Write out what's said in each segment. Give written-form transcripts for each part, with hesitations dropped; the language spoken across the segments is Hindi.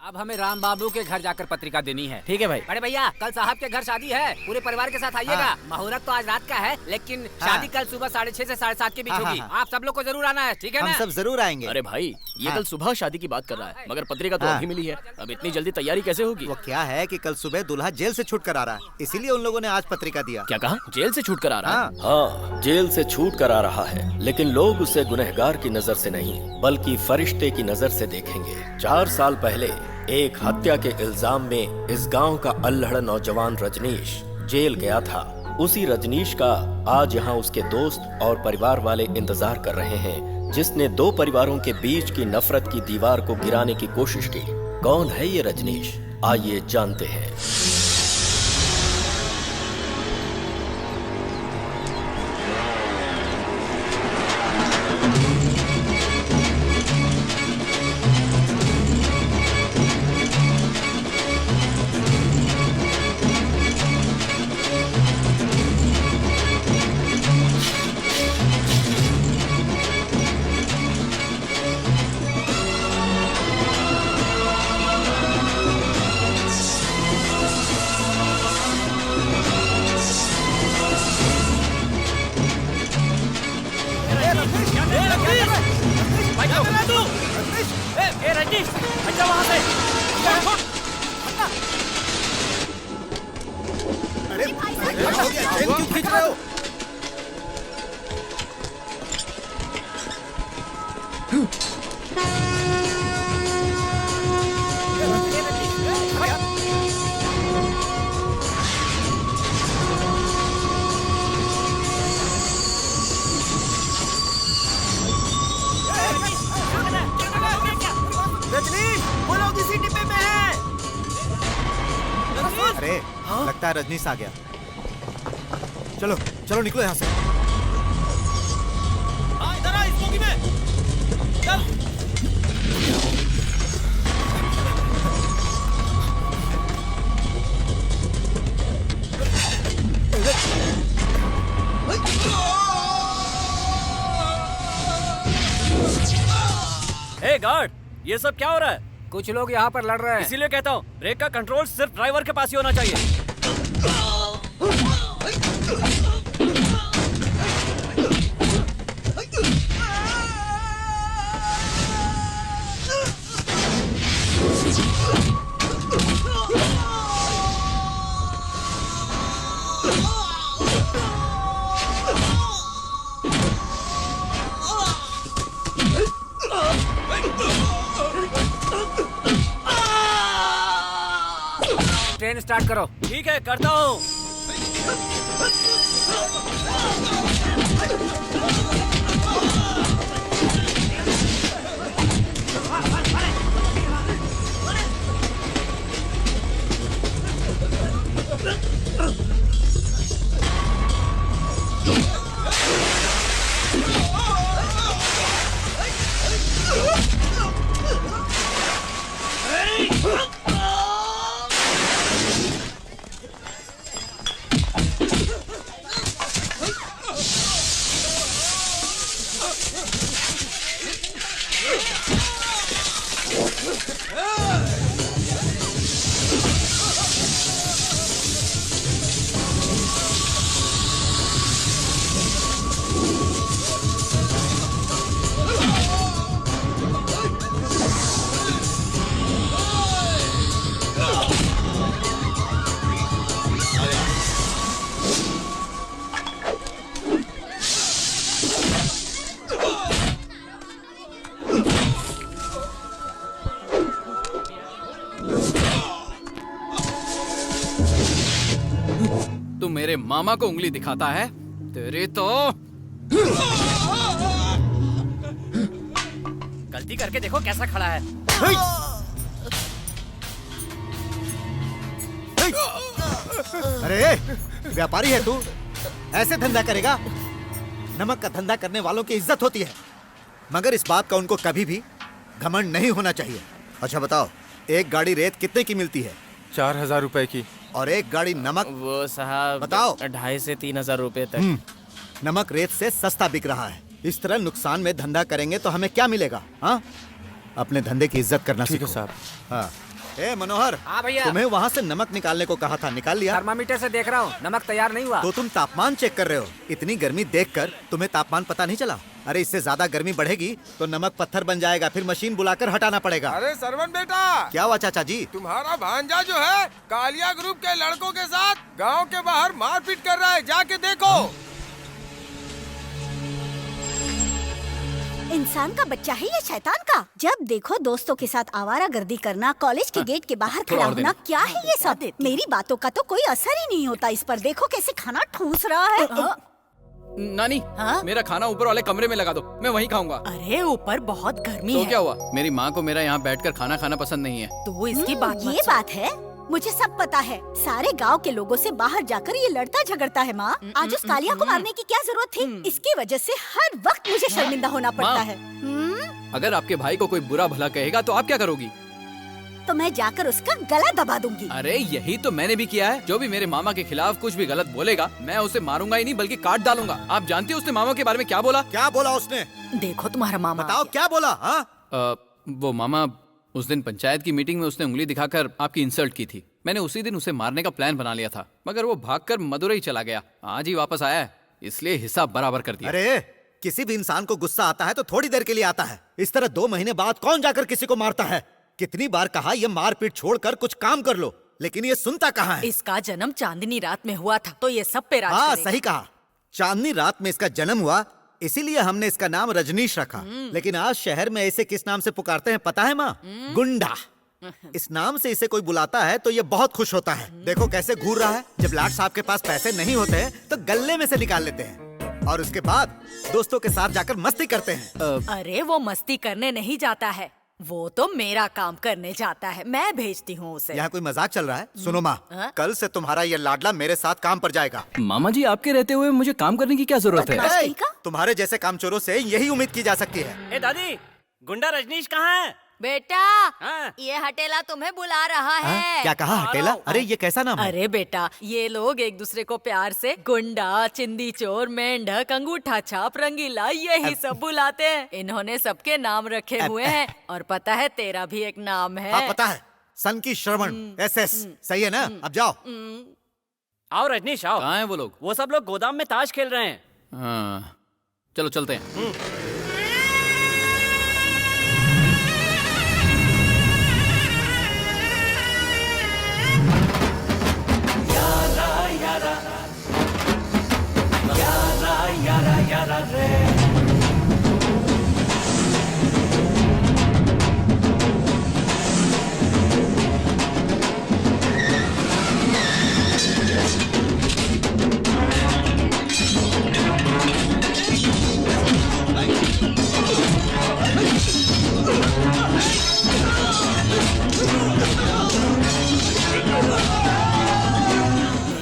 अब हमें राम बाबू के घर जाकर पत्रिका देनी है। ठीक है भाई। बड़े भैया, कल साहब के घर शादी है, पूरे परिवार के साथ आइएगा। मुहूर्त तो आज रात का है, लेकिन शादी कल सुबह 6:30 से 7:30 के बीच होगी। आप सब लोग को जरूर आना है, ठीक है ना? हम सब जरूर आएंगे। अरे भाई, ये कल सुबह शादी की बात कर रहा है, मगर पत्रिका तो अभी मिली है। अब इतनी जल्दी तैयारी कैसे होगी? वो क्या है कि कल सुबह दूल्हा जेल से छूट कर आ रहा है, इसीलिए उन लोगों ने आज पत्रिका दिया। क्या कहा? जेल से छूट कर आ रहा है? हाँ, जेल से छूट कर आ रहा है, लेकिन लोग उसे गुनहगार की नजर से नहीं बल्कि फरिश्ते की नजर से देखेंगे। 4 साल पहले एक हत्या के इल्जाम में इस गांव का अल्हड़ नौजवान रजनीश जेल गया था। उसी रजनीश का आज यहाँ उसके दोस्त और परिवार वाले इंतजार कर रहे हैं, जिसने 2 परिवारों के बीच की नफरत की दीवार को गिराने की कोशिश की। कौन है ये रजनीश? आइए जानते हैं। लगता है रजनीश आ गया। चलो चलो निकलो यहाँ से। इधर आ, इस बोगी में। चल। हे गार्ड, ये सब क्या हो रहा है? कुछ लोग यहाँ पर लड़ रहे हैं। इसीलिए कहता हूँ, ब्रेक का कंट्रोल सिर्फ ड्राइवर के पास ही होना चाहिए। ट्रेन स्टार्ट करो। ठीक है, करता हूँ। तू मेरे मामा को उंगली दिखाता है? तेरी तो गलती करके देखो कैसा खड़ा है। अरे व्यापारी है तू, ऐसे धंधा करेगा? नमक का धंधा करने वालों की इज्जत होती है, मगर इस बात का उनको कभी भी घमंड नहीं होना चाहिए। अच्छा बताओ, एक गाड़ी रेत कितने की मिलती है? 4000 रुपए की। और एक गाड़ी नमक? वो साहब बताओ। 2500 से 3000 रुपए तक। नमक रेत से सस्ता बिक रहा है। इस तरह नुकसान में धंधा करेंगे तो हमें क्या मिलेगा? हाँ, अपने धंधे की इज्जत करना ठीक है सीखो। साहब। हाँ। ए मनोहर, हाँ भैया। तुम्हें वहाँ से नमक निकालने को कहा था, निकाल लिया? थर्मामीटर से देख रहा हूँ, नमक तैयार नहीं हुआ। तो तुम तापमान चेक कर रहे हो। इतनी गर्मी देखकर तुम्हें तापमान पता नहीं चला? अरे इससे ज्यादा गर्मी बढ़ेगी तो नमक पत्थर बन जाएगा, फिर मशीन बुलाकर हटाना पड़ेगा। अरे सरवन बेटा, क्या हुआ चाचा जी? तुम्हारा भांजा जो है कालिया ग्रुप के लड़कों के साथ गांव के बाहर मारपीट कर रहा है, जाके देखो। इंसान का बच्चा है ये, शैतान का। जब देखो दोस्तों के साथ आवारागर्दी करना, कॉलेज के गेट के बाहर खड़ा होना, क्या है ये सब? मेरी बातों का तो कोई असर ही नहीं होता इस पर। देखो कैसे खाना ठूस रहा है। नानी, मेरा खाना ऊपर वाले कमरे में लगा दो, मैं वहीं खाऊंगा। अरे ऊपर बहुत गर्मी तो है। क्या हुआ? मेरी माँ को मेरा यहाँ बैठकर खाना खाना पसंद नहीं है। तो इसकी बात मत ये सुन। बात है, मुझे सब पता है। सारे गांव के लोगों से बाहर जाकर ये लड़ता झगड़ता है। माँ, आज उस कालिया को मारने की क्या जरूरत थी? इसकी वजह से हर वक्त मुझे शर्मिंदा होना पड़ता है। अगर आपके भाई को कोई बुरा भला कहेगा तो आप क्या करोगी? तो मैं जाकर उसका गला दबा दूंगी। अरे यही तो मैंने भी किया है। जो भी मेरे मामा के खिलाफ कुछ भी गलत बोलेगा, मैं उसे मारूंगा ही नहीं बल्कि काट डालूंगा। आप जानती हो उसने मामा के बारे में क्या बोला? क्या बोला उसने? देखो तुम्हारा मामा। बताओ क्या बोला? हाँ? वो मामा, उस दिन पंचायत की मीटिंग में उसने उंगली दिखाकर आपकी इंसल्ट की थी। मैंने उसी दिन उसे मारने का प्लान बना लिया था, मगर वो भागकर मदुरई चला गया। आज ही वापस आया है, इसलिए हिसाब बराबर कर दिया। अरे किसी भी इंसान को गुस्सा आता है तो थोड़ी देर के लिए आता है। इस तरह 2 महीने बाद कौन जाकर किसी को मारता है? कितनी बार कहा ये मारपीट छोड़कर कुछ काम कर लो, लेकिन ये सुनता कहाँ है? इसका जन्म चांदनी रात में हुआ था, तो ये सब पे राज हाँ करेगा। सही कहा, चांदनी रात में इसका जन्म हुआ, इसीलिए हमने इसका नाम रजनीश रखा। लेकिन आज शहर में इसे किस नाम से पुकारते हैं पता है माँ? गुंडा। इस नाम से इसे कोई बुलाता है तो ये बहुत खुश होता है। देखो कैसे घूर रहा है। जब लाट साहब के पास पैसे नहीं होते हैं तो गल्ले में से निकाल लेते हैं और उसके बाद दोस्तों के साथ जाकर मस्ती करते हैं। अरे वो मस्ती करने नहीं जाता है, वो तो मेरा काम करने जाता है। मैं भेजती हूँ उसे। यहाँ कोई मजाक चल रहा है? सुनो माँ, हाँ? कल से तुम्हारा ये लाडला मेरे साथ काम पर जाएगा। मामा जी, आपके रहते हुए मुझे काम करने की क्या जरूरत है? बदमाश कहीं का। तुम्हारे जैसे कामचोरों से यही उम्मीद की जा सकती है। ए दादी, गुंडा रजनीश कहाँ है? बेटा, हाँ? ये हटेला तुम्हें बुला रहा है। क्या कहा हटेला? अरे ये कैसा नाम है? अरे बेटा, ये लोग एक दूसरे को प्यार से गुंडा, चिंदी चोर, मेंढक, अंगूठा छाप, रंगीला यही सब बुलाते हैं। इन्होंने सबके नाम रखे हुए हैं और पता है तेरा भी एक नाम है। हाँ पता है, सन की श्रवण SS। सही है ना? अब जाओ। आओ रजनीश आओ। कहाँ हैं वो लोग? वो सब लोग गोदाम में ताश खेल रहे हैं। हाँ, चलो चलते हैं।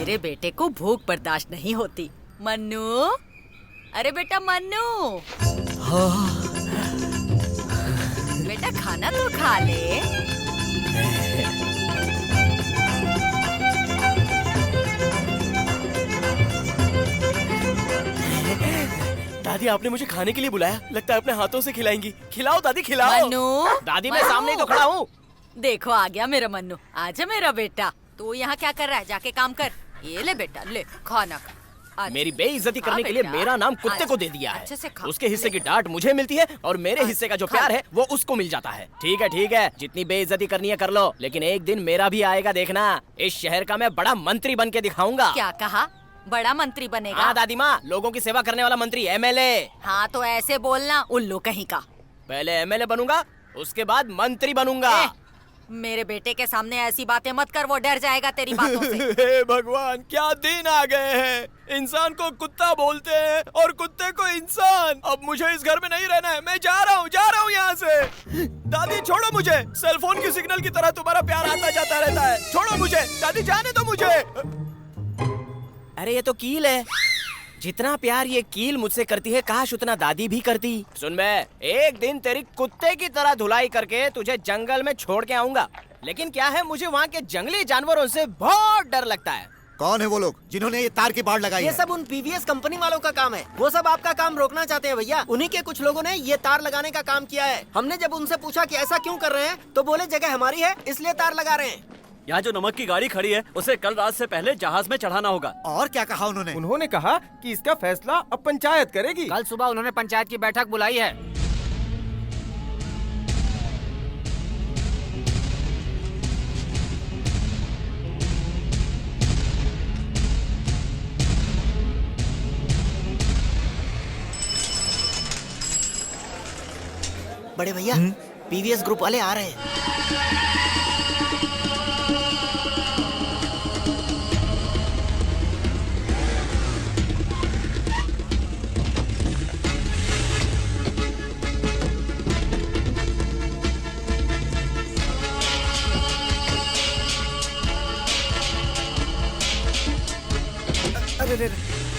मेरे बेटे को भूख बर्दाश्त नहीं होती। मन्नू, अरे बेटा मन्नू, बेटा खाना तो खा ले। दादी, आपने मुझे खाने के लिए बुलाया, लगता है अपने हाथों से खिलाएंगी। खिलाओ दादी, खिलाओ। मन्नू, दादी मैं सामने ही तो खड़ा हूँ। देखो आ गया मेरा मन्नू। आजा मेरा बेटा, तू यहाँ क्या कर रहा है? जाके काम कर। ये ले बेटा, ले खाना खा। अच्छा। मेरी बेइज्जती हाँ करने के लिए बेटा, मेरा नाम कुत्ते को अच्छा, दे दिया है। अच्छे से खा। उसके हिस्से ले। की डांट मुझे मिलती है और मेरे हिस्से का जो खा। प्यार है वो उसको मिल जाता है। ठीक है, जितनी बेइज्जती करनी है कर लो, लेकिन एक दिन मेरा भी आएगा देखना। इस शहर का मैं बड़ा मंत्री बन के दिखाऊंगा। क्या कहा? बड़ा मंत्री बनेगा? हाँ दादी माँ, लोगों की सेवा करने वाला मंत्री, MLA। हाँ तो ऐसे बोलना, उल्लू कहीं का। पहले MLA बनूंगा, उसके बाद मंत्री बनूंगा। मेरे बेटे के सामने ऐसी बातें मत कर, वो डर जाएगा तेरी बातों से। हे भगवान, क्या दिन आ गए हैं। इंसान को कुत्ता बोलते हैं और कुत्ते को इंसान। अब मुझे इस घर में नहीं रहना है, मैं जा रहा हूँ यहाँ से। दादी छोड़ो मुझे, सेलफोन की सिग्नल की तरह तुम्हारा प्यार आता जाता रहता है। छोड़ो मुझे दादी, जाने दो मुझे। अरे ये तो कील है। जितना प्यार ये कील मुझसे करती है, काश उतना दादी भी करती। सुन, मैं एक दिन तेरी कुत्ते की तरह धुलाई करके तुझे जंगल में छोड़ के आऊंगा, लेकिन क्या है, मुझे वहाँ के जंगली जानवरों से बहुत डर लगता है। कौन है वो लोग जिन्होंने ये तार की बाड़ लगाई ये है? सब उन पीवीएस कंपनी वालों का काम है। वो सब आपका काम रोकना चाहते हैं भैया। उन्हीं के कुछ लोगों ने ये तार लगाने का काम किया है। हमने जब उनसे पूछा कि ऐसा क्यों कर रहे हैं तो बोले जगह हमारी है इसलिए तार लगा रहे हैं। यहाँ जो नमक की गाड़ी खड़ी है उसे कल रात से पहले जहाज में चढ़ाना होगा। और क्या कहा उन्होंने? उन्होंने कहा कि इसका फैसला अब पंचायत करेगी। कल सुबह उन्होंने पंचायत की बैठक बुलाई है। बड़े भैया पीवीएस ग्रुप वाले आ रहे हैं। अरे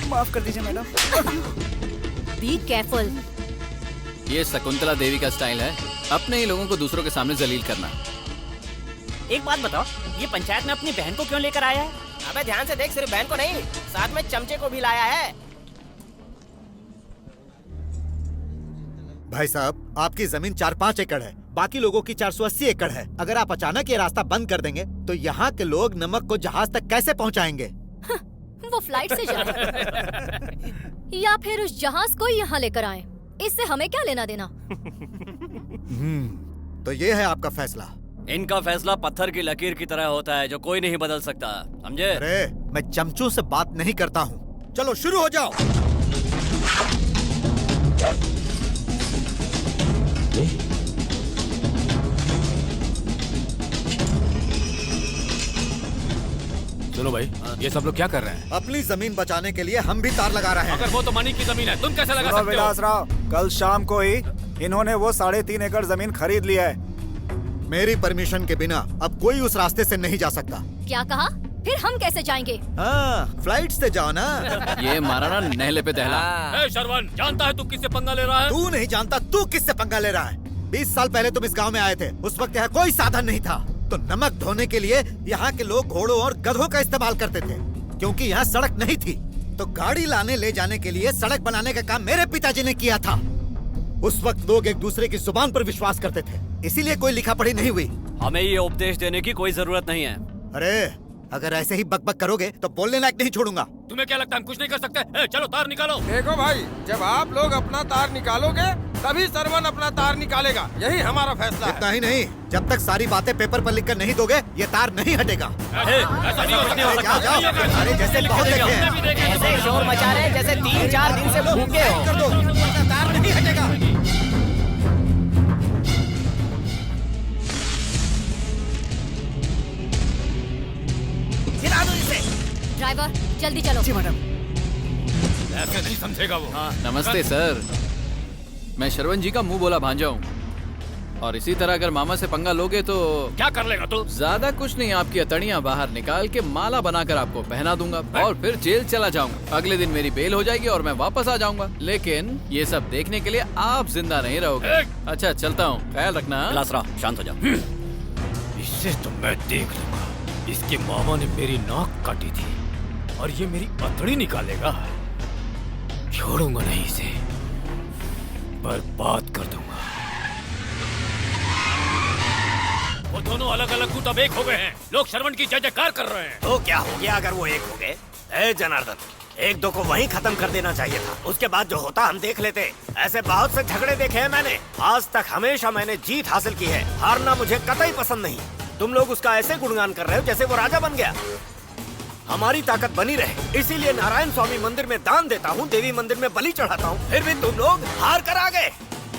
माफ कर दीजिए मैडम। Be careful. ये शकुंतला देवी का स्टाइल है, अपने ही लोगों को दूसरों के सामने जलील करना। एक बात बताओ, ये पंचायत में अपनी बहन को क्यों लेकर आया है? अबे ध्यान से देख, सिर्फ बहन को नहीं साथ में चमचे को भी लाया है। भाई साहब, आपकी जमीन 4-5 एकड़ है, बाकी लोगों की 480 एकड़ है। अगर आप अचानक ये रास्ता बंद कर देंगे तो यहाँ के लोग नमक को जहाज तक कैसे पहुँचाएंगे? वो फ्लाइट से जाए या फिर उस जहाज को यहाँ लेकर आए, इससे हमें क्या लेना देना? तो ये है आपका फैसला? इनका फैसला पत्थर की लकीर की तरह होता है जो कोई नहीं बदल सकता, समझे? अरे मैं चमचों से बात नहीं करता हूँ। चलो शुरू हो जाओ। सुनो भाई, ये सब लोग क्या कर रहे हैं? अपनी जमीन बचाने के लिए हम भी तार लगा रहे हैं। अगर वो तो मनी की जमीन है, तुम कैसे लगा सकते हो? विलास राव, कल शाम को ही इन्होंने वो 3.5 एकड़ जमीन खरीद लिया है। मेरी परमिशन के बिना अब कोई उस रास्ते से नहीं जा सकता। क्या कहा? फिर हम कैसे जाएंगे? हाँ, फ्लाइट से जाओ ना। ये मारा ना नहले पे दहला। ए शरवण, जानता है तू किससे पंगा ले रहा है? तू नहीं जानता तू किससे पंगा ले रहा है। 20 साल पहले तुम इस गांव में आए थे, उस वक्त यहाँ कोई साधन नहीं था, तो नमक ढोने के लिए यहाँ के लोग घोड़ों और गधों का इस्तेमाल करते थे, क्योंकि यहाँ सड़क नहीं थी। तो गाड़ी लाने ले जाने के लिए सड़क बनाने का काम मेरे पिताजी ने किया था। उस वक्त लोग एक दूसरे की जुबान पर विश्वास करते थे, इसीलिए कोई लिखा पढ़ी नहीं हुई। हमें ये उपदेश देने की कोई जरूरत नहीं है। अरे अगर ऐसे ही बकबक करोगे तो बोलने लायक नहीं छोड़ूंगा। तुम्हें क्या लगता है हम कुछ नहीं कर सकते? चलो तार निकालो। देखो भाई, जब आप लोग अपना तार निकालोगे तभी सरवन अपना तार निकालेगा, यही हमारा फैसला है। इतना ही नहीं, जब तक सारी बातें पेपर पर लिखकर नहीं दोगे ये तार नहीं हटेगा। ऐसा नहीं हो सकता। जाओ, जाओ। अरे जैसे बहुत देखे हैं। ऐसे शोर मचा रहे हैं जैसे 3-4 दिन से भूखे हो। कर दो, वरना तार नहीं हटेगा। गिरा दो इसे। ड्राइवर जल्दी चलो। जी मैडम। ऐसे नहीं समझेगा वो। नमस्ते सर, मैं शरवण जी का मुंह बोला भांजा हूँ, और इसी तरह अगर मामा से पंगा लोगे तो क्या कर लेगा तू? ज्यादा कुछ नहीं, आपकी अतड़ियाँ बाहर निकाल के माला बनाकर आपको पहना दूंगा और फिर जेल चला जाऊंगा। अगले दिन मेरी बेल हो जाएगी और मैं वापस आ जाऊंगा, लेकिन ये सब देखने के लिए आप जिंदा नहीं रहोगे। अच्छा चलता हूँ, ख्याल रखना। विलास राव, शांत हो जाओ। इससे तो मैं देख लूंगा। इसके मामा ने मेरी नाक काटी थी और ये मेरी अतड़ी निकालेगा। छोड़ूंगा नहीं इसे, बर्बाद कर दूंगा। वो दोनों अलग अलग गुट अब एक हो गए हैं। लोग शरवण की जय जयकार कर रहे हैं। तो क्या हो गया अगर वो एक हो गए? ए जनार्दन, 1-2 को वहीं खत्म कर देना चाहिए था, उसके बाद जो होता हम देख लेते। ऐसे बहुत से झगड़े देखे हैं मैंने, आज तक हमेशा मैंने जीत हासिल की है। हारना मुझे कतई पसंद नहीं। तुम लोग उसका ऐसे गुणगान कर रहे हो जैसे वो राजा बन गया। हमारी ताकत बनी रहे इसीलिए नारायण स्वामी मंदिर में दान देता हूँ, देवी मंदिर में बलि चढ़ाता हूँ, फिर भी तुम लोग हार कर आ गए।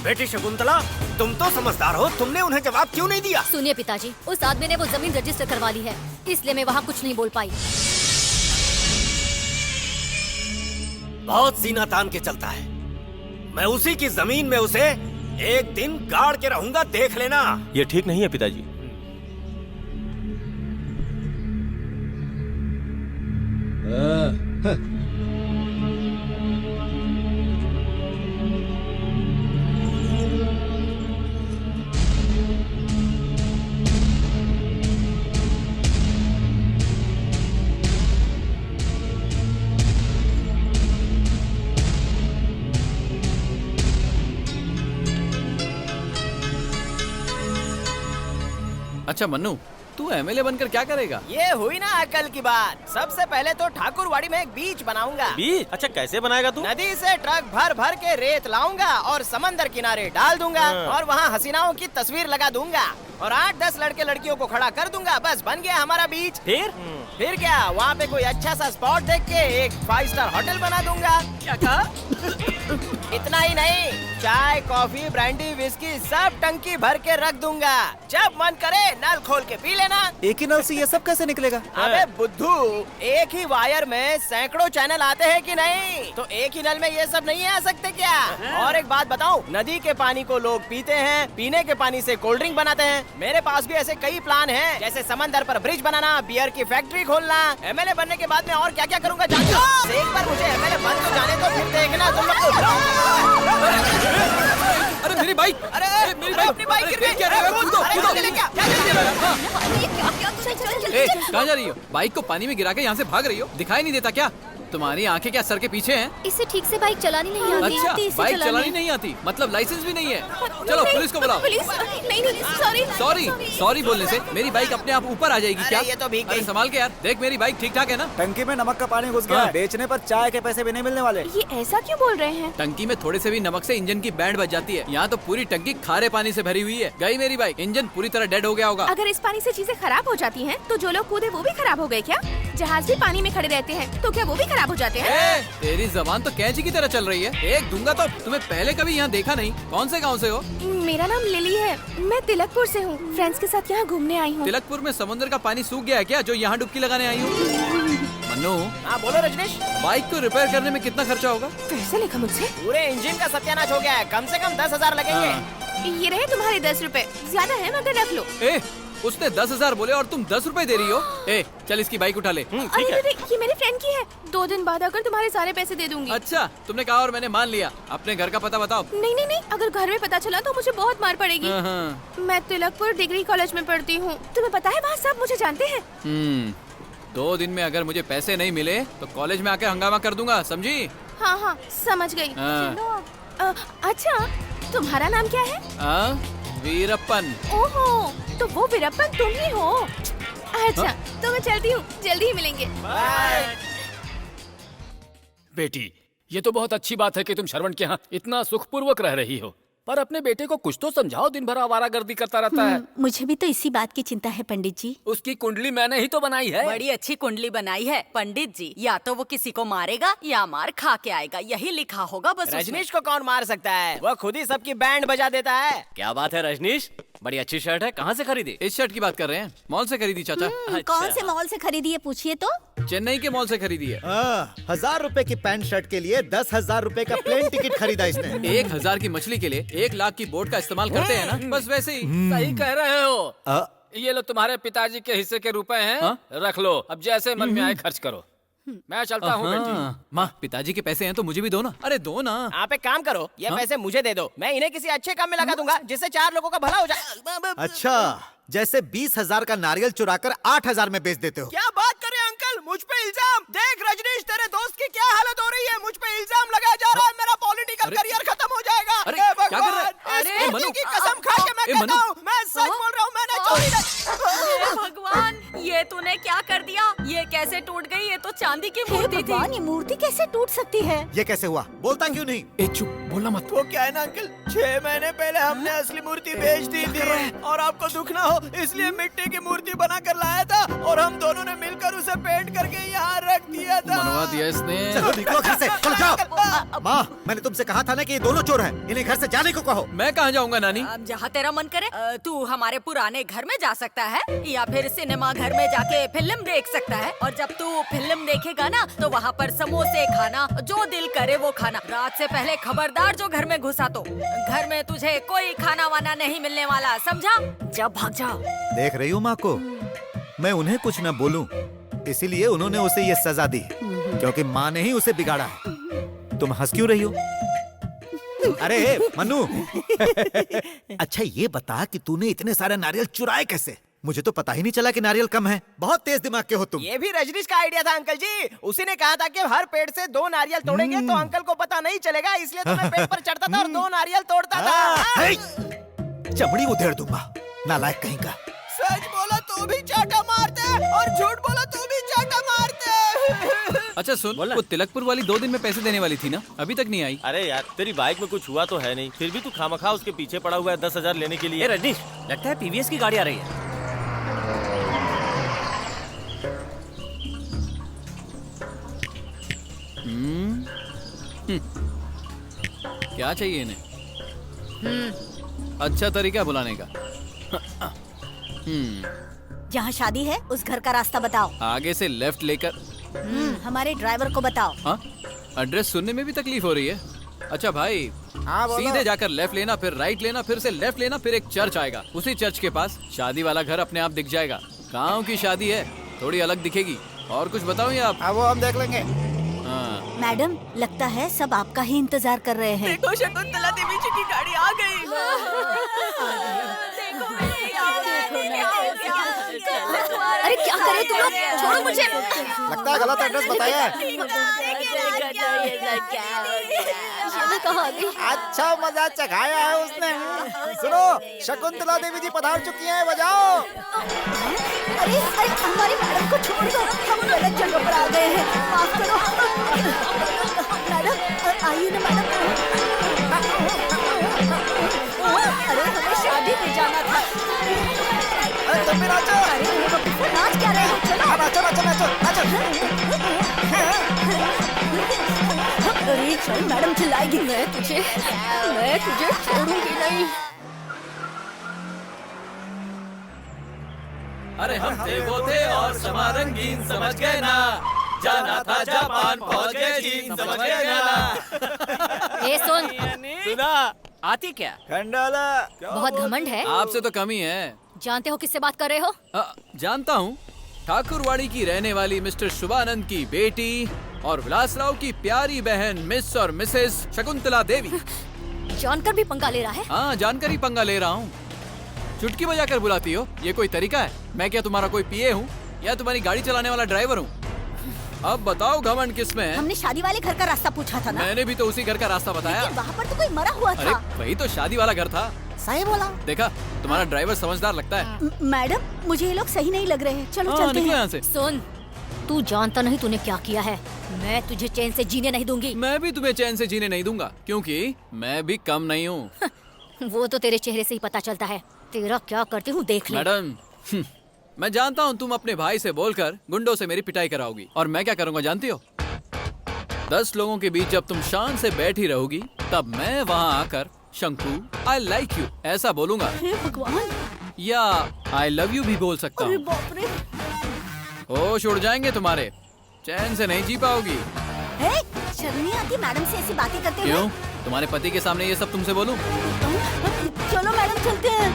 बेटी शकुंतला, तुम तो समझदार हो, तुमने उन्हें जवाब क्यों नहीं दिया? सुनिए पिताजी, उस आदमी ने वो जमीन रजिस्टर करवा ली है, इसलिए मैं वहाँ कुछ नहीं बोल पाई। बहुत सीना तान के चलता है। मैं उसी की जमीन में उसे एक दिन गाड़ के रहूंगा, देख लेना। ये ठीक नहीं है पिताजी। अच्छा मन्नू, तू एमएलए बनकर क्या करेगा? ये हुई ना अकल की बात। सबसे पहले तो ठाकुरवाड़ी में एक बीच बनाऊंगा। बीच? अच्छा कैसे बनाएगा तू? नदी से ट्रक भर भर के रेत लाऊंगा और समंदर किनारे डाल दूंगा और वहाँ हसीनाओं की तस्वीर लगा दूंगा और 8-10 लड़के लड़कियों को खड़ा कर दूंगा। बस बन गया हमारा बीच। फिर क्या, वहाँ पे कोई अच्छा सा स्पॉट देख के एक 5 स्टार होटल बना दूंगा। क्या कहा? इतना ही नहीं, चाय कॉफी ब्रांडी विस्की सब टंकी भर के रख दूंगा। जब मन करे नल खोल के पी लेना। एक ही नल से ये सब कैसे निकलेगा? अबे बुद्धू, एक ही वायर में सैकड़ों चैनल आते हैं कि नहीं? तो एक ही नल में ये सब नहीं आ सकते क्या? और एक बात बताऊं, नदी के पानी को लोग पीते हैं, पीने के पानी से कोल्ड ड्रिंक बनाते हैं। मेरे पास भी ऐसे कई प्लान हैं, जैसे समंदर पर ब्रिज बनाना, बियर की फैक्ट्री खोलना। एमएलए बनने के बाद मैं और क्या क्या करूंगा जानते हो? एक बार मुझे एमएलए बन तो जाने दो, फिर देखना तुम लोग। अरे मेरी बाइक! अरे मेरी बाइक! अपनी बाइक गिर गई। क्या कर रहे हो? कूदो, कूदो। कहाँ जा रही हो? बाइक को पानी में गिरा के यहाँ से भाग रही हो? दिखाई नहीं देता क्या? तुम्हारी आंखें क्या सर के पीछे हैं? इसे ठीक से बाइक चलानी नहीं आती। अच्छा, बाइक चलानी नहीं आती, मतलब लाइसेंस भी नहीं है। चलो पुलिस को बुलाओ। पुलिस? नहीं, सॉरी। सॉरी बोलने से मेरी बाइक अपने आप ऊपर आ जाएगी क्या? ये तो भीग गई। अरे संभाल के यार, देख मेरी बाइक ठीक ठाक है ना? टंकी में नमक का पानी घुस गया है। बेचने पर चाय के पैसे भी नहीं मिलने वाले। ये ऐसा क्यों बोल रहे हैं? टंकी में थोड़े से भी नमक से इंजन की बैंड बज जाती है। यहाँ तो पूरी टंकी खारे पानी से भरी हुई है। गई मेरी बाइक, इंजन पूरी तरह डेड हो गया होगा। अगर इस पानी से चीजें खराब हो जाती हैं, तो जो लोग कूदे वो भी खराब हो गए क्या? जहाज भी पानी में खड़े रहते हैं, तो क्या वो भी खराब हो जाते हैं? तेरी जबान तो कैंची की तरह चल रही है। एक दूंगा तो। तुम्हें पहले कभी यहाँ देखा नहीं। कौन से गांव से हो? मेरा नाम लिली है, मैं तिलकपुर से हूँ। फ्रेंड्स के साथ यहाँ घूमने आई हूँ। तिलकपुर में समुद्र का पानी सूख गया है क्या, जो यहाँ डुबकी लगाने आई हूँ? मन्नू, हाँ बोलो रजनीश। बाइक को रिपेयर करने में कितना खर्चा होगा? पैसा लिखा मुझसे? पूरे इंजन का सत्यानाश हो गया है, कम से कम 10,000 लगेंगे। ये रहे तुम्हारे 10 रुपए। ज्यादा है मगर रख लो। उसने 10,000 बोले और तुम 10 रुपए दे रही हो। चल इसकी बाइक उठा ले। अरे ये मेरी फ्रेंड की है। 2 दिन बाद आकर तुम्हारे सारे पैसे दे दूंगी। अच्छा, तुमने कहा और मैंने मान लिया। अपने घर का पता बताओ। नहीं, अगर घर में पता चला तो मुझे बहुत मार पड़ेगी। मैं तिलकपुर डिग्री कॉलेज में पढ़ती हूँ। तुम्हें पता है वहाँ सब मुझे जानते हैं। 2 दिन में अगर मुझे पैसे नहीं मिले तो कॉलेज में आके हंगामा कर दूंगा, समझी? हाँ, समझ गई। अच्छा, तुम्हारा नाम क्या है? वीरप्पन। ओहो, तो वो वीरप्पन तुम ही हो। अच्छा, तो मैं चलती हूँ, जल्दी ही मिलेंगे। बेटी, ये तो बहुत अच्छी बात है कि तुम श्रवण के यहाँ इतना सुखपूर्वक रह रही हो, पर अपने बेटे को कुछ तो समझाओ, दिन भर आवारागर्दी करता रहता है। मुझे भी तो इसी बात की चिंता है पंडित जी। उसकी कुंडली मैंने ही तो बनाई है। बड़ी अच्छी कुंडली बनाई है पंडित जी। या तो वो किसी को मारेगा या मार खा के आएगा, यही लिखा होगा बस। रजनीश को कौन मार सकता है? वो खुद ही सबकी बैंड बजा देता है। क्या बात है रजनीश, बड़ी अच्छी शर्ट है, कहाँ से खरीदी? इस शर्ट की बात कर रहे हैं? मॉल से खरीदी चाचा। कौन से मॉल से खरीदी है पूछिए तो? चेन्नई के मॉल से खरीदी है। 1000 रुपए की पैंट शर्ट के लिए 10,000 रुपए का प्लेन टिकट खरीदा इसने। 1000 की मछली के लिए 1 लाख की बोट का इस्तेमाल करते हैं ना, बस वैसे ही। सही कह रहे हो। ये लो तुम्हारे पिताजी के हिस्से के रुपए हैं, रख लो। अब जैसे मन में आए खर्च करो। मैं चलता हूँ बेटी। माँ, पिताजी के पैसे हैं तो मुझे भी दो ना। अरे दो ना। आप एक काम करो, ये पैसे मुझे दे दो, मैं इन्हें किसी अच्छे काम में लगा दूंगा, जिससे 4 लोगों का भला हो जाए। अच्छा, जैसे 20,000 का नारियल चुराकर 8,000 में बेच देते हो। क्या बात कर रहे हैं अंकल, मुझ पे इल्जाम? देख रजनीश, तेरे दोस्त की क्या हालत हो रही है। मुझ पे इल्जाम लगाया जा रहा है, मेरा पॉलिटिकल करियर खत्म हो जाएगा। अरे, क्या कर रहा है? अरे मनु की कसम खा के मैं कहता हूँ, मैं सच बोल रहा हूँ, मैंने चोरी नहीं। भगवान, ये तूने क्या कर दिया? ये कैसे टूट गई? ये तो चांदी की मूर्ति थी। ये मूर्ति कैसे टूट सकती है? ये कैसे हुआ? बोलता क्यों नहीं? चुप, बोलना मत। वो क्या है ना अंकल, 6 महीने पहले हमने असली मूर्ति बेच दी थी और आपको दुख ना हो इसलिए मिट्टी की मूर्ति बना कर लाया था और हम दोनों ने मिलकर उसे पेंट करके यहाँ रख दिया था। मनवा दिया इसने। चलो निकलो घर से, चलो जाओ। माँ, मैंने तुमसे कहा था ना कि ये दोनों चोर हैं, इन्हें घर से जाने को कहो। मैं कहाँ जाऊँगा नानी? अब जहाँ तेरा मन करे। तू हमारे पुराने घर में जा सकता है या फिर सिनेमा घर में जाके फिल्म देख सकता है। और जब तू फिल्म देखेगा ना तो वहाँ पर समोसे खाना, जो दिल करे वो खाना। रात से पहले खबरदार जो घर में घुसा तो घर में तुझे कोई खाना वाना नहीं मिलने वाला, समझा? जब भाग जाओ। देख रही हूँ माँ को, मैं उन्हें कुछ न बोलूं, इसीलिए उन्होंने उसे ये सजा दी, क्योंकि माँ ने ही उसे बिगाड़ा है। तुम हंस क्यों रही हो? अरे मन्नू, अच्छा ये बता कि तूने इतने सारे नारियल चुराए कैसे? मुझे तो पता ही नहीं चला कि नारियल कम है। बहुत तेज दिमाग के हो तुम। ये भी रजनीश का आइडिया था अंकल जी। उसी ने कहा था कि हर पेड़ से 2 नारियल तोड़ेंगे तो अंकल को पता नहीं चलेगा, इसलिए तो मैं पेड़ पर चढ़ता था और 2 नारियल तोड़ता था। चमड़ी उधेड़ दूंगा, नालायक कहीं का। सच अच्छा सुन, वो तिलकपुर वाली 2 दिन में पैसे देने वाली थी ना, अभी तक नहीं आई। अरे यार तेरी बाइक में कुछ हुआ तो है नहीं, फिर भी तू खामखा उसके पीछे पड़ा हुआ है 10,000 लेने के लिए। रजनीश, लगता है पीवीएस की गाड़ी आ रही है। क्या चाहिए इन्हें? अच्छा तरीका बुलाने का। जहाँ शादी है उस घर का रास्ता बताओ। आगे से लेफ्ट लेकर। हमारे ड्राइवर को बताओ। हाँ, एड्रेस सुनने में भी तकलीफ हो रही है। अच्छा भाई, सीधे जाकर लेफ्ट लेना, फिर राइट लेना, फिर से लेफ्ट लेना, फिर एक चर्च आएगा। उसी चर्च के पास शादी वाला घर अपने आप दिख जाएगा। गांव की शादी है, थोड़ी अलग दिखेगी। और कुछ बताओ या आप? वो हम देख लेंगे। मैडम, लगता है सब आपका ही इंतजार कर रहे हैं। देखो, शकुंतला देवी जी की गाड़ी आ गई। अरे क्या करे तुम लोग, छोड़ो मुझे। लगता है गलत एड्रेस बताया है। अच्छा मजा चखाया है उसने। सुनो, शकुंतला देवी जी पधार चुकी हैं, बजाओ। अरे हमारी मैडम को छोड़ दो, हम गलत जगह पर आ गए हैं, माफ करो। मैडम आइए ना मैडम। अरे हमें शादी में जाना था। अरे तुम भी नाचो। अरे नाच क्या रहे हो, चलो। नाचो नाचो नाचो नाचो। अरे चल, मैडम चिल्लाएगी। मैं तुझे छोड़ूंगी नहीं। अरे हम थे वो थे और समा रंगीन, समझ गए ना, जाना था जापान, पहुंच गए चीन, समझ गए ना। ए सुन, सुना आती क्या? खंडाला बहुत घमंड है। आपसे तो कम ही है। जानते हो किससे बात कर रहे हो? जानता हूँ, ठाकुरवाड़ी की रहने वाली मिस्टर शुभानंद की बेटी और विलासराव की प्यारी बहन मिस और मिसेस शकुंतला देवी। जानकर भी पंगा ले रहा है? हाँ, जानकर ही पंगा ले रहा हूँ। चुटकी बजाकर बुलाती हो, ये कोई तरीका है? मैं क्या तुम्हारा कोई पीए हूँ या तुम्हारी गाड़ी चलाने वाला ड्राइवर हूँ? अब बताओ घमंड किसमें है? हमने शादी वाले घर का रास्ता पूछा था ना। मैंने भी तो उसी घर का रास्ता बताया। लेकिन वहाँ पर तो कोई मरा हुआ अरे था। वही तो शादी वाला घर था। सही बोला। देखा, तुम्हारा ड्राइवर समझदार लगता है। मैडम, मुझे ये लोग सही नहीं लग रहे हैं, चलो चलते हैं। यहाँ से। सुन, तू जानता नहीं तूने क्या किया है। मैं तुझे चैन से जीने नहीं दूंगी। मैं भी तुम्हें चैन से जीने नहीं दूंगा, क्योंकि मैं भी कम नहीं हूँ। वो तो तेरे चेहरे से ही पता चलता है। तेरा क्या करती हूँ देख ले। मैडम, मैं जानता हूँ तुम अपने भाई से बोलकर गुंडों से मेरी पिटाई कराओगी, और मैं क्या करूँगा जानती हो? 10 लोगों के बीच जब तुम शान से बैठी रहोगी, तब मैं वहाँ आकर शंकु आई लाइक यू ऐसा बोलूंगा। भगवान। या आई लव यू भी बोल सकता हूँ। होश उड़ जाएंगे तुम्हारे, चैन से नहीं जी पाओगी। शर्म नहीं आती मैडम से ऐसी बातें करते हुए? क्यों? तुम्हारे पति के सामने ये सब तुमसे बोलूं? चलो मैडम चलते हैं।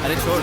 अरे छोड़,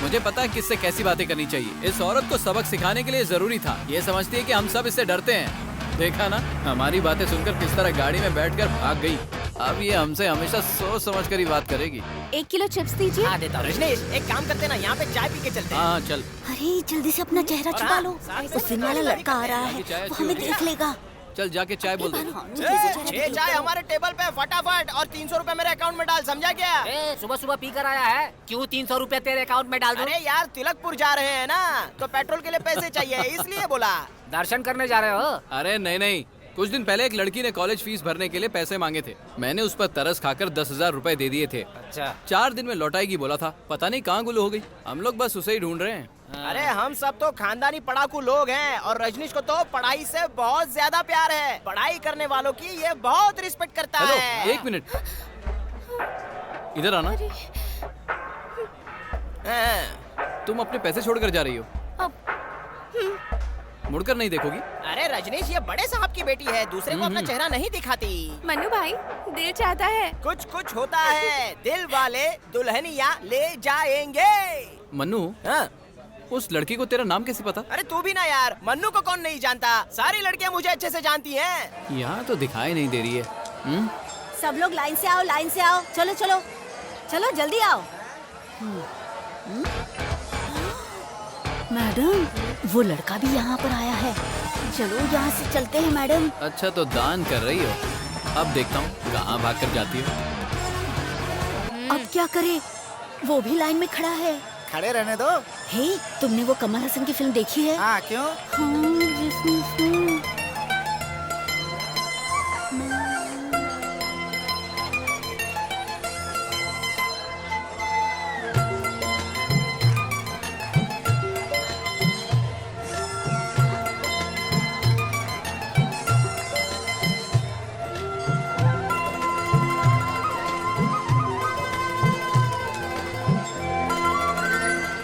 मुझे पता है किससे कैसी बातें करनी चाहिए। इस औरत को सबक सिखाने के लिए जरूरी था। ये समझती है कि हम सब इससे डरते हैं। देखा ना, हमारी बातें सुनकर किस तरह गाड़ी में बैठकर भाग गई। अब ये हमसे हमेशा सोच समझ कर ही बात करेगी। 1 किलो चिप्स दीजिए। हाँ देता हूँ। रजनीश, एक काम करते ना, यहाँ पे चाय पी के चलते हैं। हाँ चल। अरे जल्दी से अपना चेहरा छुपा लो, उस दिन वाला लड़का आ रहा है, वो हमें देख लेगा। चल जाके चाय बोल दे। 6 चाय हमारे टेबल पे फटाफट, और 300 रुपए मेरे अकाउंट में डाल, समझा क्या? सुबह सुबह पी कर आया है, क्यों 300 रुपए तेरे अकाउंट में डाल दूं? अरे यार, तिलकपुर जा रहे हैं ना, तो पेट्रोल के लिए पैसे चाहिए, इसलिए बोला। दर्शन करने जा रहे हो? अरे नहीं नहीं, कुछ दिन पहले एक लड़की ने कॉलेज फीस भरने के लिए पैसे मांगे थे। मैंने उस पर तरस खाकर 10,000 रुपए दे दिए थे। अच्छा। 4 दिन में लौटाएगी बोला था, पता नहीं कहाँ गुल हो गई। हम लोग बस उसे ही ढूंढ रहे हैं। अरे हम सब तो खानदानी पढ़ाकू लोग हैं, और रजनीश को तो पढ़ाई से बहुत ज्यादा प्यार है। पढ़ाई करने वालों की ये बहुत रिस्पेक्ट करता है। 1 मिनट, इधर आना। तुम अपने पैसे छोड़कर जा रही हो? मुड़कर नहीं देखोगी? अरे रजनीश, ये बड़े साहब की बेटी है, दूसरे को अपना चेहरा नहीं दिखाती। मन्नू भाई, दिल चाहता है। कुछ कुछ होता है, दिल वाले दुल्हनिया ले जाएंगे। मन्नू, हाँ? उस लड़की को तेरा नाम कैसे पता? अरे तू भी ना यार, मन्नू को कौन नहीं जानता, सारी लड़कियां मुझे अच्छे से जानती हैं। यहाँ तो दिखाई नहीं दे रही है। सब लोग लाइन से आओ, लाइन से आओ, चलो चलो चलो जल्दी आओ। मैडम, वो लड़का भी यहाँ पर आया है, चलो यहाँ से चलते हैं मैडम। अच्छा तो दान कर रही हो, अब देखता हूँ कहाँ भाग कर जाती हो। अब क्या करे, वो भी लाइन में खड़ा है। खड़े रहने दो। हे, तुमने वो कमल हसन की फिल्म देखी है? हाँ, क्यों? हाँ, जिसमें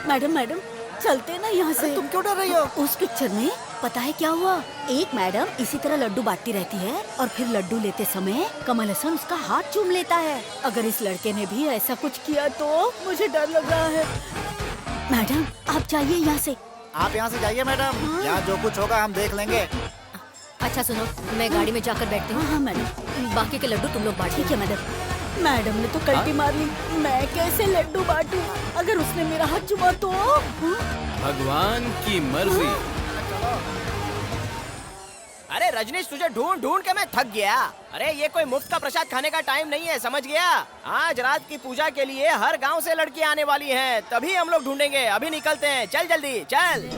मैडम मैडम चलते ना यहाँ से। तुम क्यों डर रही हो? उस पिक्चर में पता है क्या हुआ? एक मैडम इसी तरह लड्डू बांटती रहती है और फिर लड्डू लेते समय कमल हसन उसका हाथ चूम लेता है। अगर इस लड़के ने भी ऐसा कुछ किया तो मुझे डर लग रहा है। मैडम आप जाइए यहाँ से। आप यहाँ से जाइए मैडम, यहाँ जो कुछ होगा हम देख लेंगे। अच्छा सुनो, मैं गाड़ी में जाकर बैठती हूँ। हाँ मैडम, बाकी के लड्डू तुम लोग बांट। ठीक है मैडम। मैडम ने तो कल्टी मार ली, मैं कैसे लड्डू बांटूं? अगर उसने मेरा हाथ चुमा तो? भगवान की मर्जी। अरे रजनीश, तुझे ढूंढ ढूंढ के मैं थक गया। अरे ये कोई मुफ्त का प्रसाद खाने का टाइम नहीं है, समझ गया? आज रात की पूजा के लिए हर गांव से लड़की आने वाली हैं, तभी हम लोग ढूंढेंगे। अभी निकलते हैं, चल जल्दी चल।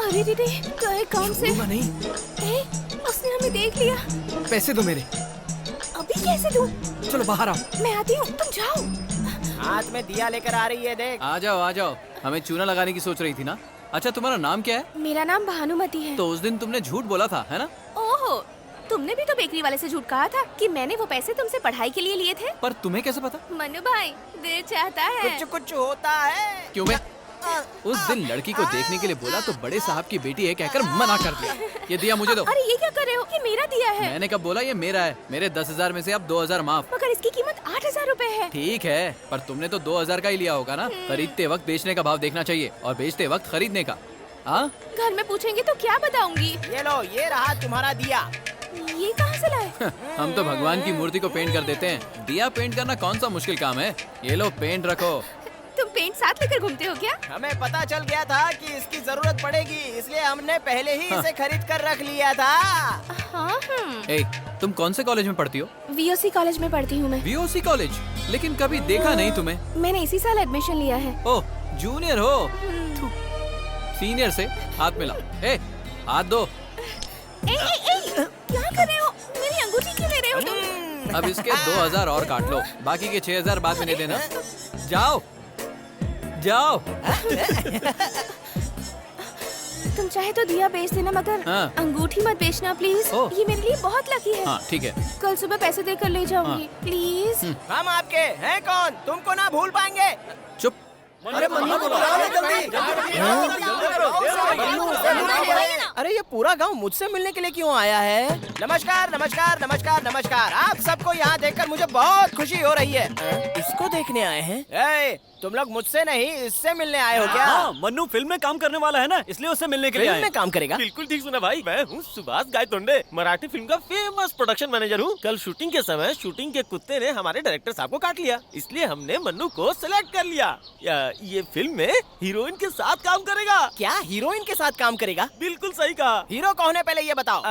अरे दीदी, गए काम से। नहीं, उसने हमें देख लिया। पैसे दो मेरे। अभी कैसे दूं? चलो बाहर आओ। मैं आती हूँ, तुम जाओ। हाथ में दिया लेकर आ रही है, देख। आ जाओ आ जाओ, हमें चूना लगाने की सोच रही थी ना। अच्छा तुम्हारा नाम क्या है? मेरा नाम भानुमति है। तो उस दिन तुमने झूठ बोला था, है ना? ओहो, तुमने भी तो बेकरी वाले से झूठ कहा था कि मैंने वो पैसे तुमसे पढ़ाई के लिए लिए थे। पर तुम्हें कैसे पता? मनु भाई, दिल चाहता है। कुछ कुछ होता है। क्यों? मैं उस दिन लड़की को देखने के लिए बोला तो बड़े साहब की बेटी है कहकर मना कर दिया। ये दिया मुझे दो। अरे ये क्या कर रहे हो? ये मेरा दिया है। मैंने कब बोला ये मेरा है? मेरे 10,000 में से अब 2,000 माफ। मगर इसकी कीमत 8,000 रूपए है। ठीक है, पर तुमने तो 2,000 का ही लिया होगा ना। खरीदते वक्त बेचने का भाव देखना चाहिए और बेचते वक्त खरीदने का। हाँ, घर में पूछेंगे तो क्या बताऊंगी? ये लो, ये रहा तुम्हारा दिया। ये कहाँ से लाए? हम तो भगवान की मूर्ति को पेंट कर देते हैं। दिया पेंट करना कौन सा मुश्किल काम है? ये लो पेंट रखो। तुम पेंट साथ लेकर घूमते हो क्या? हमें पता चल गया था कि इसकी जरूरत पड़ेगी, इसलिए हमने पहले ही इसे खरीद कर रख लिया था। हाँ, ए, तुम कौन से कॉलेज में पढ़ती हो? VOC कॉलेज में पढ़ती हूँ मैं। VOC college? लेकिन कभी देखा नहीं तुम्हें। मैंने इसी साल एडमिशन लिया है। ओह, जूनियर हो। सीनियर से हाथ मिला। ए, हाथ दो। क्या कर रहे हो? मेरी अंगूठी क्यों ले रहे हो तुम? अब इसके 2,000 और काट लो, बाकी के 6,000 बाद में दे देना। जाओ जाओ। तुम चाहे तो दिया बेच देना, मगर हाँ। अंगूठी मत बेचना प्लीज। ये मेरे लिए बहुत लकी है। हाँ ठीक है। कल सुबह पैसे देकर ले जाऊंगी, प्लीज। हम आपके हैं कौन? तुमको ना भूल पाएंगे। चुप। अरे मन्नू को बुलाओ ना जल्दी। अरे ये पूरा गांव मुझसे मिलने के लिए क्यों आया है? नमस्कार नमस्कार नमस्कार नमस्कार। आप सबको यहाँ देखकर मुझे बहुत खुशी हो रही है। इसको देखने आए हैं? ए, तुम लोग मुझसे नहीं इससे मिलने आए हो क्या? हाँ, मन्नू फिल्म में काम करने वाला है ना, इसलिए उससे मिलने के लिए फिल्म में काम करेगा? बिल्कुल ठीक सुना भाई। मैं हूँ सुभाष गायतोंडे, मराठी फिल्म का फेमस प्रोडक्शन मैनेजर हूँ। कल शूटिंग के समय शूटिंग के कुत्ते ने हमारे डायरेक्टर साहब को काट लिया, इसलिए हमने मन्नू को सिलेक्ट कर लिया। ये फिल्म में हीरोइन के साथ काम करेगा। क्या हीरोइन के साथ काम करेगा? बिल्कुल सही कहा। हीरो कौन है पहले ये बताओ।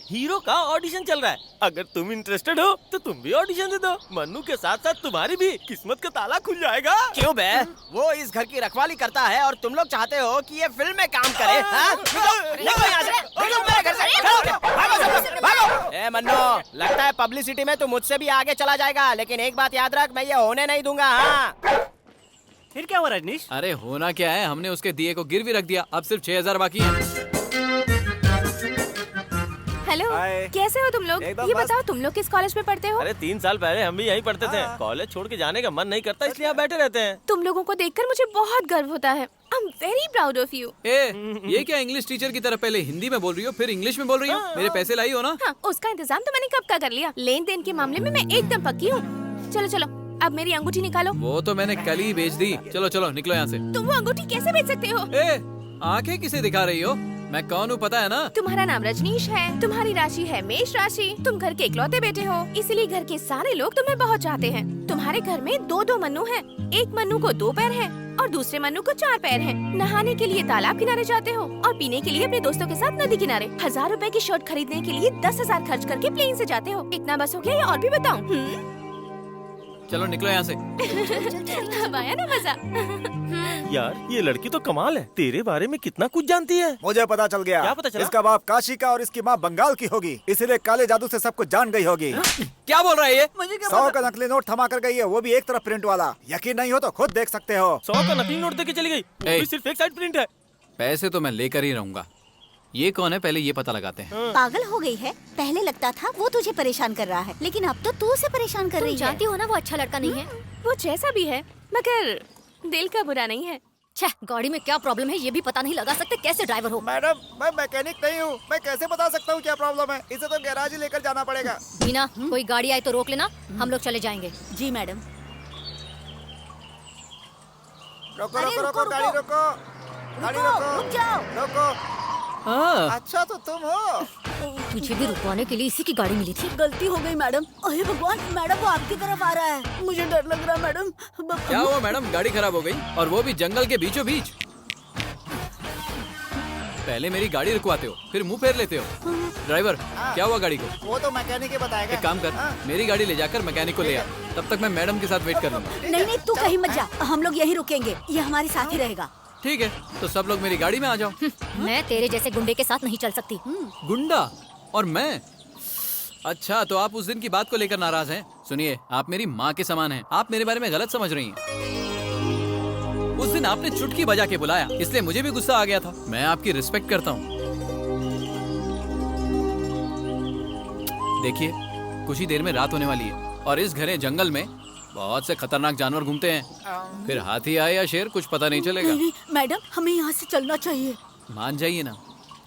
हीरो का ऑडिशन चल रहा है, अगर तुम इंटरेस्टेड हो तो तुम भी ऑडिशन दे दो। मन्नू के साथ साथ तुम्हारी भी किस्मत का ताला खुल जाएगा। क्यों बे? वो इस घर की रखवाली करता है और तुम लोग चाहते हो कि ये फिल्म में काम करे? निकलो यहाँ से, निकलो मेरे घर से, भागो सब लोग, भागो। ए मन्नू, लगता है पब्लिसिटी में तू मुझसे भी आगे चला जाएगा, लेकिन एक बात याद रख, मैं ये होने नहीं दूंगा। हाँ, फिर क्या हुआ रजनीश? अरे होना क्या है, हमने उसके दिए को गिरवी रख दिया, अब सिर्फ 6,000 बाकी है। हेलो, कैसे हो तुम लोग? ये बताओ तुम लोग किस कॉलेज में पढ़ते हो? अरे 3 साल पहले हम भी यहीं पढ़ते थे। कॉलेज छोड़ के जाने का मन नहीं करता, इसलिए यहाँ बैठे रहते हैं। तुम लोगों को देखकर मुझे बहुत गर्व होता है। I'm very proud of you। ये क्या इंग्लिश टीचर की तरह पहले हिंदी में बोल रही हो फिर इंग्लिश में बोल रही हो? मेरे पैसे लाई हो ना? हाँ, उसका इंतजाम तो मैंने कब का कर लिया। लेन देन के मामले में मैं एकदम पक्की हूँ। चलो चलो, अब मेरी अंगूठी निकालो। वो तो मैंने कल ही बेच दी। चलो चलो निकलो यहाँ से। तुम वो अंगूठी कैसे बेच सकते हो? आंखें किसे दिखा रही हो? मैं कौन हूँ पता है ना? तुम्हारा नाम रजनीश है, तुम्हारी राशि है मेष राशि, तुम घर के इकलौते बेटे हो, इसीलिए घर के सारे लोग तुम्हें बहुत चाहते हैं। तुम्हारे घर में 2-2 मन्नू हैं। एक मन्नू को 2 पैर हैं और दूसरे मन्नू को 4 पैर हैं। नहाने के लिए तालाब किनारे जाते हो और पीने के लिए अपने दोस्तों के साथ नदी किनारे। 1000 रुपए की शर्ट खरीदने के लिए 10,000 खर्च करके प्लेन से जाते हो। इतना बस हो गया या और भी बताऊं? चलो निकलो यहाँ से। अब आया ना मजा। यार ये लड़की तो कमाल है, तेरे बारे में कितना कुछ जानती है। मुझे पता चल गया। क्या पता चला? इसका बाप काशी का और इसकी माँ बंगाल की होगी, इसीलिए काले जादू से सब कुछ जान गई होगी। क्या बोल रहा है ये? 100 का नकली नोट थमा कर गई है, वो भी एक तरफ प्रिंट वाला। यकीन नहीं हो तो खुद देख सकते हो। 100 का नकली नोट देके चली गई, वो भी सिर्फ एक साइड प्रिंट है। पैसे तो मैं लेकर ही रहूंगा। ये कौन है पहले ये पता लगाते हैं। पागल हो गई है। पहले लगता था वो तुझे परेशान कर रहा है, लेकिन अब तो तू उसे परेशान कर रही है। जानती हो ना वो अच्छा लड़का नहीं है। वो जैसा भी है मगर दिल का बुरा नहीं है। छह, गाड़ी में क्या प्रॉब्लम है ये भी पता नहीं लगा सकते, कैसे ड्राइवर हो। मैडम मैं मैकेनिक नहीं हूँ, मैं कैसे बता सकता हूँ क्या प्रॉब्लम है। इसे तो गैराज ही लेकर जाना पड़ेगा। मीना कोई गाड़ी आए तो रोक लेना, हम लोग चले जाएंगे। जी मैडम। रोको रोको रोको, गाड़ी रोको, गाड़ी रोको, रुक जाओ। रोको। अच्छा तो तुम हो। तुझे भी रुकवाने के लिए इसी की गाड़ी मिली थी। गलती हो गई मैडम। अरे भगवान, मैडम वो आपकी तरफ आ रहा है, मुझे डर लग रहा है मैडम। क्या हुआ मैडम? गाड़ी खराब हो गई और वो भी जंगल के बीचों बीच। पहले मेरी गाड़ी रुकवाते हो फिर मुंह फेर लेते हो। ड्राइवर क्या हुआ गाड़ी को? वो तो मैकेनिक ही बताएगा। एक काम कर, मेरी गाड़ी ले जाकर मैकेनिक को ले आ, तब तक मैं मैडम के साथ वेट कर लूंगा। नहीं नहीं तू कहीं मत जा, हम लोग यहीं रुकेंगे, ये हमारे साथ ही रहेगा। ठीक है तो सब लोग मेरी गाड़ी में आ जाओ। मैं तेरे जैसे गुंडे के साथ नहीं चल सकती। गुंडा और मैं? अच्छा तो आप उस दिन की बात को लेकर नाराज हैं? सुनिए आप मेरी माँ के समान हैं, आप मेरे बारे में गलत समझ रही हैं। उस दिन आपने चुटकी बजा के बुलाया इसलिए मुझे भी गुस्सा आ गया था। मैं आपकी रिस्पेक्ट करता हूँ। देखिए कुछ ही देर में रात होने वाली है और इस घने जंगल में बहुत से खतरनाक जानवर घूमते हैं, फिर हाथी आए या शेर कुछ पता नहीं चलेगा। नहीं, मैडम हमें यहाँ से चलना चाहिए। मान जाइए ना।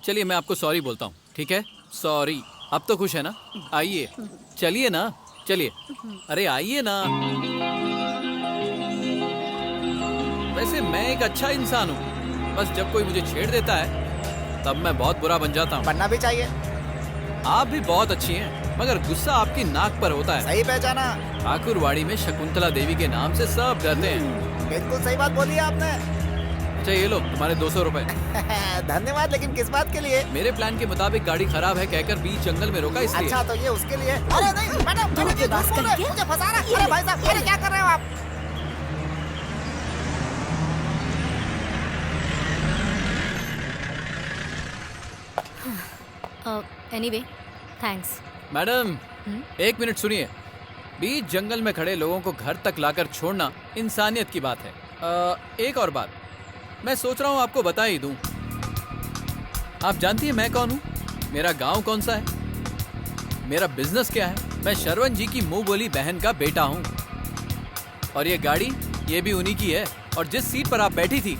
चलिए मैं आपको सॉरी बोलता हूँ, ठीक है? सॉरी। अब तो खुश है ना? आइए चलिए ना, चलिए। अरे आइए ना। वैसे मैं एक अच्छा इंसान हूँ, बस जब कोई मुझे छेड़ देता है तब मैं बहुत बुरा बन जाता हूँ। बनना भी चाहिए। आप भी बहुत अच्छी हैं, मगर गुस्सा आपकी नाक पर होता है। सही पहचाना। ठाकुरवाड़ी में शकुंतला देवी के नाम से सब डरते हैं। बिल्कुल सही बात बोली आपने। अच्छा ये लो तुम्हारे 200 रुपए। धन्यवाद, लेकिन किस बात के लिए? मेरे प्लान के मुताबिक गाड़ी खराब है कहकर बीच जंगल में रोका इसलिए। अच्छा तो ये उसके लिए। अरे नहीं मैडम, मुझे फंसा रहा है। अरे भाई साहब, अरे क्या कर रहे हो आप? Anyway thanks. मैडम एक मिनट सुनिए। बीच जंगल में खड़े लोगों को घर तक लाकर छोड़ना इंसानियत की बात है। एक और बात मैं सोच रहा हूँ आपको बता ही दूं। आप जानती हैं मैं कौन हूँ? मेरा गांव कौन सा है? मेरा बिजनेस क्या है? मैं शरवण जी की मुंह बोली बहन का बेटा हूँ। और ये गाड़ी ये भी उन्हीं की है और जिस सीट पर आप बैठी थी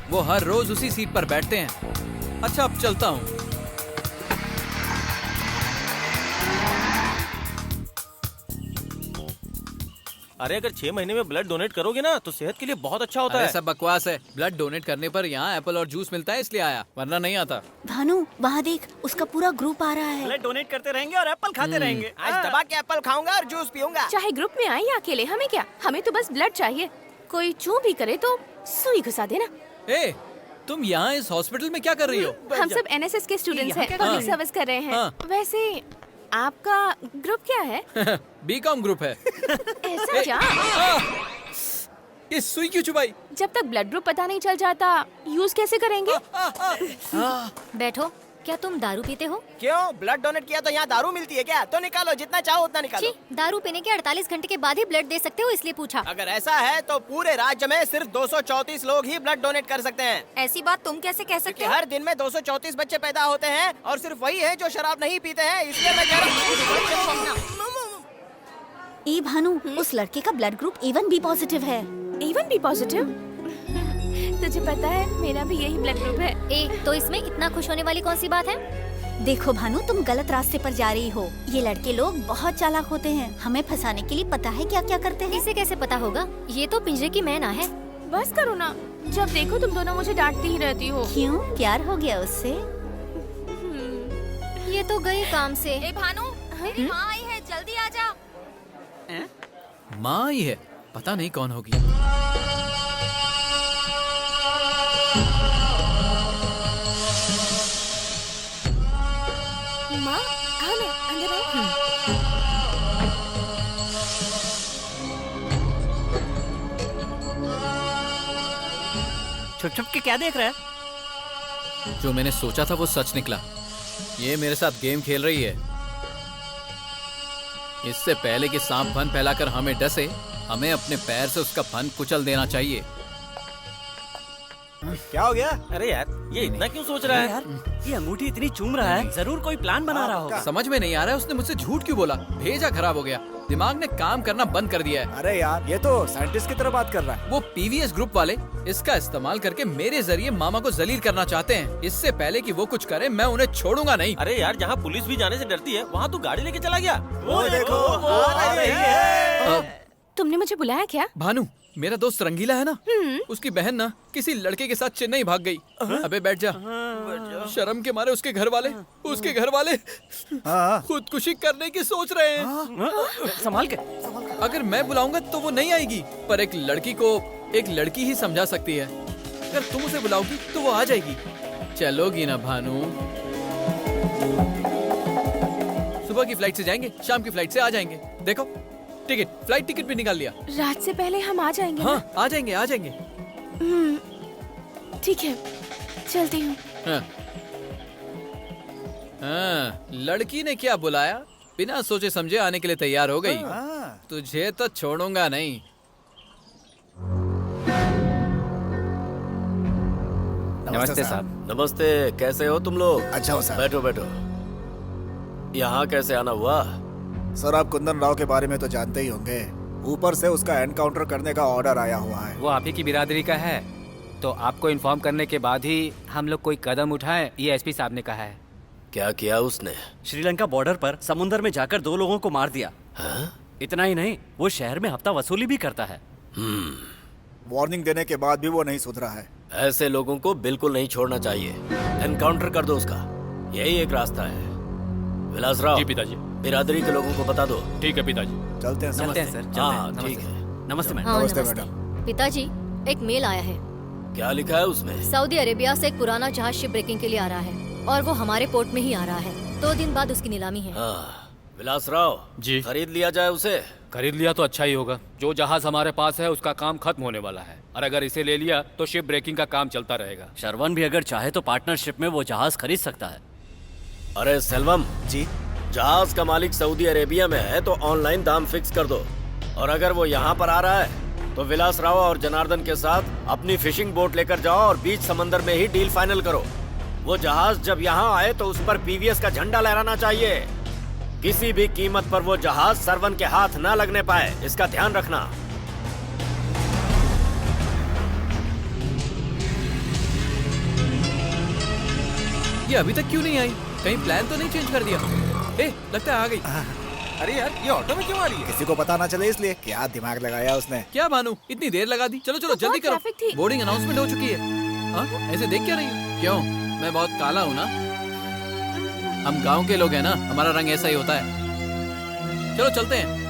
वो हर रोज उसी सीट पर बैठते हैं। अच्छा अब चलता हूँ। अरे अगर 6 महीने में ब्लड डोनेट करोगे ना तो सेहत के लिए बहुत अच्छा होता है। सब बकवास है। ब्लड डोनेट करने पर यहाँ एप्पल और जूस मिलता है इसलिए आया, वरना नहीं आता। भानु वहाँ देख, उसका पूरा ग्रुप आ रहा है। ब्लड डोनेट करते रहेंगे और एप्पल खाते रहेंगे। आज दबा के एप्पल खाऊंगा और जूस पीऊंगा। चाहे ग्रुप में आए या अकेले, हमें क्या, हमें तो बस ब्लड चाहिए। कोई चू भी करे तो सुई घुसा देना। ए, तुम यहाँ इस हॉस्पिटल में क्या कर रही हो? हम सब NSS के स्टूडेंट्स हैं, पब्लिक सर्विस कर रहे हैं। वैसे आपका ग्रुप क्या है? बीकॉम ग्रुप है। ऐसा क्या? ये सुई क्यों चुभाई? जब तक ब्लड ग्रुप पता नहीं चल जाता यूज कैसे करेंगे? बैठो। क्या तुम दारू पीते हो? क्यों? ब्लड डोनेट किया तो यहाँ दारू मिलती है क्या? तो निकालो, जितना चाहो उतना निकालो। दारू पीने के 48 घंटे के बाद ही ब्लड दे सकते हो इसलिए पूछा। अगर ऐसा है तो पूरे राज्य में सिर्फ 234 लोग ही ब्लड डोनेट कर सकते हैं। ऐसी बात तुम कैसे कह सकते हो? हर दिन में 234 बच्चे पैदा होते हैं और सिर्फ वही है जो शराब नहीं पीते हैं, इसलिए मैं कह रहा हूँ। ए भानु, उस लड़के का ब्लड ग्रुप A1B पॉजिटिव है। A1B positive? तुझे पता है मेरा भी यही ब्लड ग्रुप है। तो इसमें इतना खुश होने वाली कौन सी बात है? देखो भानु, तुम गलत रास्ते पर जा रही हो। ये लड़के लोग बहुत चालाक होते हैं, हमें फंसाने के लिए पता है क्या क्या करते हैं। इसे कैसे पता होगा? ये तो पिंजरे की मैना है। बस करो ना, जब देखो तुम दोनों मुझे डांटती ही रहती हो। क्यों, प्यार हो गया उससे? ये तो गई काम से। भानु, मेरी माँ आई है, जल्दी आ जा। माँ आई है, पता नहीं कौन होगी। माँ, आओ ना, अंदर आओ। छुप छुप के क्या देख रहा है? जो मैंने सोचा था वो सच निकला। ये मेरे साथ गेम खेल रही है। इससे पहले कि सांप फन फैलाकर हमें डसे, हमें अपने पैर से उसका फन कुचल देना चाहिए। क्या हो गया? अरे यार, ये इतना क्यों सोच रहा है? यार, ये अंगूठी इतनी चूम रहा है, जरूर कोई प्लान बना रहा होगा। समझ में नहीं आ रहा है उसने मुझसे झूठ क्यों बोला। भेजा खराब हो गया, दिमाग ने काम करना बंद कर दिया है। अरे यार, ये तो साइंटिस्ट की तरह बात कर रहा है। वो पीवीएस ग्रुप वाले इसका इस्तेमाल करके मेरे जरिए मामा को जलील करना चाहते हैं। इससे पहले कि वो कुछ करे, मैं उन्हें छोड़ूंगा नहीं। अरे यार, जहाँ पुलिस भी जाने से डरती है, वहाँ तू गाड़ी लेके चला गया। वो देखो, आ रही है। तुमने मुझे बुलाया क्या? भानु, मेरा दोस्त रंगीला है ना, उसकी बहन ना किसी लड़के के साथ चेन्नई भाग गई। अबे बैठ जा। शर्म के मारे उसके घर वाले खुदकुशी करने की सोच रहे हैं। संभाल के। अगर मैं बुलाऊंगा तो वो नहीं आएगी, पर एक लड़की को एक लड़की ही समझा सकती है। अगर तुम उसे बुलाओगी तो वो आ जाएगी। चलोगी ना भानु? सुबह की फ्लाइट से जाएंगे, शाम की फ्लाइट से आ जाएंगे। देखो, फ्लाइट टिकट भी निकाल लिया। रात से पहले हम आ जाएंगे। हाँ, आ जाएंगे। ठीक है, चलती हूँ। हाँ, लड़की ने क्या बुलाया, बिना सोचे समझे आने के लिए तैयार हो गई। तुझे तो छोड़ूंगा नहीं। नमस्ते साहब। नमस्ते, कैसे हो तुम लोग? अच्छा हो सर। बैठो। यहाँ कैसे आना हुआ? सर, आप कुंदन राव के बारे में तो जानते ही होंगे। ऊपर से उसका एनकाउंटर करने का ऑर्डर आया हुआ है। वो आप ही की बिरादरी का है, तो आपको इन्फॉर्म करने के बाद ही हम लोग कोई कदम उठाएं, ये एसपी साहब ने कहा है। क्या किया उसने? श्रीलंका बॉर्डर पर समुद्र में जाकर 2 लोगों को मार दिया। इतना ही नहीं, वो शहर में हफ्ता वसूली भी करता है। वार्निंग देने के बाद भी वो नहीं सुधरा है। ऐसे लोगों को बिल्कुल नहीं छोड़ना चाहिए। एनकाउंटर कर दो उसका, यही एक रास्ता है। विलासराव। जी पिताजी। बिरादरी के लोगों को बता दो। ठीक है पिताजी। चलते हैं सर। हाँ, ठीक है। नमस्ते मैडम। हाँ, नमस्ते। पिताजी, एक मेल आया है। क्या लिखा है उसमें? सऊदी अरेबिया से एक पुराना जहाज शिप ब्रेकिंग के लिए आ रहा है और वो हमारे पोर्ट में ही आ रहा है। 2 दिन बाद उसकी नीलामी है। विलासराव जी। खरीद लिया जाए उसे। खरीद लिया तो अच्छा ही होगा। जो जहाज हमारे पास है उसका काम खत्म होने वाला है, और अगर इसे ले लिया तो शिप ब्रेकिंग का काम चलता रहेगा। शरवण भी अगर चाहे तो पार्टनरशिप में वो जहाज खरीद सकता है। अरे सेल्वम जी, जहाज का मालिक सऊदी अरेबिया में है तो ऑनलाइन दाम फिक्स कर दो, और अगर वो यहाँ पर आ रहा है तो विलासराव और जनार्दन के साथ अपनी फिशिंग बोट लेकर जाओ और बीच समंदर में ही डील फाइनल करो। वो जहाज जब यहाँ आए तो उस पर पीवीएस का झंडा लहराना चाहिए। किसी भी कीमत पर वो जहाज सरवन के हाथ न लगने पाए, इसका ध्यान रखना। ये अभी तक क्यों नहीं आई? कहीं प्लान तो नहीं चेंज कर दिया? लगता है आ गई। अरे यार, ये ऑटो में क्यों आ रही है? किसी को पता ना चले इसलिए। क्या दिमाग लगाया उसने। क्या भानु, इतनी देर लगा दी? चलो तो जल्दी ट्रैफिक थी। करो, बोर्डिंग अनाउंसमेंट हो चुकी है। हाँ, ऐसे देख क्या रही हो? क्यों, मैं बहुत काला हूँ ना? हम गांव के लोग हैं ना, हमारा रंग ऐसा ही होता है। चलो चलते हैं।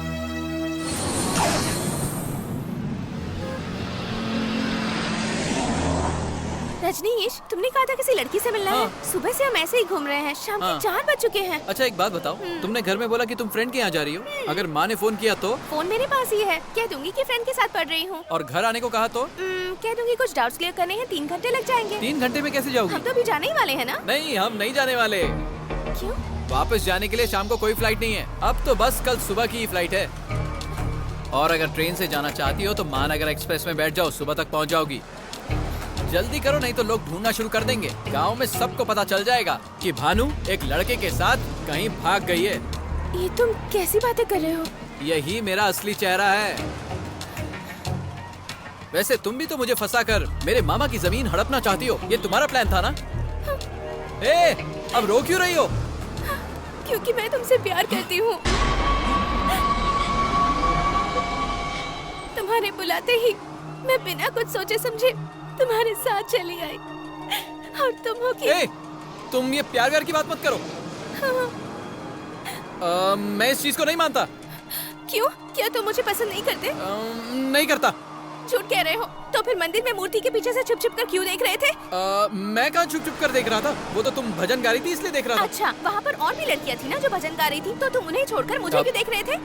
रजनीश, तुमने कहा था किसी लड़की से मिलना है। सुबह से हम ऐसे ही घूम रहे हैं, शाम के 4 बज चुके हैं। अच्छा, एक बात बताओ, तुमने घर में बोला कि तुम फ्रेंड के यहाँ जा रही हो। अगर माँ ने फोन किया तो? फोन मेरे पास ही है, कह दूंगी कि फ्रेंड के साथ पढ़ रही हूँ। और घर आने को कहा तो? कह दूंगी कुछ डाउट्स क्लियर करने हैं, 3 घंटे लग जाएंगे। 3 घंटे में कैसे जाओगी? हम तो अभी जाने ही वाले हैं ना। नहीं, हम नहीं जाने वाले। क्यों? वापस जाने के लिए शाम को कोई फ्लाइट नहीं है। अब तो बस कल सुबह की ही फ्लाइट है। और अगर ट्रेन से जाना चाहती हो तो महानगर एक्सप्रेस में बैठ जाओ, सुबह तक पहुंच जाओगी। जल्दी करो, नहीं तो लोग ढूंढना शुरू कर देंगे। गांव में सबको पता चल जाएगा कि भानु एक लड़के के साथ कहीं भाग गई है। ये तुम कैसी बातें कर रहे हो? यही मेरा असली चेहरा है। वैसे तुम भी तो मुझे फंसाकर मेरे मामा की जमीन हड़पना चाहती हो। ये तुम्हारा प्लान था ना? अब रो क्यों रही हो? क्योंकि मैं तुमसे प्यार करती हूँ। तुम्हारे बुलाते ही मैं बिना कुछ सोचे समझे तुम्हारे साथ चली आई। और तुम हो कि तुम ये प्यार की बात मत करो। मैं इस चीज को नहीं मानता। क्यों? क्या तुम मुझे पसंद नहीं करते? नहीं करता। झूठ कह रहे हो। तो फिर मंदिर में मूर्ति के पीछे से छुप छुप कर क्यों देख रहे थे? मैं कहाँ छुप छुप कर देख रहा था, वो तो तुम भजन गा रही थी इसलिए देख रहा था। अच्छा, वहाँ पर और भी लड़कियाँ थी ना जो भजन गा रही थी, तो तुम उन्हें छोड़कर मुझे क्यों देख रहे थे?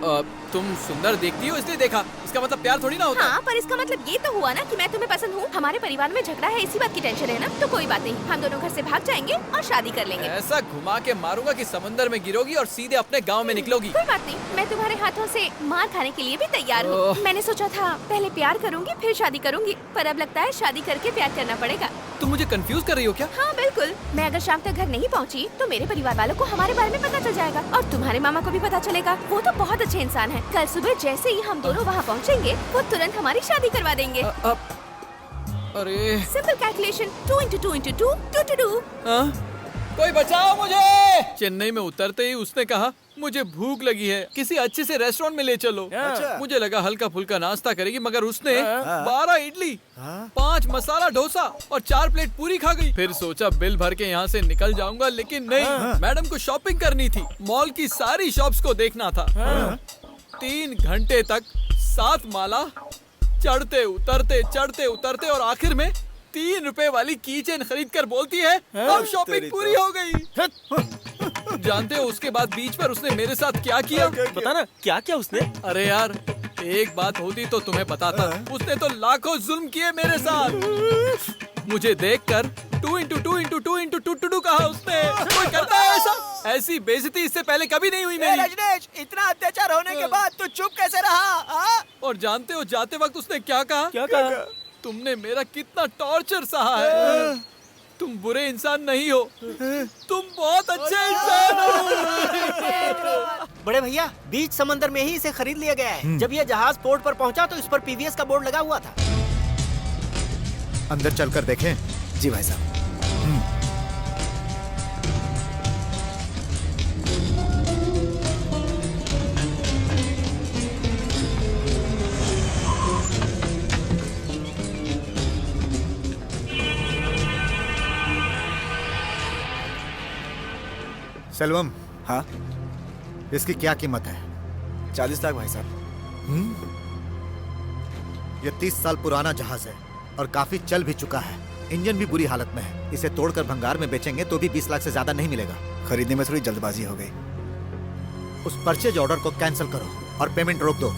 तुम सुंदर देखती हो इसलिए देखा, इसका मतलब प्यार थोड़ी ना होता। हाँ, पर इसका मतलब ये तो हुआ ना कि मैं तुम्हें पसंद हूँ। हमारे परिवार में झगड़ा है, इसी बात की टेंशन है ना? तो कोई बात नहीं, हम दोनों घर से भाग जाएंगे और शादी कर लेंगे। ऐसा घुमा के मारूंगा कि समंदर में गिरोगी और सीधे अपने गाँव में निकलोगी। कोई बात नहीं, मैं तुम्हारे हाथों से मार खाने के लिए भी तैयार हूँ। मैंने सोचा था पहले प्यार करूँगी फिर शादी करूँगी, पर अब लगता है शादी करके प्यार करना पड़ेगा। तुम मुझे कंफ्यूज कर रही हो क्या? हाँ बिल्कुल, मैं अगर शाम तक घर नहीं पहुँची तो मेरे परिवार वालों को हमारे बारे में पता चल जाएगा और तुम्हारे मामा को भी पता चलेगा। वो तो बहुत अच्छे इंसान हैं। कल सुबह जैसे ही हम दोनों वहाँ पहुँचेंगे वो तुरंत हमारी शादी करवा देंगे। अरे सिंपल कैलकुलेशन, 2 × 2 × 2 2 to 2। कोई बचाओ मुझे। चेन्नई में उतरते ही उसने कहा मुझे भूख लगी है, किसी अच्छे से रेस्टोरेंट में ले चलो। अच्छा। मुझे लगा हल्का फुल्का नाश्ता करेगी, मगर उसने 12 इडली, 5 मसाला डोसा और 4 प्लेट पूरी खा गई। फिर सोचा बिल भर के यहाँ से निकल जाऊंगा, लेकिन नहीं, मैडम को शॉपिंग करनी थी, मॉल की सारी शॉप्स को देखना था। 3 घंटे तक 7 माला चढ़ते उतरते और आखिर में 3 रुपए वाली कीचेन खरीद कर बोलती है अब शॉपिंग पूरी हो गई। जानते हो उसके बाद बीच पर उसने मेरे साथ क्या किया? पता ना क्या क्या उसने? अरे यार, एक बात होती तो तुम्हें पता था। उसने तो लाखों जुल्म किए मेरे साथ। मुझे देखकर 2 × 2 × 2 × 2 to 2 कहा उसने। कोई करता है ऐसा? ऐसी बेइज्जती इससे पहले कभी नहीं हुई मेरी। रजनीश, इतना अत्याचार होने के बाद तू चुप कैसे रहा? और जानते हो जाते वक्त उसने क्या कहा? क्या कहा? तुमने मेरा कितना टॉर्चर सहा है। तुम बुरे इंसान नहीं हो, तुम बहुत अच्छे इंसान हो। बड़े भैया, बीच समंदर में ही इसे खरीद लिया गया है। जब ये जहाज पोर्ट पर पहुंचा तो इस पर PVS का बोर्ड लगा हुआ था। अंदर चलकर देखें। जी भाई साहब। सेल्वम। हाँ, इसकी क्या कीमत है? 40 लाख भाई साहब। ये 30 साल पुराना जहाज है और काफी चल भी चुका है। इंजन भी बुरी हालत में है। इसे तोड़कर भंगार में बेचेंगे तो भी 20 लाख से ज्यादा नहीं मिलेगा। खरीदने में थोड़ी जल्दबाजी हो गई। उस परचेज ऑर्डर को कैंसिल करो और पेमेंट रोक दो।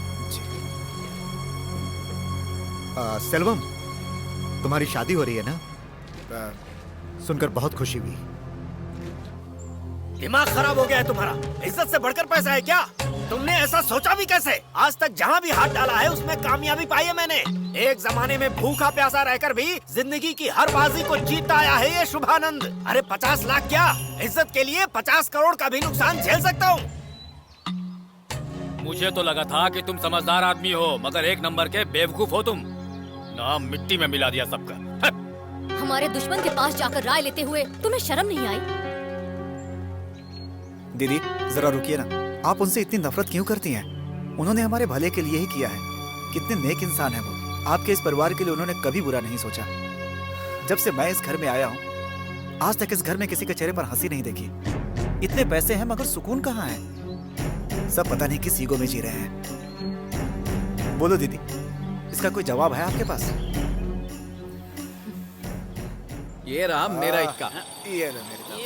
सेल्वम, तुम्हारी शादी हो रही है ना? सुनकर बहुत खुशी हुई। दिमाग खराब हो गया है तुम्हारा? इज्जत से बढ़कर पैसा है क्या? तुमने ऐसा सोचा भी कैसे? आज तक जहाँ भी हाथ डाला है उसमें कामयाबी पाई है मैंने। एक जमाने में भूखा प्यासा रहकर भी जिंदगी की हर बाजी को जीतता आया है ये शुभानंद। अरे 50 लाख क्या, इज्जत के लिए 50 करोड़ का भी नुकसान झेल सकता हूँ। मुझे तो लगा था कि तुम समझदार आदमी हो, मगर एक नंबर के बेवकूफ हो तुम। नाम मिट्टी में मिला दिया सबका। हमारे दुश्मन के पास जाकर राय लेते हुए तुम्हें शर्म नहीं आई? दीदी जरा रुकिए ना, आप उनसे इतनी नफरत क्यों करती हैं? उन्होंने हमारे भले के लिए ही किया है। कितने नेक इंसान हैं वो। आपके इस परिवार के लिए उन्होंने कभी बुरा नहीं सोचा। जब से मैं इस घर में आया हूँ आज तक इस घर में किसी के चेहरे पर हंसी नहीं देखी। इतने पैसे हैं मगर सुकून कहाँ है? सब पता नहीं किस ईगो में जी रहे हैं। बोलो दीदी, इसका कोई जवाब है आपके पास? ये रहा मेरा इक्का। ये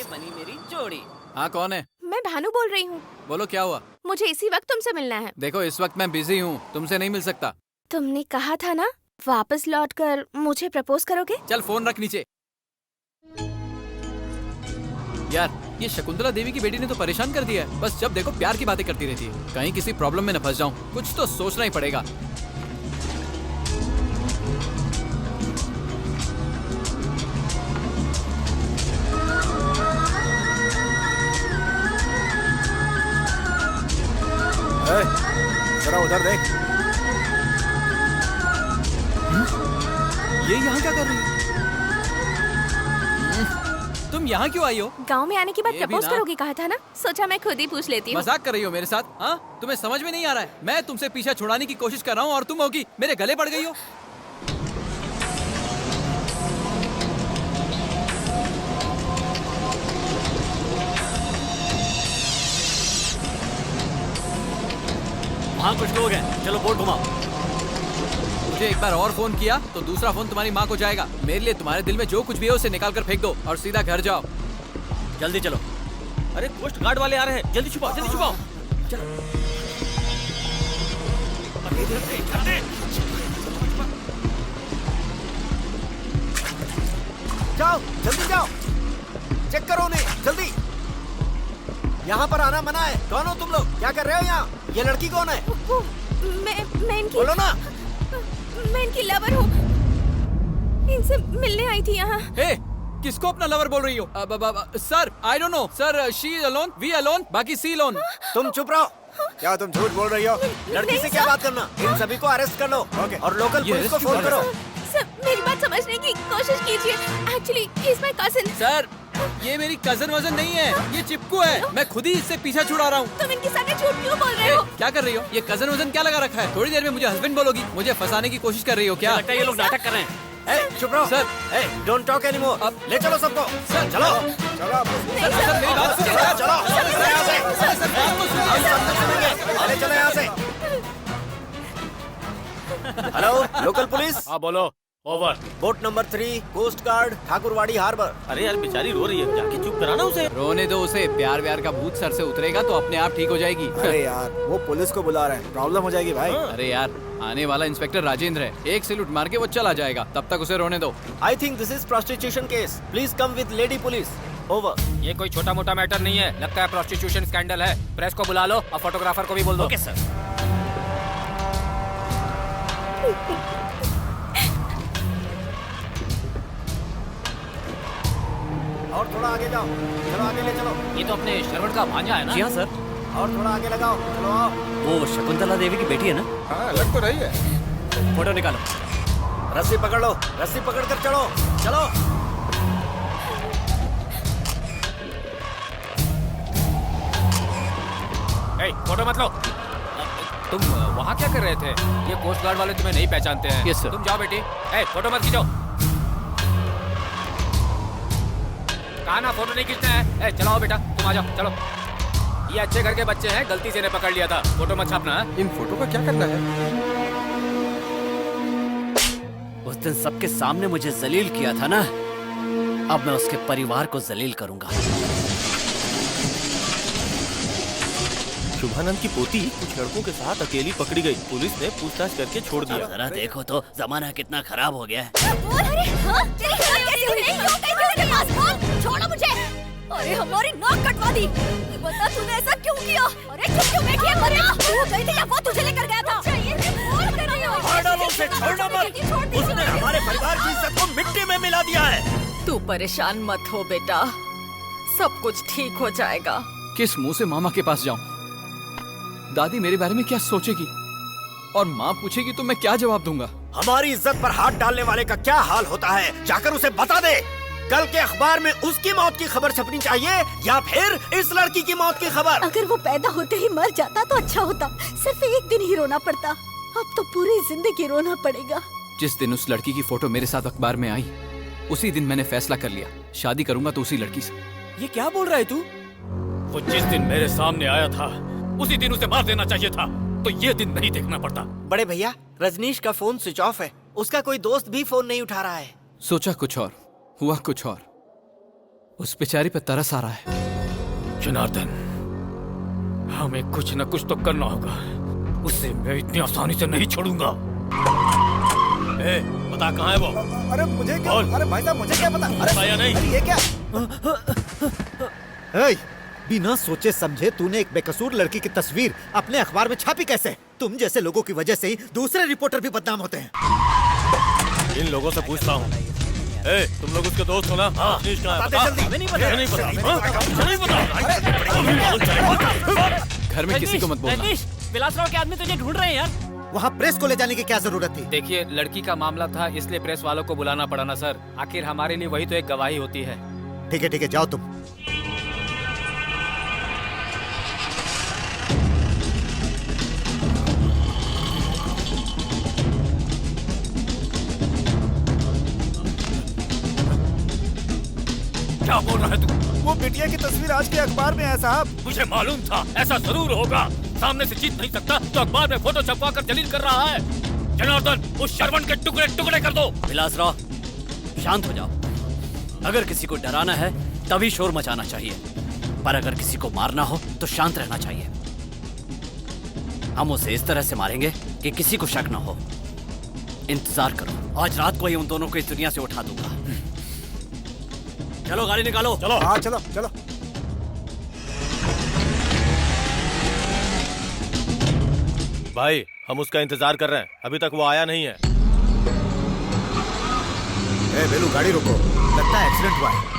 बनी मेरी जोड़ी। हाँ, कौन है? मैं भानु बोल रही हूँ। बोलो क्या हुआ? मुझे इसी वक्त तुमसे मिलना है। देखो इस वक्त मैं बिजी हूँ, तुमसे नहीं मिल सकता। तुमने कहा था ना वापस लौटकर मुझे प्रपोज करोगे। चल फोन रख नीचे। यार, ये शकुंतला देवी की बेटी ने तो परेशान कर दिया है। बस जब देखो प्यार की बातें करती रहती है। कहीं किसी प्रॉब्लम में न फंस जाऊं, कुछ तो सोचना ही पड़ेगा। जरा उधर देख। ये यहाँ क्या कर रही है? तुम यहाँ क्यों आई हो? गांव में आने के बाद ये भी प्रपोज ना। करोगी कहा था ना, सोचा मैं खुद ही पूछ लेती हूँ। मजाक कर रही हो मेरे साथ? हाँ, तुम्हें समझ में नहीं आ रहा है? मैं तुमसे पीछा छुड़ाने की कोशिश कर रहा हूँ और तुम होगी मेरे गले पड़ गई हो। वहाँ कुछ लोग हैं, चलो बोट घुमाओ। मुझे एक बार और फोन किया तो दूसरा फोन तुम्हारी माँ को जाएगा। मेरे लिए तुम्हारे दिल में जो कुछ भी है उसे निकाल कर फेंक दो और सीधा घर जाओ। जल्दी चलो। अरे कोस्ट गार्ड वाले आ रहे हैं, जल्दी छुपाओ, जल्दी छुपाओ। चलो। जाओ, जल्दी जाओ, चेक करो उन्हें, जल्दी। यहाँ पर आना मना है। कौन हो तुम लोग? क्या कर रहे हो यहाँ? ये लड़की कौन है? मैं इनकी बोलो ना। मैं इनकी लवर हूँ। इनसे मिलने आई थी यहाँ। किसको अपना लवर बोल रही हो? Sir I don't know sir, she alone, we alone, बाकी सी अलोन। तुम चुप रहो। क्या तुम झूठ बोल रही हो? लड़की से क्या बात करना? इन सभी को अरेस्ट कर लो और लोकल पुलिस को फोन करो। सर मेरी बात समझने की कोशिश कीजिए। Actually he is my cousin. Sir ये मेरी कजन वजन नहीं है, ये चिपकू है। मैं खुद ही इससे पीछा छुड़ा रहा हूँ। तुम इनके सामने झूठ क्यों बोल रहे हो? क्या कर रही हो? ये कजन वजन क्या लगा रखा है? थोड़ी देर में मुझे हस्बैंड बोलोगी। मुझे फंसाने की कोशिश कर रही हो क्या? लगता है ये लोग नाटक कर रहे हैं। चुप रहो सर। Don't talk anymore. अब ले चलो सबको। सर चलो चलो सर मेरी बात सुनिए। चलो अरे चलो यहाँ से। Hello local police. हाँ बोलो। Over. Boat number 3 coast guard Thakurwadi harbour. अरे यार बेचारी रो रही है, जाके चुप कराना उसे। रोने दो उसे, प्यार व्यार का भूत सर से उतरेगा तो अपने आप ठीक हो जाएगी। अरे यार वो पुलिस को बुला रहे हैं, प्रॉब्लम हो जाएगी भाई। अरे यार आने वाला इंस्पेक्टर राजेंद्र है, एक सैल्यूट मार के वो चला जाएगा, तब तक उसे रोने दो। I think this is prostitution case, please come with lady police. Over. ये कोई छोटा मोटा मैटर नहीं है, लगता है प्रोस्टिट्यूशन स्कैंडल है। प्रेस को बुला लो और फोटोग्राफर को भी बोल दो। Okay sir. और थोड़ा आगे जाओ, चलो आगे ले चलो। ये तो अपने श्रवण का भांजा है ना? जी हाँ सर। और थोड़ा आगे लगाओ, चलो आओ। वो शकुंतला देवी की बेटी है ना? हाँ लग तो रही है। फोटो निकालो। रस्सी पकड़ लो, रस्सी पकड़ कर चलो, चलो। फोटो मत लो। तुम वहाँ क्या कर रहे थे? ये कोस्ट गार्ड वाले तुम्हें नहीं पहचानते हैं। Yes sir. तुम जाओ बेटी। फोटो मत खींचो। कहा ना फोटो नहीं खींचना है। चलो आओ बेटा, तुम आ जाओ, चलो। ये अच्छे घर के बच्चे हैं, गलती से इन्हें पकड़ लिया था। फोटो मत छापना है। इन फोटो का क्या करना है? उस दिन सबके सामने मुझे जलील किया था ना, अब मैं उसके परिवार को जलील करूंगा। शुभानंद की पोती कुछ लड़कों के साथ अकेली पकड़ी गई। पुलिस ने पूछताछ करके छोड़ दिया। जरा देखो तो जमाना कितना खराब हो गया है। छोड़ो मुझे। अरे हमारी नाक कटवा दी। बता तूने ऐसा क्यों किया? अरे चुप क्यों बैठी है? तू गई थी या वो तुझे लेकर गया था? छोड़ना मत। उसने हमारे परिवार की इज्जत को मिट्टी में मिला दिया है। तू परेशान मत हो बेटा, सब कुछ ठीक हो जाएगा। किस मुंह से मामा के पास जाऊं? दादी मेरे बारे में क्या सोचेगी और माँ पूछेगी तो मैं क्या जवाब दूंगा? हमारी इज्जत पर हाथ डालने वाले का क्या हाल होता है, जाकर उसे बता दे। कल के अखबार में उसकी मौत की खबर छपनी चाहिए या फिर इस लड़की की मौत की खबर। अगर वो पैदा होते ही मर जाता तो अच्छा होता। सिर्फ एक दिन ही रोना पड़ता, अब तो पूरी जिंदगी रोना पड़ेगा। जिस दिन उस लड़की की फोटो मेरे साथ अखबार में आई, उसी दिन मैंने फैसला कर लिया, शादी करूंगा तो उसी लड़की से। ये क्या बोल रहा है तू? वो जिस दिन मेरे सामने आया था उसी दिन उसे मार देना चाहिए था, तो ये दिन नहीं देखना पड़ता। बड़े भैया रजनीश का फोन स्विच ऑफ है, उसका कोई दोस्त भी फोन नहीं उठा रहा है। सोचा कुछ और, हुआ कुछ और। उस बेचारी पे तरस आ रहा है। जनार्दन, हमें कुछ न कुछ तो करना होगा, उसे मैं इतनी आसानी से नहीं छोड़ूंगा। बता कहाँ है वो? अरे मुझे क्या? अरे भाई साहब मुझे क्या पता? अरे नहीं। अरे ये क्या? बिना सोचे समझे तूने एक बेकसूर लड़की की तस्वीर अपने अखबार में छापी कैसे? तुम जैसे लोगों की वजह से ही दूसरे रिपोर्टर भी बदनाम होते हैं। इन लोगों से पूछता हूँ, तुम लोग उसके दोस्त हो ना? रजनीश कहाँ है? घर में किसी को मत बोलना। विलासराव के आदमी तुझे ढूंढ रहे हैं यार। वहाँ प्रेस को ले जाने की क्या जरूरत थी? देखिए लड़की का मामला था, इसलिए प्रेस वालों को बुलाना पड़ा ना सर। आखिर हमारे लिए वही तो एक गवाही होती है। ठीक है जाओ तुम। क्या बोल रहा है तू? वो बिटिया की तस्वीर आज के अखबार में है साहब। मुझे मालूम था ऐसा जरूर होगा। सामने से जीत नहीं सकता तो अखबार में फोटो छपवा कर जलील कर रहा है। जनार्दन, उस श्रवण के टुकड़े टुकड़े कर दो। विलासराव, शांत हो जाओ। अगर किसी को डराना है तभी शोर मचाना चाहिए, पर अगर किसी को मारना हो तो शांत रहना चाहिए। हम उसे इस तरह से मारेंगे कि किसी को शक न हो। इंतजार करो, आज रात को ही उन दोनों को इस दुनिया से उठा दूंगा। चलो गाड़ी निकालो। चलो। हाँ चलो चलो। भाई हम उसका इंतजार कर रहे हैं, अभी तक वो आया नहीं है। ए बेलू, गाड़ी रोको, लगता है एक्सीडेंट हुआ है।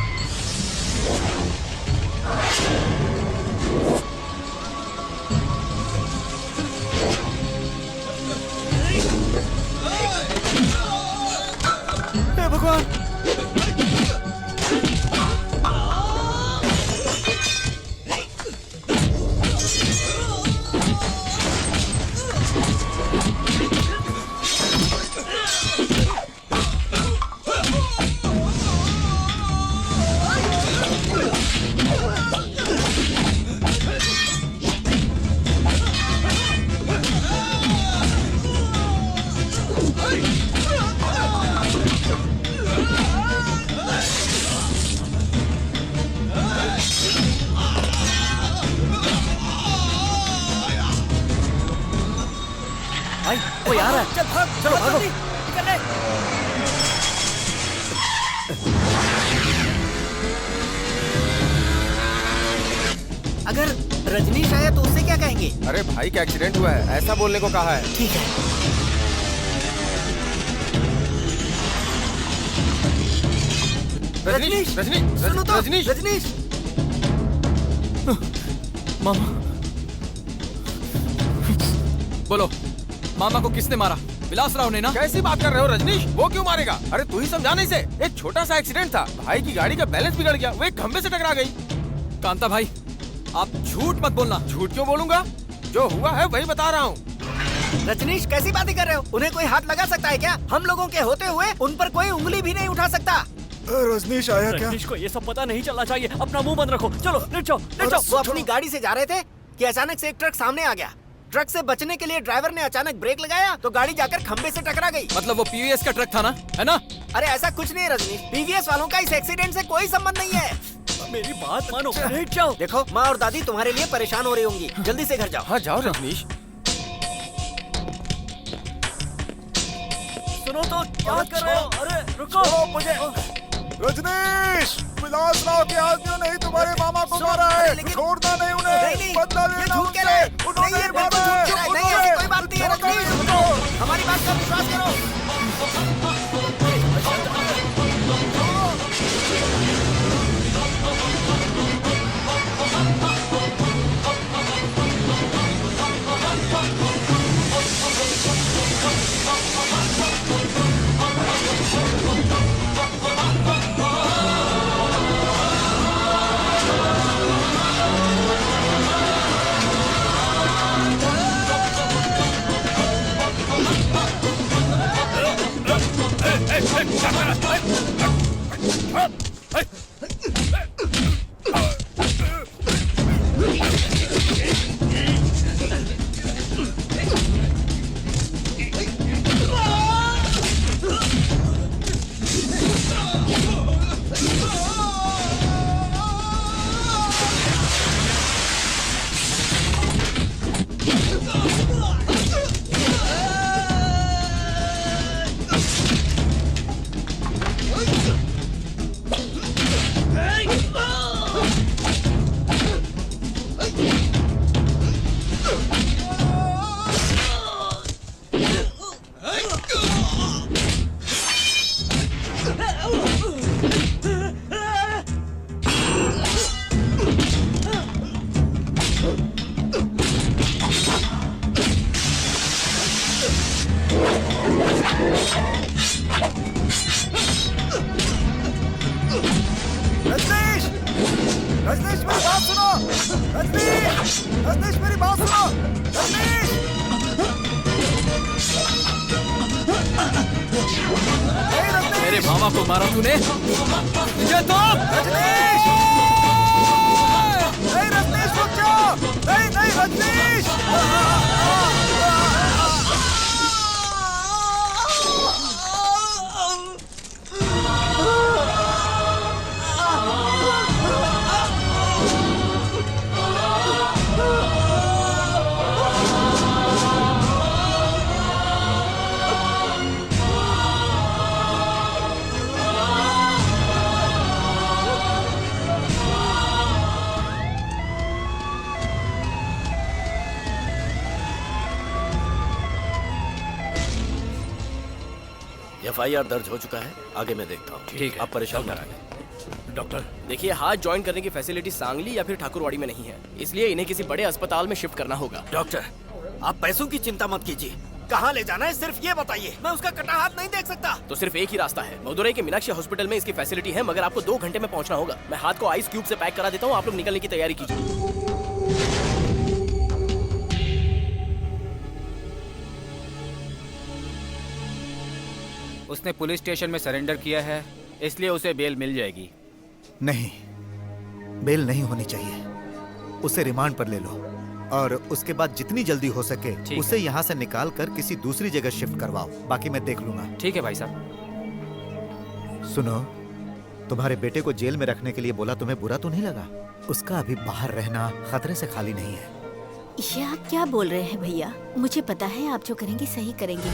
हे भगवान। वो यार है। चल भाग, चलो भागो। निकल ले। अगर रजनीश आया तो उससे क्या कहेंगे? अरे भाई का एक्सीडेंट हुआ है, ऐसा बोलने को कहा है। ठीक है। रजनीश, रजनीश, सुनो तो, रजनीश, रजनीश। मामा, बोलो, मामा को किसने मारा? विलासराव ने ना? कैसी बात कर रहे हो रजनीश? वो क्यों मारेगा? अरे तू ही समझा नहीं से। एक छोटा सा एक्सीडेंट था, भाई की गाड़ी का बैलेंस बिगड़ गया, वो एक खंबे से टकरा गई। कांता भाई, आप झूठ मत बोलना। झूठ क्यों बोलूंगा? जो हुआ है वही बता रहा हूँ। रजनीश, कैसी बातें कर रहे हो? उन्हें कोई हाथ लगा सकता है क्या? हम लोगों के होते हुए उन पर कोई उंगली भी नहीं उठा सकता। रजनीश आया क्या? रजनीश को ये सब पता नहीं चलना चाहिए। अपना मुंह बंद रखो। चलो लेट जाओ, लेट जाओ। वो अपनी गाड़ी से जा रहे थे कि अचानक से एक ट्रक सामने आ गया। ट्रक से बचने के लिए ड्राइवर ने अचानक ब्रेक लगाया तो गाड़ी जाकर खंबे से टकरा गई। मतलब वो पीवीएस का ट्रक था ना, है ना? अरे ऐसा कुछ नहीं है रजनीश, पीवीएस वालों का इस एक्सीडेंट से कोई संबंध नहीं है। मेरी बात मानो, लेट जाओ। देखो, माँ और दादी तुम्हारे लिए परेशान हो रही होंगी, जल्दी से घर जाओ। हाँ जाओ रजनीश। सुनो तो, क्या कर रहे हो? अरे रुको मुझे। रजनीश, विलासराव के आदमियों ने ही तुम्हारे मामा को मारा है। छोड़ना नहीं उन्हें, बदला लेना उनसे। उन्होंने ही मारा है। नहीं, ऐसी कोई बात नहीं है रजनीश, हमारी बात का विश्वास करो। रजनीश, रजनीश मेरी बात सुनो। रजनीश, रजनीश मेरी बात सुनो। रजनीश, मेरे मामा को मारा तूने? मुझे तो रजनीश, नहीं रजनीश रुक जाओ। नहीं नहीं रजनीश। FIR दर्ज हो चुका है, आगे मैं देखता हूँ। ठीक है, आप परेशान न रहें। डॉक्टर देखिए, हाथ ज्वाइन करने की फैसिलिटी सांगली या फिर ठाकुरवाड़ी में नहीं है, इसलिए इन्हें किसी बड़े अस्पताल में शिफ्ट करना होगा। डॉक्टर, आप पैसों की चिंता मत कीजिए। कहाँ ले जाना है सिर्फ ये बताइए, मैं उसका कटा हाथ नहीं देख सकता। तो सिर्फ एक ही रास्ता है, मदुरई के मीनाक्षी हॉस्पिटल में इसकी फैसिलिटी है, मगर आपको 2 घंटे में पहुंचना होगा। मैं हाथ को आइस क्यूब से पैक करा देता हूँ, आप लोग निकलने की तैयारी कीजिए। उसने पुलिस स्टेशन में सरेंडर किया है, इसलिए उसे बेल मिल जाएगी। नहीं, बेल नहीं होनी चाहिए। उसे रिमांड पर ले लो और उसके बाद जितनी जल्दी हो सके उसे यहाँ से निकाल कर किसी दूसरी जगह शिफ्ट करवाओ। बाकी मैं देख लूंगा। ठीक है भाई साहब। सुनो, तुम्हारे बेटे को जेल में रखने के लिए बोला, तुम्हें बुरा तो नहीं लगा? उसका अभी बाहर रहना खतरे से खाली नहीं है। ये आप क्या बोल रहे हैं भैया? मुझे पता है आप जो करेंगे सही करेंगे।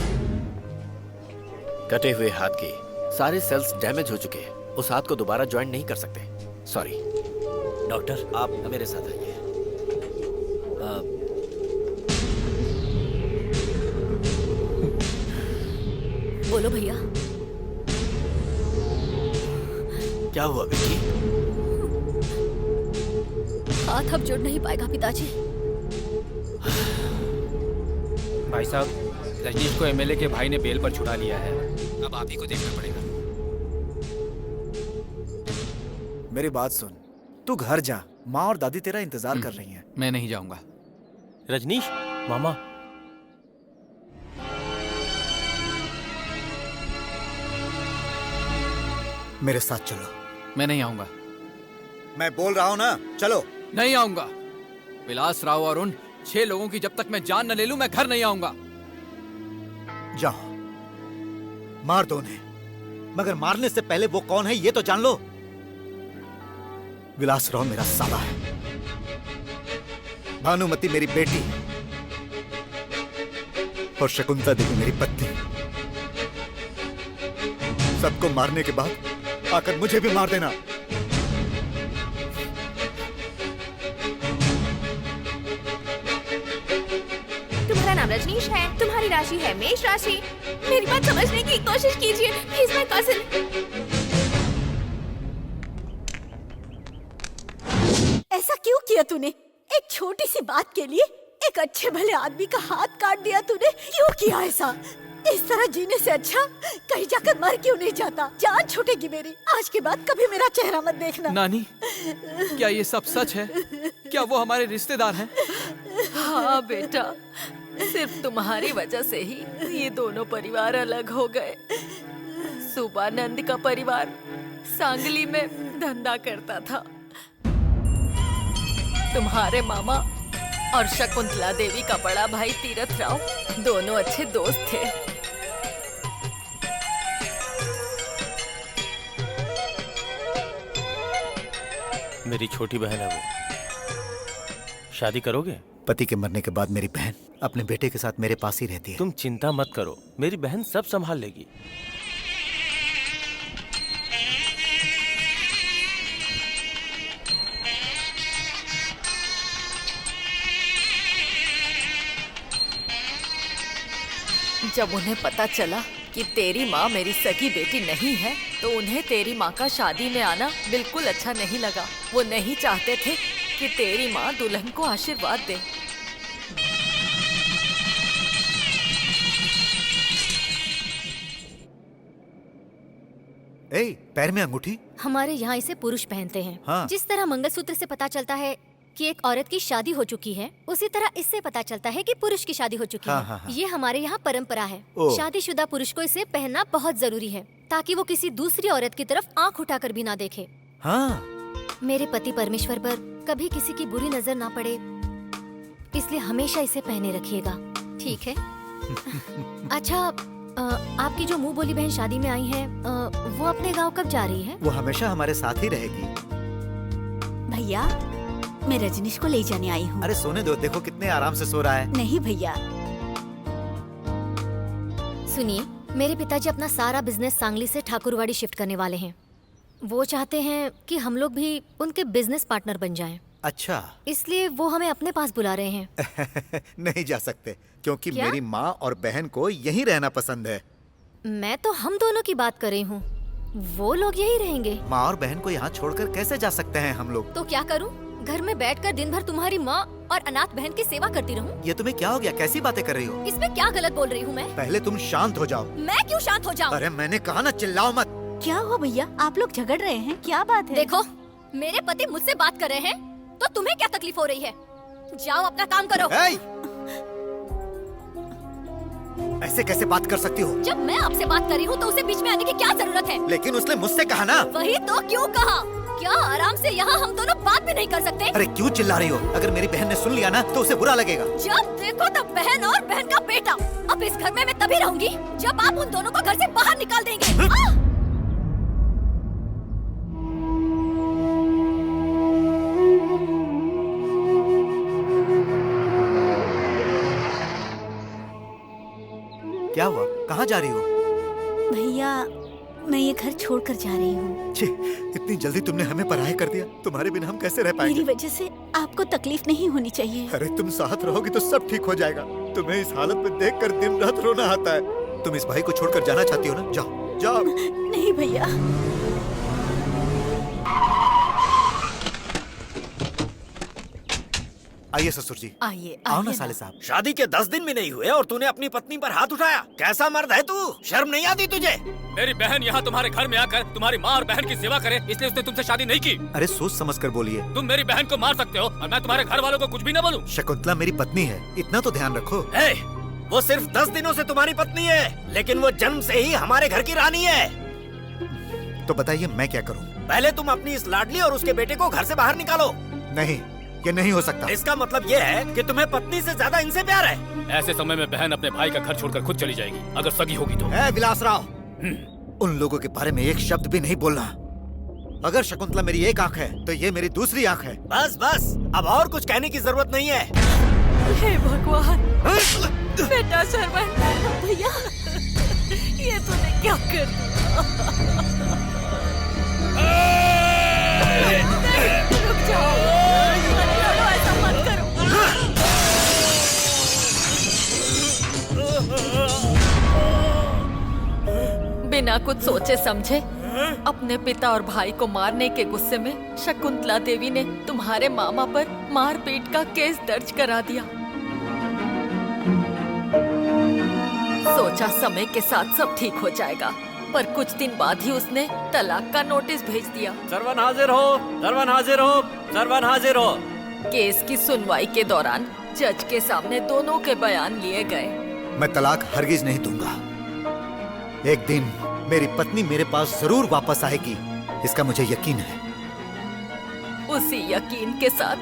कटे हुए हाथ के सारे सेल्स डैमेज हो चुके हैं, उस हाथ को दोबारा ज्वाइन नहीं कर सकते। सॉरी। डॉक्टर, आप मेरे साथ आइए। बोलो भैया। क्या हुआ बेटी? हाथ अब जुड़ नहीं पाएगा पिताजी। भाई साहब, रजनीश को MLA के भाई ने बेल पर छुड़ा लिया है, अब आप ही को देखना पड़ेगा। मेरी बात सुन, तू घर जा, माँ और दादी तेरा इंतजार कर रही हैं। मैं नहीं जाऊंगा। रजनीश, मामा। मेरे साथ चलो। मैं नहीं आऊंगा। मैं बोल रहा हूँ ना, चलो। नहीं आऊंगा। विलास राव और उन 6 लोगों की जब तक मैं जान न ले लूं, मैं घर नहीं आऊंगा। जाओ, मार दो उन्हें, मगर मारने से पहले वो कौन है ये तो जान लो। विलास राव मेरा साला है, भानुमति मेरी बेटी और शकुंतला देवी मेरी पत्नी। सबको मारने के बाद आकर मुझे भी मार देना। तुम्हारा नाम रजनीश है, तुम्हारी राशि है मेष राशि। मेरी बात समझने की कोशिश कीजिए, ही इज माय कजिन। ऐसा क्यों किया तूने? एक छोटी सी बात के लिए एक अच्छे भले आदमी का हाथ काट दिया तूने। क्यों किया ऐसा? इस तरह जीने से अच्छा कहीं जाकर मर क्यों नहीं जाता? जान छूटेगी मेरी। आज के बाद कभी मेरा चेहरा मत देखना। नानी, क्या ये सब सच है? क्या वो हमारे रिश्तेदार हैं? हाँ बेटा, सिर्फ तुम्हारी वजह से ही ये दोनों परिवार अलग हो गए। सुबानंद का परिवार सांगली में धंधा करता था, तुम्हारे मामा और शकुंतला देवी का बड़ा भाई तीरथ राव दोनों अच्छे दोस्त थे। मेरी छोटी बहन है वो। शादी करोगे? पति के मरने के बाद मेरी बहन अपने बेटे के साथ मेरे पास ही रहती है। तुम चिंता मत करो, मेरी बहन सब संभाल लेगी। जब उन्हें पता चला कि तेरी माँ मेरी सगी बेटी नहीं है, तो उन्हें तेरी माँ का शादी में आना बिल्कुल अच्छा नहीं लगा। वो नहीं चाहते थे कि तेरी माँ दुल्हन को आशीर्वाद दे। पैर में अंगूठी? हमारे यहाँ इसे पुरुष पहनते हैं। हाँ। जिस तरह मंगलसूत्र से पता चलता है कि एक औरत की शादी हो चुकी है, उसी तरह इससे पता चलता है कि पुरुष की शादी हो चुकी हाँ, है। हाँ, हाँ। ये हमारे यहाँ परंपरा है। ओह। शादीशुदा पुरुष को इसे पहनना बहुत जरूरी है, ताकि वो किसी दूसरी औरत की तरफ आंख उठाकर भी ना देखे। हाँ। मेरे पति परमेश्वर पर कभी किसी की बुरी नजर ना पड़े, इसलिए हमेशा इसे पहने रखिएगा, ठीक है? अच्छा, आपकी जो मुंह बोली बहन शादी में आई है, वो अपने गांव कब जा रही है? वो हमेशा हमारे साथ ही रहेगी। भैया, मैं रजनीश को ले जाने आई हूँ। अरे सोने दो, देखो कितने आराम से सो रहा है। नहीं भैया। सुनिए, मेरे पिताजी अपना सारा बिजनेस सांगली से ठाकुरवाड़ी शिफ्ट करने वाले हैं। वो चाहते हैं कि हम लोग भी उनके बिजनेस पार्टनर बन जाएं। अच्छा। इसलिए वो हमें अपने पास बुला रहे हैं। नहीं जा सकते, क्योंकि क्या? मेरी माँ और बहन को यहीं रहना पसंद है। मैं तो हम दोनों की बात कर रही हूँ। वो लोग यही रहेंगे। माँ और बहन को यहाँ छोड़कर कैसे जा सकते हैं हम लोग? तो क्या करूँ? घर में बैठकर दिन भर तुम्हारी माँ और अनाथ बहन की सेवा करती रहूँ? ये तुम्हें क्या हो गया? कैसी बातें कर रही हो? इसमें क्या गलत बोल रही हूँ मैं? पहले तुम शांत हो जाओ। मैं क्यों शांत हो जाऊँ? अरे मैंने कहा ना, चिल्लाओ मत। क्या हुआ भैया, आप लोग झगड़ रहे हैं? क्या बात है? देखो, मेरे पति मुझसे बात कर रहे हैं तो तुम्हें क्या तकलीफ हो रही है? जाओ अपना काम करो। ऐसे कैसे बात कर सकती हो? जब मैं आपसे बात कर रही हूँ तो उसे बीच में आने की क्या जरूरत है? लेकिन उसने मुझसे कहा ना। वही तो, क्यों कहा? क्या आराम से यहाँ हम दोनों बात भी नहीं कर सकते? अरे क्यों चिल्ला रही हो? अगर मेरी बहन ने सुन लिया ना तो उसे बुरा लगेगा। जब देखो तब बहन और बहन का बेटा। अब इस घर में मैं तभी रहूंगी जब आप उन दोनों को घर से बाहर निकाल देंगे। क्या हुआ? कहाँ जा रही हो? भैया, मैं ये घर छोड़कर जा रही हूँ। छी, इतनी जल्दी तुमने हमें पराया कर दिया। तुम्हारे बिना हम कैसे रह पाएंगे? मेरी वजह से आपको तकलीफ नहीं होनी चाहिए। अरे तुम साथ रहोगी तो सब ठीक हो जाएगा। तुम्हें इस हालत में देखकर दिन रात रोना आता है। तुम इस भाई को छोड़कर जाना चाहती हो ना? जाओ जाओ। नहीं भैया। आइए ससुर जी। आइए आओ ना आइए साले साहब। शादी के 10 दिन भी नहीं हुए और तूने अपनी पत्नी पर हाथ उठाया। कैसा मर्द है तू? शर्म नहीं आती तुझे? मेरी बहन यहाँ तुम्हारे घर में आकर तुम्हारी माँ और बहन की सेवा करे, इसलिए उसने तुमसे शादी नहीं की। अरे सोच समझ कर बोलिए। तुम मेरी बहन को मार सकते हो और मैं तुम्हारे घर वालों को कुछ भी न बोलूं। शकुंतला मेरी पत्नी है, इतना तो ध्यान रखो। वो सिर्फ 10 दिनों से तुम्हारी पत्नी है, लेकिन वो जन्म से ही हमारे घर की रानी है। तो बताइए मैं क्या करूं? पहले तुम अपनी इस लाडली और उसके बेटे को घर से बाहर निकालो। नहीं, ये नहीं हो सकता। इसका मतलब ये है कि तुम्हें पत्नी से ज्यादा इनसे प्यार है। ऐसे समय में बहन अपने भाई का घर छोड़कर खुद चली जाएगी, अगर सगी होगी तो। विलासराव, उन लोगों के बारे में एक शब्द भी नहीं बोलना। अगर शकुंतला मेरी एक आंख है तो ये मेरी दूसरी आंख है। बस बस, अब और कुछ कहने की जरूरत नहीं है। हे भगवान, बेटा शर्मन, भैया ये तूने क्या कर दिया? रुक जाओ, ऐसा मत करो। बिना कुछ सोचे समझे अपने पिता और भाई को मारने के गुस्से में शकुंतला देवी ने तुम्हारे मामा पर मारपीट का केस दर्ज करा दिया। सोचा समय के साथ सब ठीक हो जाएगा, पर कुछ दिन बाद ही उसने तलाक का नोटिस भेज दिया। सरवन हाजिर हो, सरवन हाजिर हो, सरवन हाजिर हो। केस की सुनवाई के दौरान जज के सामने दोनों के बयान लिए गए। मैं तलाक हरगिज नहीं दूंगा। एक दिन मेरी पत्नी मेरे पास जरूर वापस आएगी, इसका मुझे यकीन है। उसी यकीन के साथ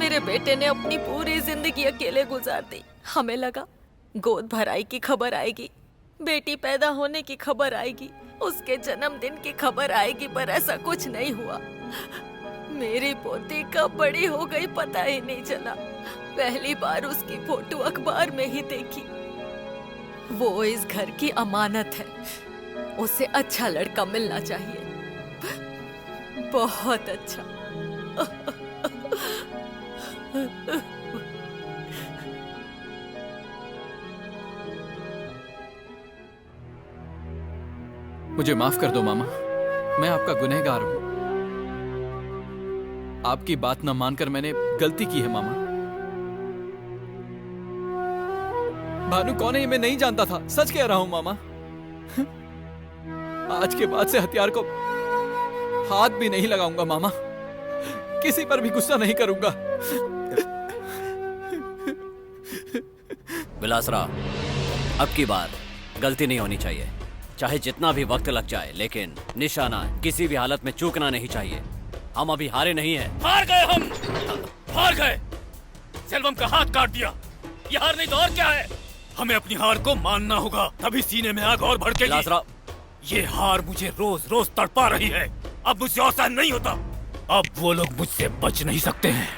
मेरे बेटे ने अपनी पूरी जिंदगी अकेले गुजार दी। हमें लगा गोद भराई की खबर आएगी, बेटी पैदा होने की खबर आएगी, उसके जन्मदिन की खबर आएगी, पर ऐसा कुछ नहीं हुआ। मेरी पोती कब बड़ी हो गई पता ही नहीं चला। पहली बार उसकी फोटो अखबार में ही देखी। वो इस घर की अमानत है, उसे अच्छा लड़का मिलना चाहिए, बहुत अच्छा। मुझे माफ कर दो मामा, मैं आपका गुनहगार हूँ। आपकी बात न मानकर मैंने गलती की है मामा। भानु कौन है ये मैं नहीं जानता था, सच कह रहा हूँ मामा। आज के बाद से हथियार को हाथ भी नहीं लगाऊंगा मामा, किसी पर भी गुस्सा नहीं करूंगा। विलासराव, अब की बार गलती नहीं होनी चाहिए, चाहे जितना भी वक्त लग जाए, लेकिन निशाना किसी भी हालत में चूकना नहीं चाहिए। हम अभी हारे नहीं हैं। हार गए हम, हार गए। सेल्वम का हाथ काट दिया, ये हार नहीं तो और क्या है? हमें अपनी हार को मानना होगा, तभी सीने में आग और भड़केगी। विलासराव, ये हार मुझे रोज रोज तड़पा रही है, अब मुझसे और सहन नहीं होता। अब वो लोग मुझसे बच नहीं सकते हैं,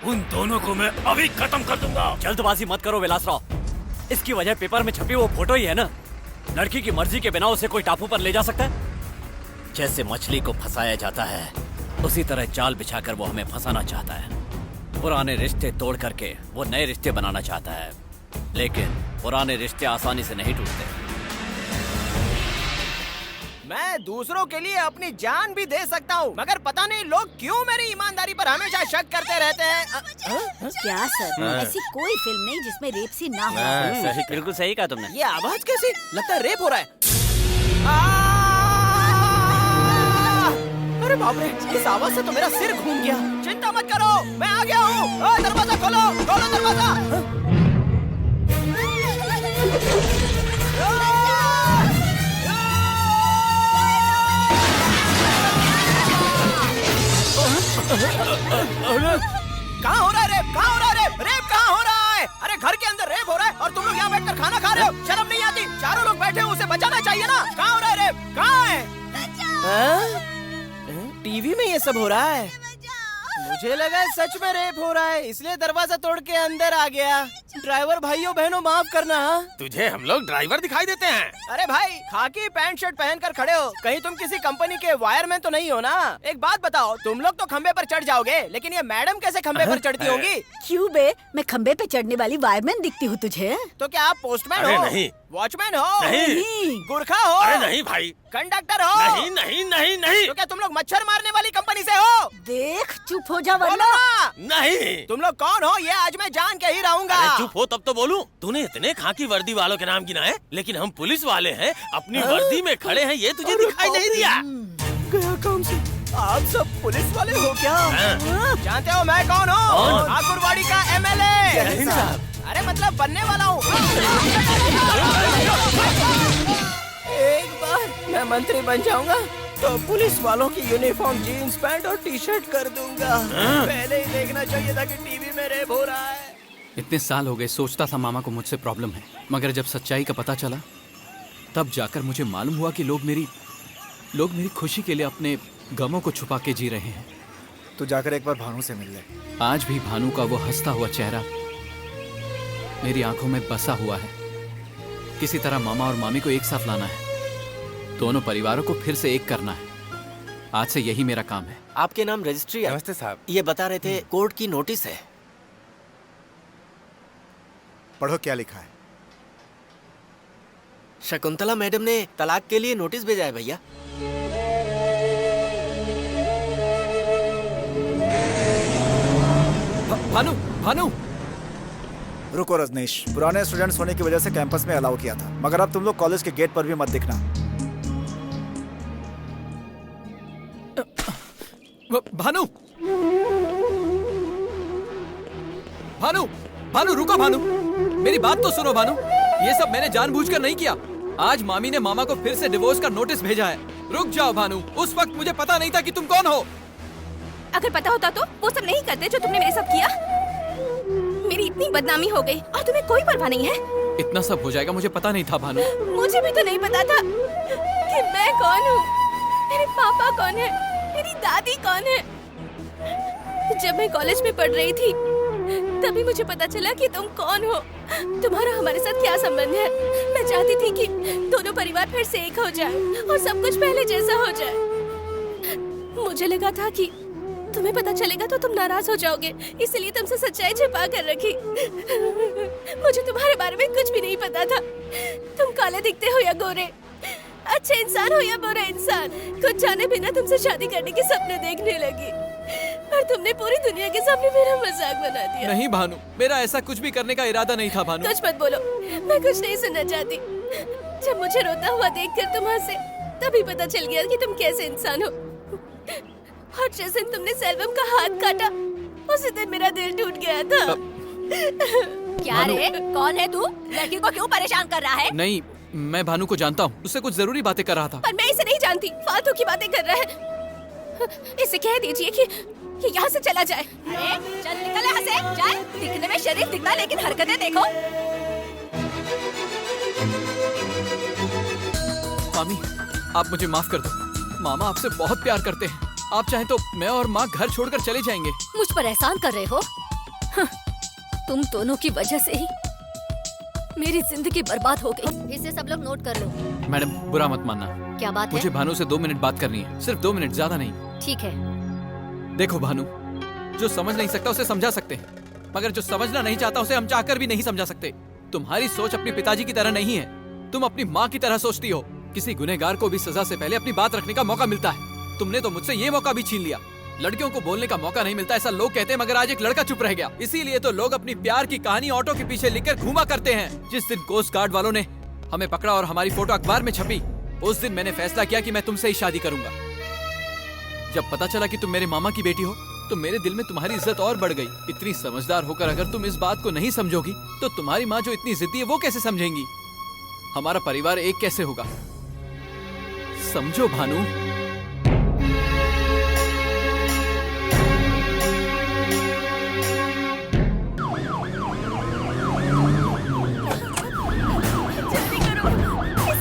उन दोनों को मैं अभी खत्म कर दूंगा। जल्दबाजी मत करो विलासराव, इसकी वजह पेपर में छपी वो फोटो ही है ना। लड़की की मर्जी के बिना उसे कोई टापू पर ले जा सकता है? जैसे मछली को फंसाया जाता है, उसी तरह जाल बिछाकर वो हमें फंसाना चाहता है। पुराने रिश्ते तोड़ करके वो नए रिश्ते बनाना चाहता है, लेकिन पुराने रिश्ते आसानी से नहीं टूटते। मैं दूसरों के लिए अपनी जान भी दे सकता हूँ, मगर पता नहीं लोग क्यों मेरी ईमानदारी पर हमेशा शक करते रहते हैं। क्या सर, ऐसी कोई फिल्म नहीं जिसमें रेप सीन ना हो। सही, बिल्कुल सही कहा तुमने। ये आवाज कैसी? लगता है रेप हो रहा है। अरे बाप रे, इस आवाज से तो मेरा सिर घूम गया। चिंता मत करो, मैं आ गया हूँ। दरवाजा खोलो, खोलो दरवाजा। कहाँ हो रहा है रेप? कहाँ हो रहा है रेप? रेप कहाँ हो रहा है? अरे घर के अंदर रेप हो रहा है और तुम लोग यहाँ बैठकर खाना खा रहे हो। शर्म नहीं आती? चारों लोग बैठे हो, उसे बचाना चाहिए ना। कहाँ हो रहा है रेप? कहाँ है? टीवी में ये सब हो रहा है। मुझे लगा सच में रेप हो रहा है, इसलिए दरवाजा तोड़ के अंदर आ गया। ड्राइवर भाइयों बहनों माफ करना। तुझे हम लोग ड्राइवर दिखाई देते हैं? अरे भाई, खाकी पैंट शर्ट पहनकर खड़े हो, कहीं तुम किसी कंपनी के वायरमैन तो नहीं हो ना? एक बात बताओ, तुम लोग तो खंबे पर चढ़ जाओगे, लेकिन ये मैडम कैसे खंबे पर चढ़ती होंगी? क्यों बे, मैं खंबे पे चढ़ने वाली वायरमैन दिखती हूँ तुझे? तो क्या आप पोस्टमैन अरे हो? नहीं। वॉचमैन हो? नहीं। गुरखा हो? अरे नहीं भाई। कंडक्टर हो? नहीं नहीं नहीं नहीं। तो क्या तुम लोग मच्छर मारने वाली कंपनी से हो? देख, चुप हो जा बोलो वरना। ना। नहीं। तुम लोग कौन हो ये आज मैं जान के ही रहूंगा। अरे चुप हो तब तो बोलूं। तूने इतने खाकी वर्दी वालों के नाम गिनाए, लेकिन हम पुलिस वाले हैं, अपनी वर्दी में खड़े हैं, ये तुझे दिखाई नहीं दिया? गया काम से। आप सब पुलिस वाले हो क्या? जानते हो मैं कौन हूँ? ठाकुरवाड़ी का MLA। अरे मतलब बनने वाला हूँ। एक बार मैं मंत्री बन जाऊंगा तो पुलिस वालों की यूनिफॉर्म जीन्स पैंट और टी-शर्ट कर दूंगा। पहले ही देखना चाहिए था कि टीवी में रेप हो रहा है। इतने साल हो गए सोचता था मामा को मुझसे प्रॉब्लम है, मगर जब सच्चाई का पता चला तब जाकर मुझे मालूम हुआ कि लोग मेरी खुशी के लिए अपने गमों को छुपा के जी रहे हैं। तो जाकर एक बार भानु से मिल ले। आज भी भानु का वो हंसता हुआ चेहरा मेरी आंखों में बसा हुआ है। किसी तरह मामा और मामी को एक साथ लाना है, दोनों परिवारों को फिर से एक करना है। आज से यही मेरा काम है। आपके नाम रजिस्ट्री है? नमस्ते साहब। ये बता रहे थे कोर्ट की नोटिस है। पढ़ो क्या लिखा है। शकुंतला मैडम ने तलाक के लिए नोटिस भेजा है भैया। भानु, भानु। रुको रजनीश, पुराने स्टूडेंट्स होने की वजह से कैंपस में अलाउ किया था, मगर अब तुम लोग कॉलेज के गेट पर भी मत दिखना। भानु, भानु, भानु रुको भानु, मेरी बात तो सुनो भानु। ये सब मैंने जानबूझकर नहीं किया। आज मामी ने मामा को फिर से डिवोर्स का नोटिस भेजा है। रुक जाओ भानु, उस वक्त मुझे पता नहीं था कि तुम कौन हो। अगर पता होता तो वो सब नहीं करते जो तुमने मेरे साथ किया। मेरी इतनी बदनामी हो गई और तुम्हें कोई परवाह नहीं है। इतना सब हो जाएगा मुझे पता नहीं था भानु। मुझे भी तो नहीं पता था कि मैं कौन हूँ, मेरे पापा कौन है, मेरी दादी कौन है। जब मैं कॉलेज में पढ़ रही थी तभी मुझे पता चला कि तुम कौन हो, तुम्हारा हमारे साथ क्या संबंध है। मैं चाहती थी कि दोनों परिवार फिर से एक हो जाए और सब कुछ पहले जैसा हो जाए। मुझे लगा था कि तुम्हें पता चलेगा तो तुम नाराज हो जाओगे, इसलिए तुमसे सच्चाई छिपा कर रखी। मुझे तुम्हारे बारे में कुछ भी नहीं पता था। तुम काले दिखते हो या गोरे, अच्छे इंसान हो या बुरे इंसान, कुछ जाने बिना तुमसे शादी करने के सपने देखने लगी और तुमने पूरी दुनिया के सामने मेरा मजाक बना दिया। नहीं भानु, मेरा ऐसा कुछ भी करने का इरादा नहीं था भानु। कुछ मत बोलो, मैं कुछ नहीं सुनना चाहती। जब मुझे रोता हुआ देखकर तुम हंसे तभी पता चल गया कि तुम कैसे इंसान हो। और जिस दिन तुमने सेल्वम का हाथ काटा उसी दिन मेरा दिल टूट गया था। क्या रे, कौन है तू? लड़की को क्यों परेशान कर रहा है? नहीं, मैं भानु को जानता हूँ, उससे कुछ जरूरी बातें कर रहा था। पर मैं इसे नहीं जानती, फालतू की बातें कर रहा है। इसे कह दीजिए कि यहाँ से चला जाए। अरे चल निकल यहाँ से, चल। दिखने में शरीफ दिखता लेकिन हरकतें देखो। मामी, आप मुझे माफ कर दो। मामा आपसे बहुत प्यार करते हैं। आप चाहें तो मैं और माँ घर छोड़कर चले जाएंगे। मुझ पर एहसान कर रहे हो? तुम दोनों की वजह से ही मेरी जिंदगी बर्बाद हो गई। इसे सब लोग नोट कर लो। मैडम बुरा मत मानना। क्या बात है? मुझे भानु से 2 मिनट बात करनी है, सिर्फ 2 मिनट, ज्यादा नहीं। ठीक है। देखो भानु, जो समझ नहीं सकता उसे समझा सकते हैं, मगर जो समझना नहीं चाहता उसे हम चाहकर भी नहीं समझा सकते। तुम्हारी सोच अपने पिताजी की तरह नहीं है, तुम अपनी माँ की तरह सोचती हो। किसी गुनहगार को भी सजा से पहले अपनी बात रखने का मौका मिलता है। तुमने तो मुझसे ये मौका भी छीन लिया। लड़कियों को बोलने का मौका नहीं मिलता ऐसा लोग कहते हैं, मगर आज एक लड़का चुप रह गया। इसीलिए तो लोग अपनी प्यार की कहानी ऑटो के पीछे लिखकर घूमा करते हैं। जिस दिन कोस्ट गार्ड वालों ने हमें पकड़ा और हमारी फोटो अखबार में छपी, उस दिन मैंने फैसला किया कि मैं तुमसे ही शादी करूंगा। जब पता चला कि तुम मेरे मामा की बेटी हो तो मेरे दिल में तुम्हारी इज्जत और बढ़ गई। इतनी समझदार होकर अगर तुम इस बात को नहीं समझोगी तो तुम्हारी माँ जो इतनी जिद्दी है वो कैसे समझेंगी? हमारा परिवार एक कैसे होगा? समझो भानु।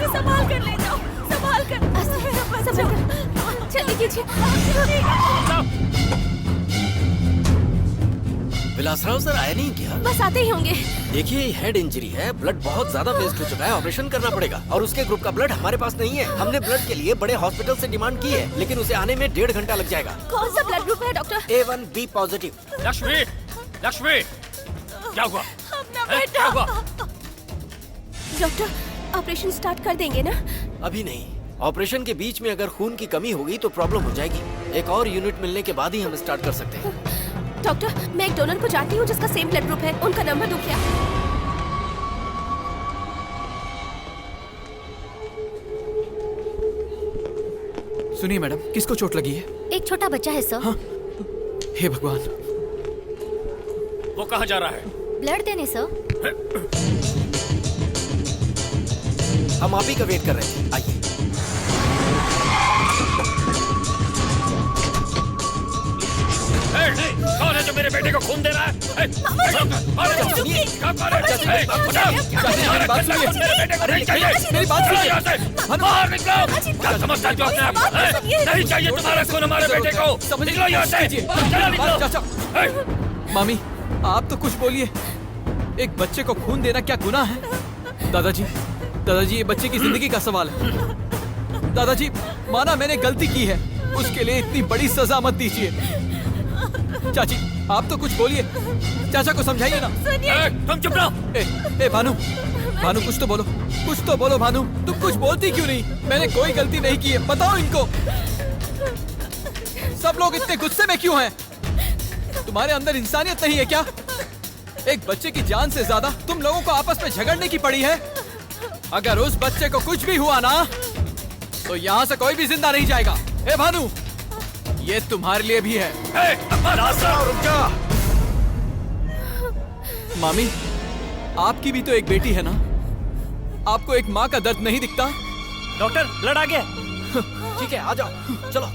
संभाल कर ले जाओ, संभाल कर। जल्दी कीजिए। विलासराव सर आया नहीं क्या? बस आते ही होंगे। देखिए हेड इंजरी है, ब्लड बहुत ज्यादा वेस्ट हो चुका है, ऑपरेशन करना पड़ेगा। और उसके ग्रुप का ब्लड हमारे पास नहीं है। हमने ब्लड के लिए बड़े हॉस्पिटल से डिमांड की है, लेकिन उसे आने में 1.5 घंटा लग जाएगा। कौन सा ब्लड ग्रुप है doctor? A1B positive. Lakshmi, Lakshmi, क्या हुआ? क्या हुआ? डॉक्टर, ऑपरेशन स्टार्ट कर देंगे ना? अभी नहीं, ऑपरेशन के बीच में अगर खून की कमी होगी तो प्रॉब्लम हो जाएगी। एक और यूनिट मिलने के बाद ही हम स्टार्ट कर सकते हैं। डॉक्टर, मैं एक डोनर को जानती हूँ जिसका सेम ब्लड ग्रुप है। उनका नंबर दो क्या? सुनिए मैडम, किसको चोट लगी है? एक छोटा बच्चा है सर। हाँ? हे भगवान। वो कहाँ जा रहा है? ब्लड देने सर। हम आप ही का वेट कर रहे थे, आइए। कौन है जो मेरे बेटे को खून दे रहा है? क्या समझता है अपने आप? नहीं चाहिए तुम्हारा खून हमारे बेटे को। निकलो यहाँ से। मामी, आप तो कुछ बोलिए। एक बच्चे को खून देना क्या गुनाह है? दादाजी, दादाजी, ये बच्चे की जिंदगी का सवाल है। दादाजी, माना मैंने गलती की है, उसके लिए इतनी बड़ी सजा मत दीजिए। चाची, आप तो कुछ बोलिए, चाचा को समझाइए ना। तुम चुप रहो। ए भानु, भानु कुछ तो बोलो, कुछ तो बोलो भानु। तुम कुछ बोलती क्यों नहीं? मैंने कोई गलती नहीं की है, बताओ इनको। सब लोग इतने गुस्से में क्यों हैं? तुम्हारे अंदर इंसानियत नहीं है क्या? एक बच्चे की जान से ज्यादा तुम लोगों को आपस में झगड़ने की पड़ी है। अगर उस बच्चे को कुछ भी हुआ ना तो यहाँ से कोई भी जिंदा नहीं जाएगा। ए भानु, ये तुम्हारे लिए भी है। रुक जा। मामी, आपकी भी तो एक बेटी है ना? आपको एक माँ का दर्द नहीं दिखता? डॉक्टर, ब्लड आ गया। ठीक है, आ जाओ, चलो।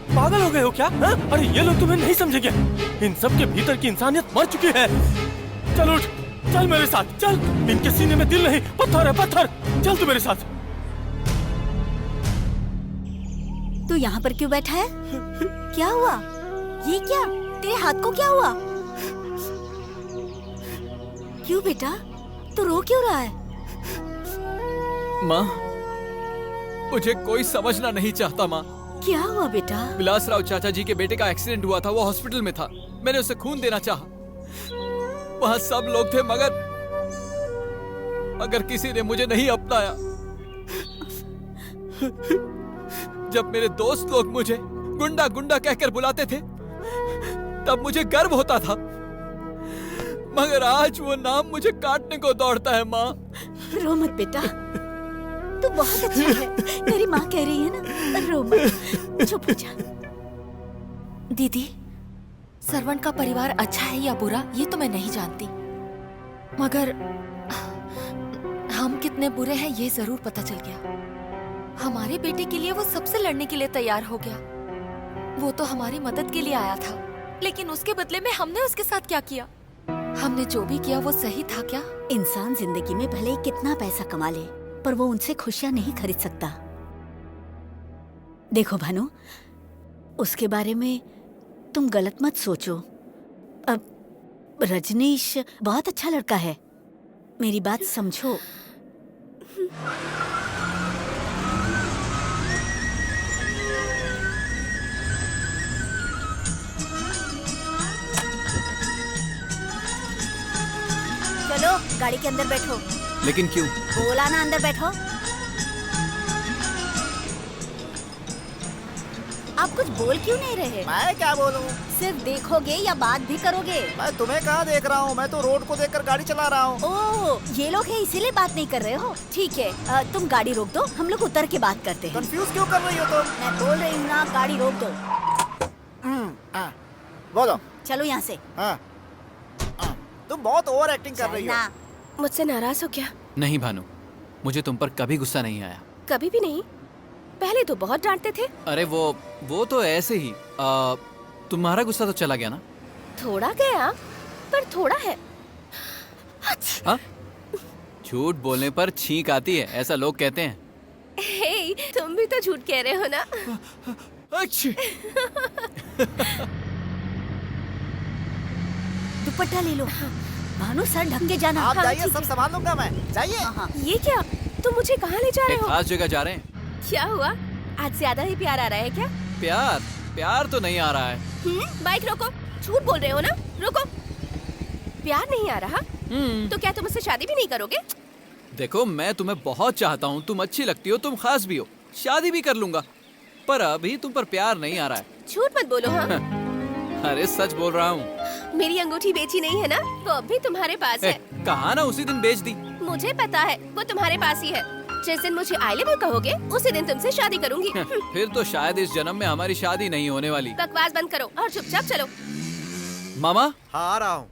पागल हो गए हो क्या? हा? अरे ये लोग तुम्हें नहीं समझेंगे। इन सब के भीतर की इंसानियत मर चुकी है। चल उठ, चल मेरे साथ, चल। इनके सीने में दिल नहीं, पत्थर है पत्थर। चल तू मेरे साथ। तू यहाँ पर क्यों बैठा है? क्या हुआ? ये क्या? तेरे हाथ को क्या हुआ? क्यों बेटा, तू रो क्यों रहा है? माँ, मुझे कोई समझना नहीं चाहता। माँ, क्या हुआ बेटा? विलासराव चाचा जी के बेटे का एक्सीडेंट हुआ था, वो हॉस्पिटल में था। मैंने उसे खून देना चाहा। वहाँ सब लोग थे, मगर किसी ने मुझे नहीं अपनाया। जब मेरे दोस्त लोग मुझे गुंडा गुंडा कहकर बुलाते थे तब मुझे गर्व होता था, मगर आज वो नाम मुझे काटने को दौड़ता है। माँ, रो मत बेटा, तू बहुत अच्छा है। तेरी माँ कह रही है ना, रो मत, चुप हो जा। दीदी, सर्वंट का परिवार अच्छा है या बुरा ये तो मैं नहीं जानती, मगर हम कितने बुरे हैं ये जरूर पता चल गया। हमारे बेटे के लिए वो सबसे लड़ने के लिए तैयार हो गया। वो तो हमारी मदद के लिए आया था, लेकिन उसके बदले में हमने उसके साथ क्या किया? हमने जो भी किया वो सही था क्या? इंसान जिंदगी में भले ही कितना पैसा कमा ले, पर वो उनसे खुशियां नहीं खरीद सकता। देखो भानु, उसके बारे में तुम गलत मत सोचो। अब रजनीश बहुत अच्छा लड़का है, मेरी बात समझो। चलो गाड़ी के अंदर बैठो। लेकिन क्यों? बोला ना अंदर बैठो। आप कुछ बोल क्यों नहीं रहे? मैं क्या बोलूं? सिर्फ देखोगे या बात भी करोगे? मैं तुम्हें कहाँ देख रहा हूँ, मैं तो रोड को देखकर गाड़ी चला रहा हूँ। ओह, ये लोग हैं इसीलिए बात नहीं कर रहे हो? ठीक है, तुम गाड़ी रोक दो, हम लोग उतर के बात करते हैं। कंफ्यूज क्यों कर रही हो तुम? मैं बोल रही हूँ ना, गाड़ी रोक दो। बोलो। चलो यहाँ से। तुम बहुत ओवर एक्टिंग कर रही हो। मुझसे नाराज हो क्या? नहीं भानु, मुझे तुम पर कभी गुस्सा नहीं आया। कभी भी नहीं। पहले तो बहुत डांटते थे। अरे वो तो ऐसे ही। तुम्हारा गुस्सा तो चला गया ना? थोड़ा गया, पर थोड़ा है। हाँ? झूठ बोलने पर छींक आती है, ऐसा लोग कहते हैं। हे, तुम भी तो झूठ कह रहे हो ना? दुपट्टा ले लो। भानु, सर ढक के जाना। आप जाइए, सब संभाल लूंगा मैं। जाइए। ये क्या? तुम मुझे कहाँ ले जा रहे एक हो? खास जगह जा रहे हैं। क्या हुआ? आज ज्यादा ही प्यार आ रहा है क्या? प्यार तो नहीं आ रहा है। बाइक रोको। झूठ बोल रहे हो ना? रोको। प्यार नहीं आ रहा? तो क्या तुम मुझसे शादी भी नहीं करोगे? देखो, मैं तुम्हें बहुत चाहता हूँ, तुम अच्छी लगती हो, तुम खास भी हो, शादी भी कर लूंगा, पर अभी तुम पर प्यार नहीं आ रहा है। झूठ मत बोलो। हाँ? अरे सच बोल रहा हूँ। मेरी अंगूठी बेची नहीं है ना? वो अब भी तुम्हारे पास है। कहा ना, उसी दिन बेच दी। मुझे पता है, वो तुम्हारे पास ही है। जिस दिन मुझे आई लव यू कहोगे, उसी दिन तुमसे शादी करूंगी। फिर तो शायद इस जन्म में हमारी शादी नहीं होने वाली। बकवास बंद करो और चुपचाप चलो। मामा? हाँ, आ रहा हूँ।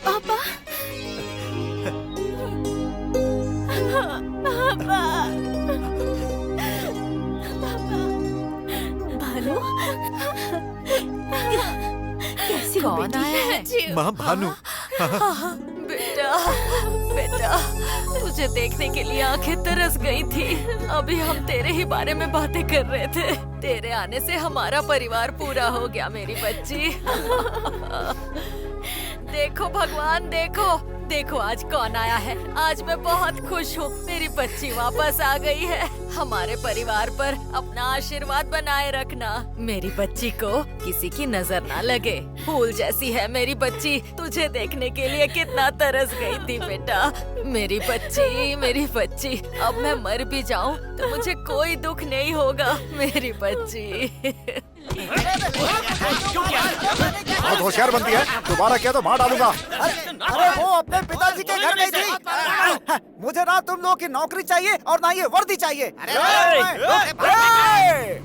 पापा। भानु, कैसी हो कौन आया है? माँ, भानु। बेटा, तुझे देखने के लिए आंखें तरस गई थी। अभी हम तेरे ही बारे में बातें कर रहे थे। तेरे आने से हमारा परिवार पूरा हो गया मेरी बच्ची। देखो भगवान, देखो आज कौन आया है। आज मैं बहुत खुश हूँ, मेरी बच्ची वापस आ गई है। हमारे परिवार पर अपना आशीर्वाद बनाए रखना। मेरी बच्ची को किसी की नजर ना लगे। फूल जैसी है मेरी बच्ची, तुझे देखने के लिए कितना तरस गई थी बेटा। मेरी बच्ची, अब मैं मर भी जाऊँ तो मुझे कोई दुख नहीं होगा मेरी बच्ची। बहुत होशियार बनती है, दोबारा किया तो मार डालूंगा। अरे वो अपने पिताजी के घर गई थी। मुझे ना तुम लोगों की नौकरी चाहिए और ना ये वर्दी चाहिए।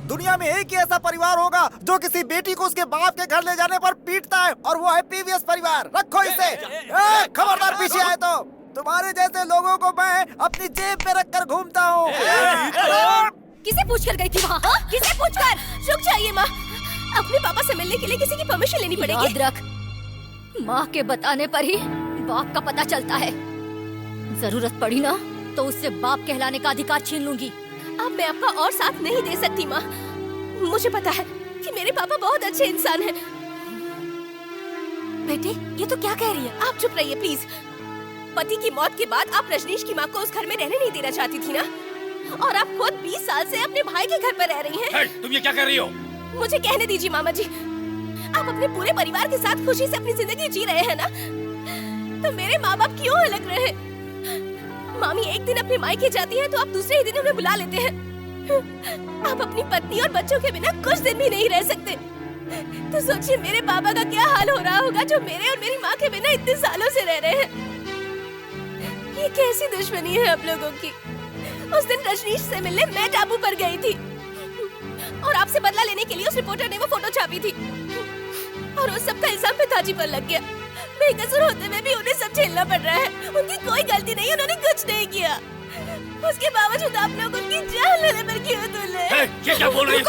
दुनिया में एक ही ऐसा परिवार होगा जो किसी बेटी को उसके बाप के घर ले जाने पर पीटता है, और वो है पीवीएस परिवार। रखो इसे। खबरदार पीछे आए तो तुम्हारे जैसे लोगों को मैं अपनी जेब में रखकर घूमता हूँ। किसे पूछकर गई थी वहाँ? किसे पूछकर? रुक जाइए माँ, अपने पापा से मिलने के लिए किसी की परमिशन लेनी पड़ेगी। याद रख, माँ के बताने पर ही बाप का पता चलता है। जरूरत पड़ी ना तो उससे बाप कहलाने का अधिकार छीन लूंगी। अब मैं आपका और साथ नहीं दे सकती माँ। मुझे पता है कि मेरे पापा बहुत अच्छे इंसान हैं। बेटे, ये तो क्या कह रही है? आप चुप रहिए प्लीज। पति की मौत के बाद आप रजनीश की माँ को उस घर में रहने नहीं देना चाहती थी ना, और आप खुद 20 साल से अपने भाई के घर पर रह रही हैं। तुम ये क्या कर रही हो? मुझे कहने दीजिए मामा जी। आप अपने पूरे परिवार के साथ खुशी से अपनी जिंदगी जी रहे हैं ना, तो मेरे माँ बाप क्यों अलग रहे? मामी एक दिन अपने मायके जाती है तो आप दूसरे ही दिन उन्हें बुला लेते हैं। आप अपनी पत्नी और बच्चों के बिना कुछ दिन भी नहीं रह सकते। तो सोचिए मेरे पापा का क्या हाल हो रहा होगा जो मेरे और मेरी माँ के बिना इतने सालों से रह रहे हैं। ये कैसी दुश्मनी है आप लोगों की? उस दिन रजनीश से मिलने मैं टापू पर गई थी, और आपसे बदला लेने के लिए उस रिपोर्टर ने वो फोटो छापी थी, और उस सब का इल्जाम पिताजी पर लग गया। बेकसूर होते हुए भी उन्हें सब झेलना पड़ रहा है। उनकी कोई गलती नहीं, उन्होंने कुछ नहीं किया। उसके बावजूद आप लोग उनकी जान लेने पर क्यों तुले? ये क्या बोल रही है?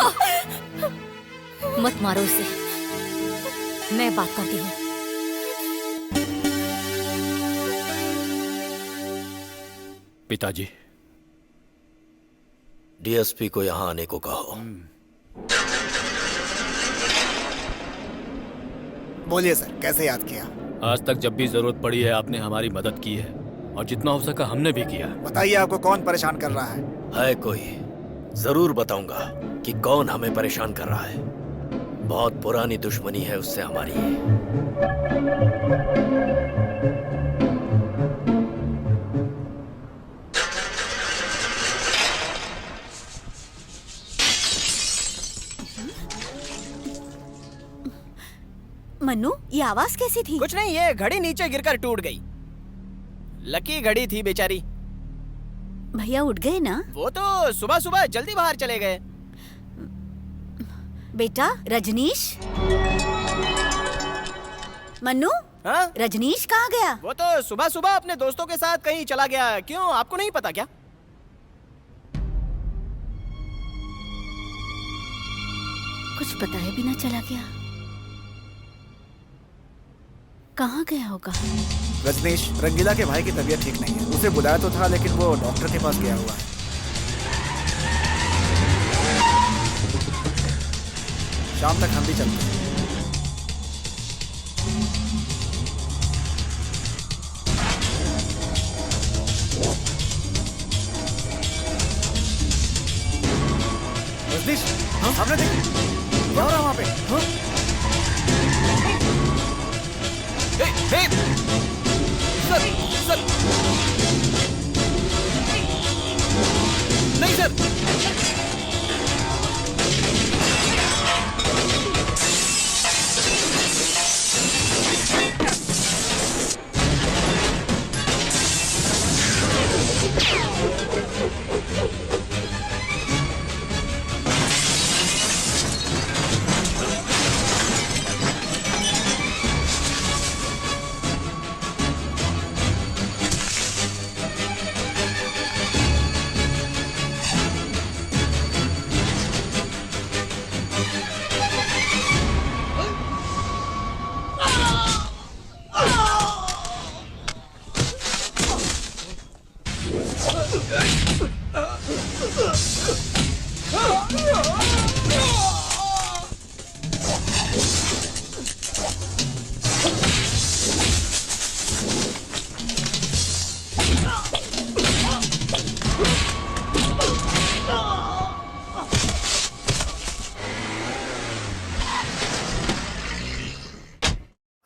मत मारो इसे, मैं बात करती हूँ। पिताजी, डीएसपी को यहाँ आने को कहो। बोलिए सर, कैसे याद किया? आज तक जब भी जरूरत पड़ी है आपने हमारी मदद की है और जितना हो सका हमने भी किया। बताइए आपको कौन परेशान कर रहा है कोई? जरूर बताऊंगा कि कौन हमें परेशान कर रहा है। बहुत पुरानी दुश्मनी है उससे हमारी। मन्नू, ये आवाज कैसी थी? कुछ नहीं, ये घड़ी नीचे गिरकर टूट गई। लकी घड़ी थी बेचारी। भैया उठ गए ना? वो तो सुबह सुबह जल्दी बाहर चले गए। बेटा रजनीश, मन्नू, हाँ? रजनीश कहाँ गया? वो तो सुबह सुबह अपने दोस्तों के साथ कहीं चला गया। क्यों, आपको नहीं पता क्या? कुछ बताए बिना चला गया। कहाँ गया होगा? रजनीश, रंगीला के भाई की तबीयत ठीक नहीं है। उसे बुलाया तो था लेकिन वो डॉक्टर के पास गया हुआ है। शाम तक हम भी चलते हैं। रजनीश, सामने देख, क्या हो रहा है वहाँ पे? सर, नहीं सर।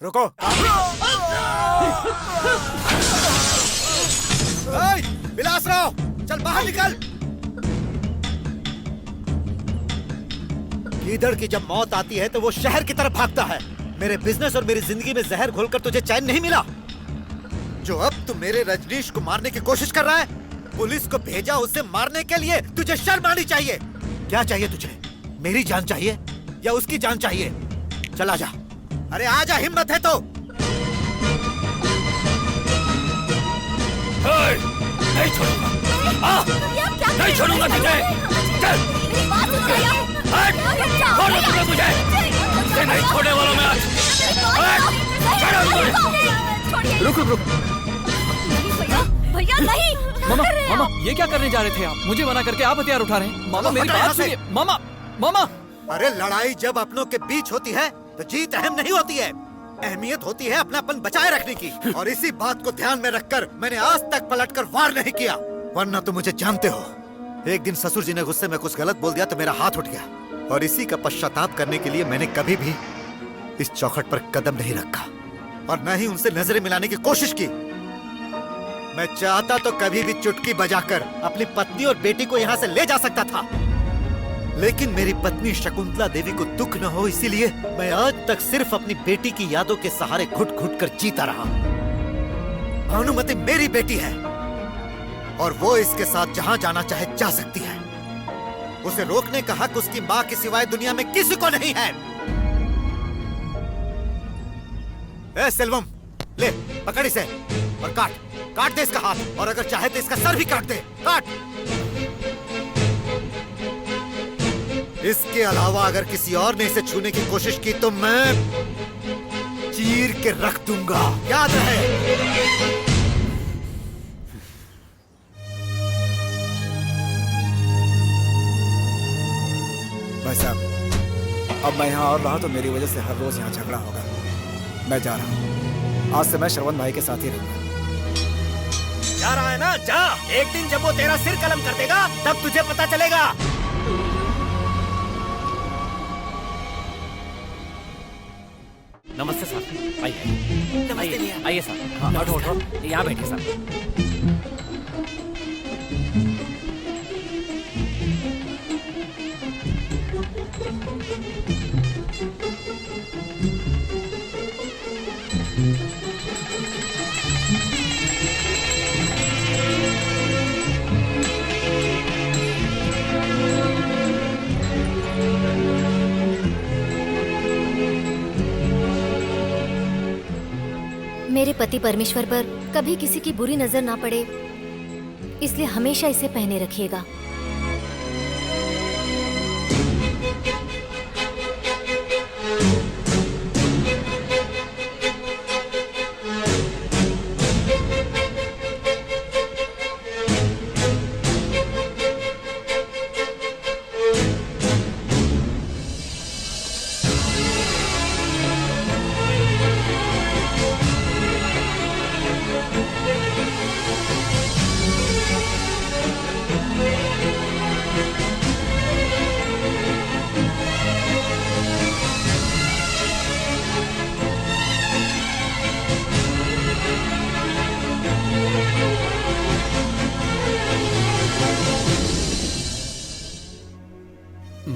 रुको। विलासराव, चल बाहर निकल। गीदड़ की जब मौत आती है तो वो शहर की तरफ भागता है। मेरे बिजनेस और मेरी जिंदगी में जहर घोलकर तुझे चैन नहीं मिला। जो अब तू मेरे रजनीश को मारने की कोशिश कर रहा है, पुलिस को भेजा उसे मारने के लिए। तुझे शर्म आनी चाहिए। क्या चाहिए तुझे? मेरी जान चाहिए या उसकी जान चाहिए? चला जा। अरे आजा, हिम्मत है तो। नहीं छोड़ूंगा, नहीं छोड़ूंगा तुझे। चल, छोड़ो तुझे मुझे। नहीं छोड़ने वाला मैं आज। रुक रुक रुक। भैया नहीं। मामा, मामा, ये क्या करने जा रहे थे आप? मुझे मना करके आप हथियार उठा रहे हैं। मामा मेरी बात सुनिए। मामा, मामा। अरे लड़ाई जब अपनों के बीच होती है तो जीत अहम नहीं होती है। अहमियत होती है अपनापन बचाए रखने की। और इसी बात को ध्यान में रखकर मैंने आज तक पलटकर वार नहीं किया। वरना तो मुझे जानते हो, एक दिन ससुर जी ने गुस्से में कुछ गलत बोल दिया तो मेरा हाथ उठ गया। और इसी का पश्चाताप करने के लिए मैंने कभी भी इस चौखट पर कदम नहीं रखा और न ही उनसे नजरें मिलाने की कोशिश की। मैं चाहता तो कभी भी चुटकी बजाकर अपनी पत्नी और बेटी को यहाँ से ले जा सकता था, लेकिन मेरी पत्नी शकुंतला देवी को दुख न हो इसीलिए मैं आज तक सिर्फ अपनी बेटी की यादों के सहारे घुट घुट कर जीता रहा। भानुमति मेरी बेटी है और वो इसके साथ जहां जाना चाहे जा सकती है। उसे रोकने का हक उसकी माँ के सिवाय दुनिया में किसी को नहीं है। ए सेल्वम, ले पकड़ इसे और काट काट दे इसका हाथ, और अगर चाहे तो इसका सर भी काट दे। काट। इसके अलावा अगर किसी और ने इसे छूने की कोशिश की तो मैं चीर के रख दूंगा, याद रहे। भाई साहब, अब मैं यहाँ और रहा तो मेरी वजह से हर रोज यहाँ झगड़ा होगा। मैं जा रहा हूँ, आज से मैं श्रवण भाई के साथ ही रहूंगा। जा रहा है ना, जा। एक दिन जब वो तेरा सिर कलम कर देगा तब तुझे पता चलेगा। नमस्ते साहब, आइए आइए साहब। हाँ, उठो यहाँ बैठिए साहब। मेरे पति परमेश्वर पर कभी किसी की बुरी नजर ना पड़े, इसलिए हमेशा इसे पहने रखिएगा।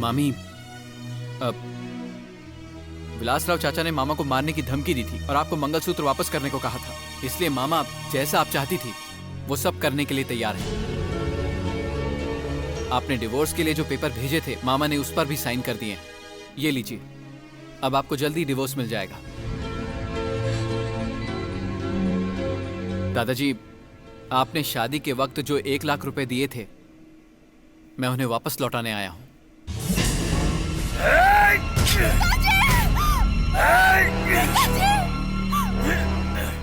मामी, विलासराव चाचा ने मामा को मारने की धमकी दी थी और आपको मंगलसूत्र वापस करने को कहा था। इसलिए मामा जैसा आप चाहती थी वो सब करने के लिए तैयार है। आपने डिवोर्स के लिए जो पेपर भेजे थे मामा ने उस पर भी साइन कर दिए। ये लीजिए, अब आपको जल्दी डिवोर्स मिल जाएगा। दादाजी, आपने शादी के वक्त जो 1 लाख रुपए दिए थे मैं उन्हें वापस लौटाने आया हूं।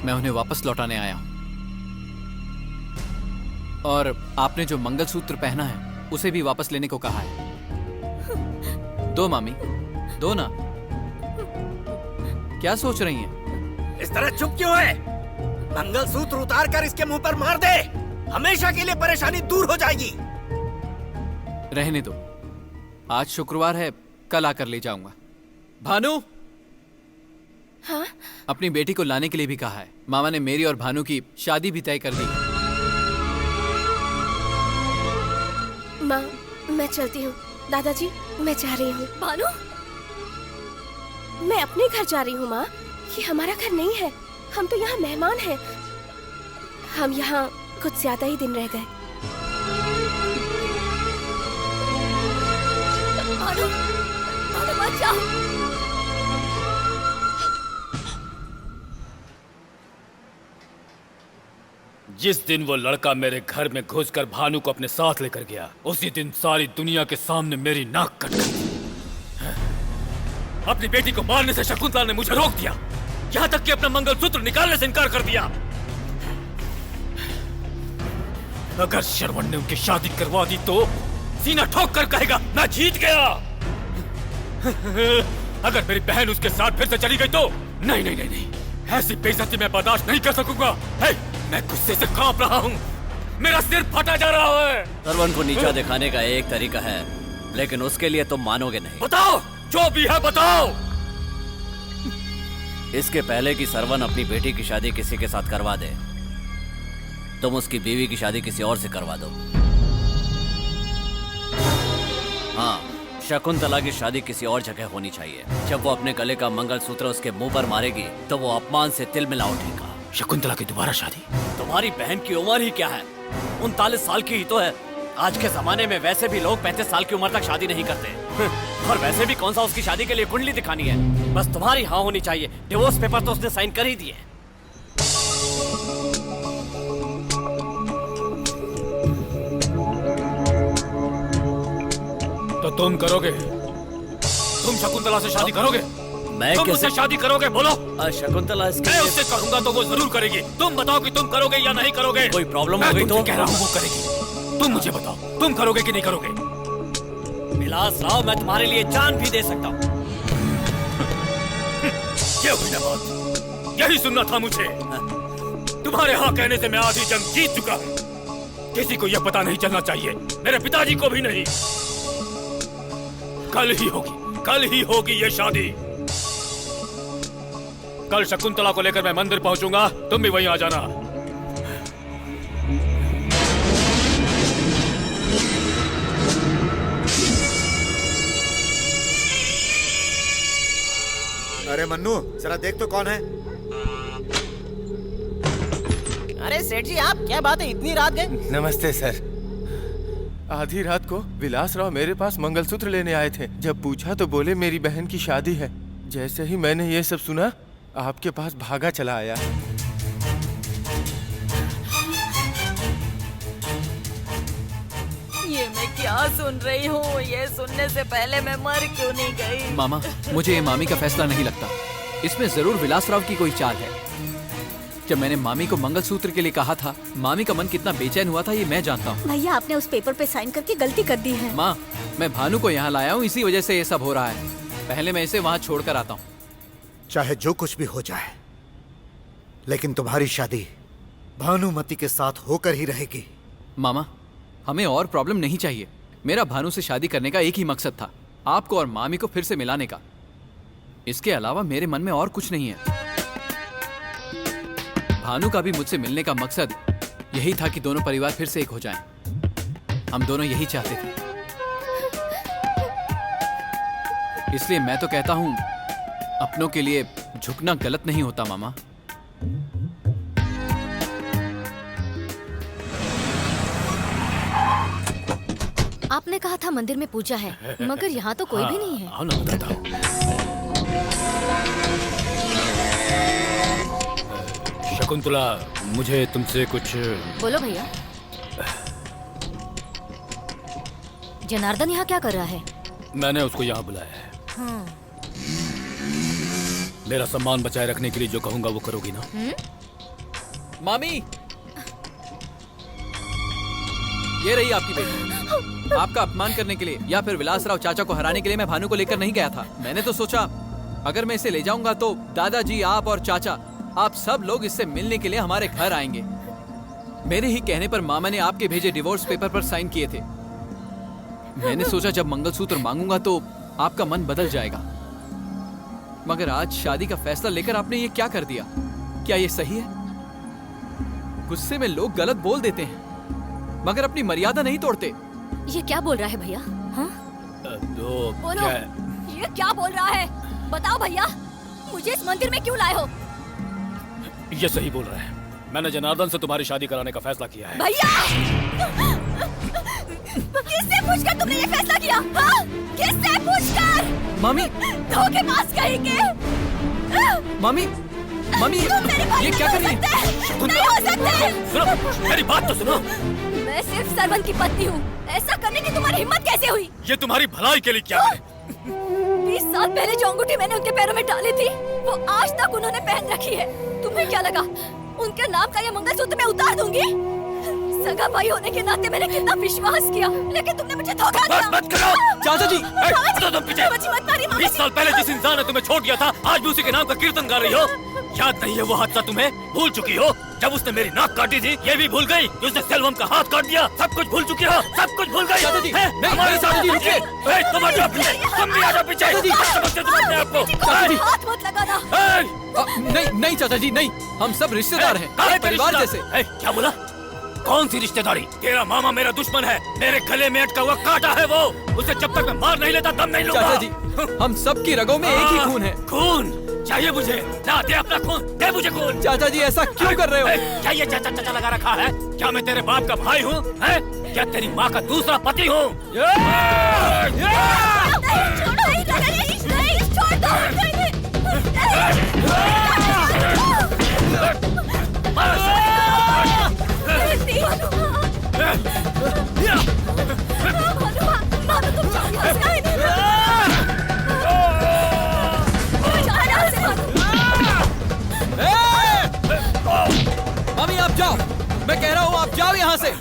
मैं उन्हें वापस लौटाने आया हूं। और आपने जो मंगलसूत्र पहना है उसे भी वापस लेने को कहा है। दो मामी, दो ना। क्या सोच रही हैं? इस तरह चुप क्यों है? मंगलसूत्र उतार कर इसके मुंह पर मार दे, हमेशा के लिए परेशानी दूर हो जाएगी। रहने दो, आज शुक्रवार है, कल आकर ले जाऊंगा। भानु, हाँ? अपनी बेटी को लाने के लिए भी कहा है। मामा ने मेरी और भानु की शादी भी तय कर दी है। माँ, मैं चलती हूँ। दादाजी, मैं जा रही हूँ। भानु, मैं अपने घर जा रही हूँ माँ। ये हमारा घर नहीं है, हम तो यहाँ मेहमान हैं। हम यहाँ कुछ ज्यादा ही दिन रह गए। भानु, भानु मत जाओ। जिस दिन वो लड़का मेरे घर में घुसकर भानु को अपने साथ लेकर गया, उसी दिन सारी दुनिया के सामने मेरी नाक कट गई। अपनी बेटी को मारने से शकुंतला ने मुझे रोक दिया, यहाँ तक कि अपना मंगलसूत्र निकालने से इनकार कर दिया। अगर श्रवण ने उनकी शादी करवा दी तो सीना ठोक कर कहेगा मैं जीत गया। अगर मेरी बहन उसके साथ फिर से चली गई तो नहीं नहीं नहीं नहीं, ऐसी बेइज्जती मैं बर्दाश्त नहीं कर सकूंगा। मैं गुस्से से कांप रहा हूँ, मेरा सिर फटा जा रहा है। श्रवण को नीचा दिखाने का एक तरीका है, लेकिन उसके लिए तुम मानोगे नहीं। बताओ, जो भी है बताओ। इसके पहले कि श्रवण अपनी बेटी की शादी किसी के साथ करवा दे, तुम उसकी बीवी की शादी किसी और से करवा दो। हाँ, शकुंतला की शादी किसी और जगह होनी चाहिए। जब वो अपने गले का मंगलसूत्र उसके मुंह पर मारेगी तो वो अपमान से तिलमिला उठेगा। शकुंतला की दोबारा शादी? तुम्हारी बहन की उम्र ही क्या है? 39 साल की ही तो है। आज के जमाने में वैसे भी लोग 35 साल की उम्र तक शादी नहीं करते। और वैसे भी कौन सा उसकी शादी के लिए कुंडली दिखानी है? बस तुम्हारी हाँ होनी चाहिए। डिवोर्स पेपर तो उसने साइन कर ही दिए। तो तुम करोगे? तुम शकुंतला से शादी करोगे? मैं तुम कैसे उससे शादी करोगे? बोलो। शकुंतला मैं उससे कहूंगा तो वो जरूर करेगी। तुम बताओ कि तुम करोगे या नहीं करोगे? कोई प्रॉब्लम मैं हो गई तुमसे तो? कह रहा हूँ वो करेगी। तुम मुझे बताओ, तुम करोगे कि नहीं करोगे? विलास राव, मैं तुम्हारे लिए जान भी दे सकता हूँ। ये हुई ना बात, यही सुनना था मुझे। तुम्हारे हाँ कहने से मैं आधी जंग जीत चुका हूँ। किसी को यह पता नहीं चलना चाहिए, मेरे पिताजी को भी नहीं। कल ही होगी ये शादी। कल शकुंतला को लेकर मैं मंदिर पहुंचूंगा, तुम भी वहीं आ जाना। अरे मन्नू, जरा देख तो कौन है। अरे सेठ जी, आप क्या बात है, इतनी रात गए? नमस्ते सर। आधी रात को विलास राव मेरे पास मंगलसूत्र लेने आए थे। जब पूछा तो बोले मेरी बहन की शादी है। जैसे ही मैंने ये सब सुना, आपके पास भागा चला आया। ये मैं क्या सुन रही हूँ? ये सुनने से पहले मैं मर क्यों नहीं गई? मामा, मुझे ये मामी का फैसला नहीं लगता। इसमें जरूर विलासराव की कोई चाल है। जब मैंने मामी को मंगलसूत्र के लिए कहा था, मामी का मन कितना बेचैन हुआ था ये मैं जानता हूँ। भैया, आपने उस पेपर पे साइन करके गलती कर दी है। माँ, मैं भानु को यहाँ लाया हूँ, इसी वजह से ये सब हो रहा है। पहले मैं इसे वहाँ छोड़ कर आता हूँ। चाहे जो कुछ भी हो जाए, लेकिन तुम्हारी शादी भानुमति के साथ होकर ही रहेगी। मामा, हमें और प्रॉब्लम नहीं चाहिए। मेरा भानु से शादी करने का एक ही मकसद था, आपको और मामी को फिर से मिलाने का। इसके अलावा मेरे मन में और कुछ नहीं है। भानु का भी मुझसे मिलने का मकसद यही था कि दोनों परिवार फिर से एक हो जाएं। हम दोनों यही चाहते थे। इसलिए मैं तो कहता हूं, अपनों के लिए झुकना गलत नहीं होता मामा। आपने कहा था मंदिर में पूजा है, मगर यहाँ तो कोई भी नहीं है। हाँ, ना बताता हूँ। शकुंतला, मुझे तुमसे कुछ। बोलो भैया। जनार्दन यहाँ क्या कर रहा है? मैंने उसको यहाँ बुलाया है। हाँ। मेरा सम्मान बचाए रखने के लिए जो कहूंगा वो करोगी ना? मामी, ये रही आपकी बेटी। आपका अपमान करने के लिए या फिर विलासराव चाचा को हराने के लिए मैं भानु को लेकर नहीं गया था। मैंने तो सोचा अगर मैं इसे ले जाऊंगा तो दादाजी, आप और चाचा, आप सब लोग इससे मिलने के लिए हमारे घर आएंगे। मेरे ही कहने पर मामा ने आपके भेजे डिवोर्स पेपर पर साइन किए थे। मैंने सोचा जब मंगलसूत्र मांगूंगा तो आपका मन बदल जाएगा। मगर आज शादी का फैसला लेकर आपने ये क्या कर दिया? क्या ये सही है? गुस्से में लोग गलत बोल देते हैं मगर अपनी मर्यादा नहीं तोड़ते। ये क्या बोल रहा है भैया? हाँ? बोलो, ये क्या बोल रहा है? बताओ भैया, मुझे इस मंदिर में क्यों लाए हो? ये सही बोल रहा है। मैंने जनार्दन से तुम्हारी शादी कराने का फैसला किया है। भैया, किससे पूछकर तुमने ये फैसला किया? हाँ? किससे पूछकर? मामी, धोखेबाज कहेंगे। मामी, मामी, ये क्या कर रही है? नहीं हो सकते। सुनो, मेरी बात तो सुनो। मैं सिर्फ सरवन की पत्नी हूँ। ऐसा करने की तुम्हारी हिम्मत कैसे हुई? ये तुम्हारी भलाई के लिए क्या है? 20 साल पहले जो अंगूठी मैंने उनके पैरों में डाली थी, वो आज तक उन्होंने पहन रखी है। तुम्हें क्या लगा उनके नाम का ये मंगलसूत्र मैं उतार दूंगी? सगा भाई होने के नाते मैंने कितना विश्वास किया, लेकिन तुमने मुझे धोखा दिया। मत करो चाचा जी। तुम पीछे 20 साल पहले जिस इंसान ने तुम्हें छोड़ दिया था, आज भी उसी के नाम का कीर्तन गा रही हो। याद नहीं है वो हादसा तुम्हें? भूल चुकी हो जब उसने मेरी नाक काटी थी? ये भी भूल गई उसने सेल्वम का हाथ काट दिया? सब कुछ भूल चुकी हो, सब कुछ भूल गई। चाचा जी, हमारे साथ जी रुकिए। तुम आ जाओ पीछे, तुम भी आ जाओ पीछे। समझते तुम अपने आप को? हाथ मत लगाना। नहीं नहीं चाचा जी, नहीं। हम सब रिश्तेदार हैं, एक परिवार जैसे। क्या बोला? कौन सी रिश्तेदारी? तेरा मामा मेरा दुश्मन है, मेरे गले में अटका हुआ कांटा है वो। उसे जब तक मैं मार नहीं लेता दम नहीं लूंगा। चाचा जी, हम सबकी रगों में एक ही खून है। खून चाहिए मुझे? ना, दे अपना खून, दे मुझे खून। चाचा जी, ऐसा क्यों कर रहे हो? क्या ये चाचा चाचा लगा रखा है? क्या मैं तेरे बाप का भाई हूँ? क्या तेरी माँ का दूसरा पति हूँ? तुम यहाँ से।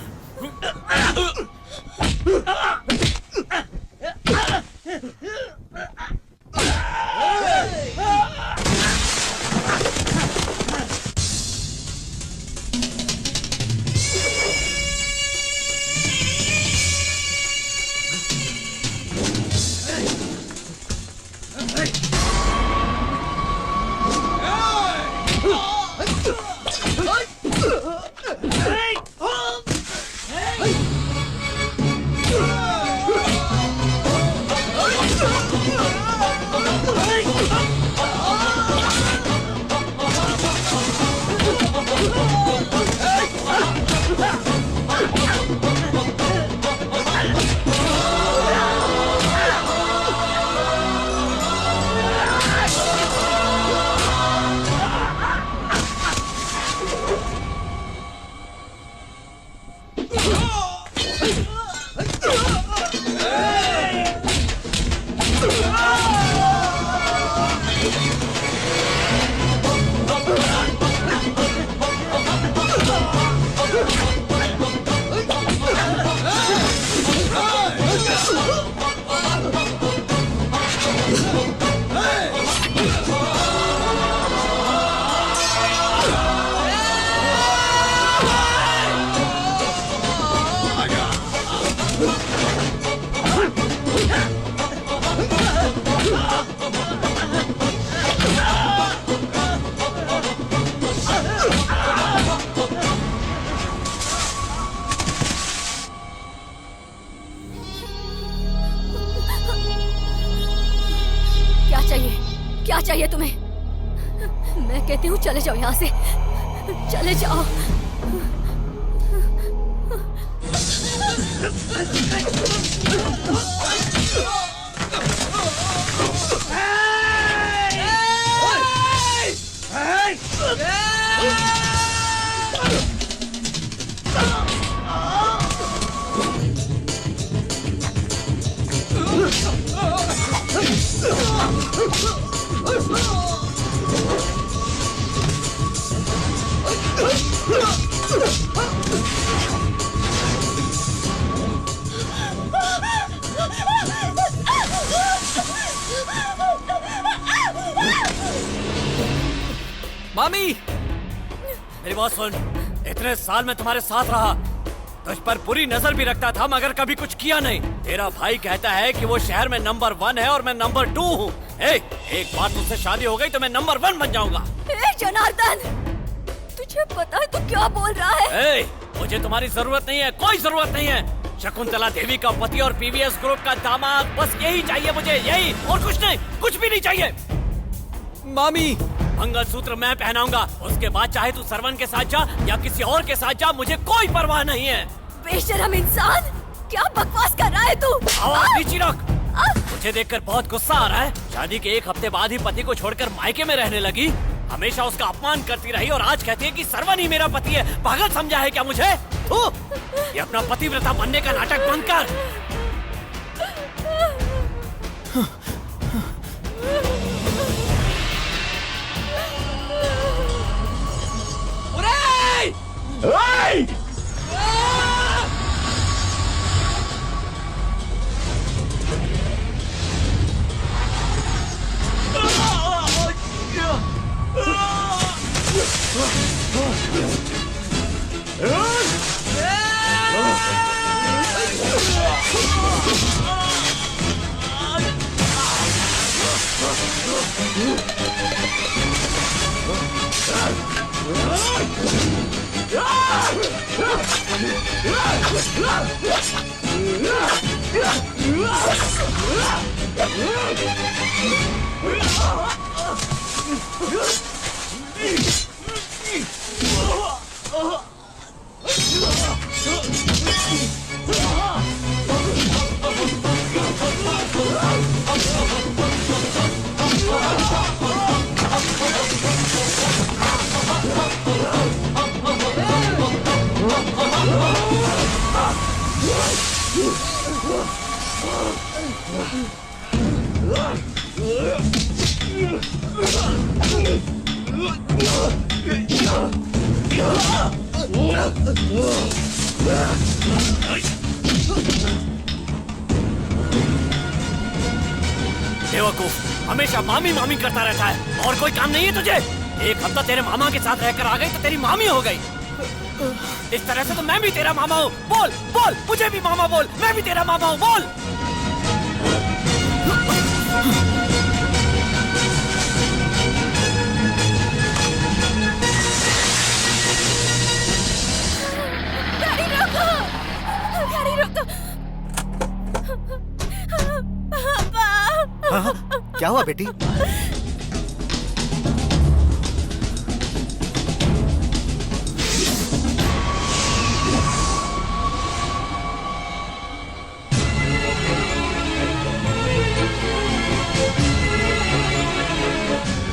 क्या चाहिए तुम्हें? मैं कहती हूँ चले जाओ यहाँ से, चले जाओ। मामी, मेरी बात सुन। इतने साल में तुम्हारे साथ रहा, तुझ पर बुरी नजर भी रखता था मगर कभी कुछ किया नहीं। तेरा भाई कहता है कि वो शहर में नंबर 1 है और मैं नंबर 2 हूँ। एक बार तुझसे शादी हो गई तो मैं नंबर 1 बन जाऊंगा। जनार्दन, तुझे पता है तू क्या बोल रहा है? मुझे तुम्हारी जरूरत नहीं है, कोई जरूरत नहीं है। शकुंतला देवी का पति और पीवीएस ग्रुप का दामाद, बस यही चाहिए मुझे, यही, और कुछ नहीं, कुछ भी नहीं चाहिए। मामी, मंगलसूत्र मैं पहनाऊंगा, उसके बाद चाहे तू सरवन के साथ जा या किसी और के साथ जा, मुझे कोई परवाह नहीं है। बेशरम इंसान, क्या बकवास कर रहा है तू? आवाज नीची रख। मुझे देखकर बहुत गुस्सा आ रहा है। शादी के 1 हफ्ते बाद ही पति को छोड़कर मायके में रहने लगी। हमेशा उसका अपमान करती रही और आज कहती है कि सरवन ही मेरा पति है। पागल समझा है क्या मुझे? ये अपना पतिव्रता बनने का नाटक बंद कर। बेवकूफ, हमेशा मामी मामी करता रहता है और कोई काम नहीं है तुझे। एक हफ्ता तेरे मामा के साथ रहकर आ गई तो तेरी मामी हो गई। इस तरह से तो मैं भी तेरा मामा हूँ। बोल बोल, मुझे भी मामा बोल, मैं भी तेरा मामा हूँ, बोल। गाड़ी रोको, गाड़ी रोको। पापा। हाँ, क्या हुआ बेटी?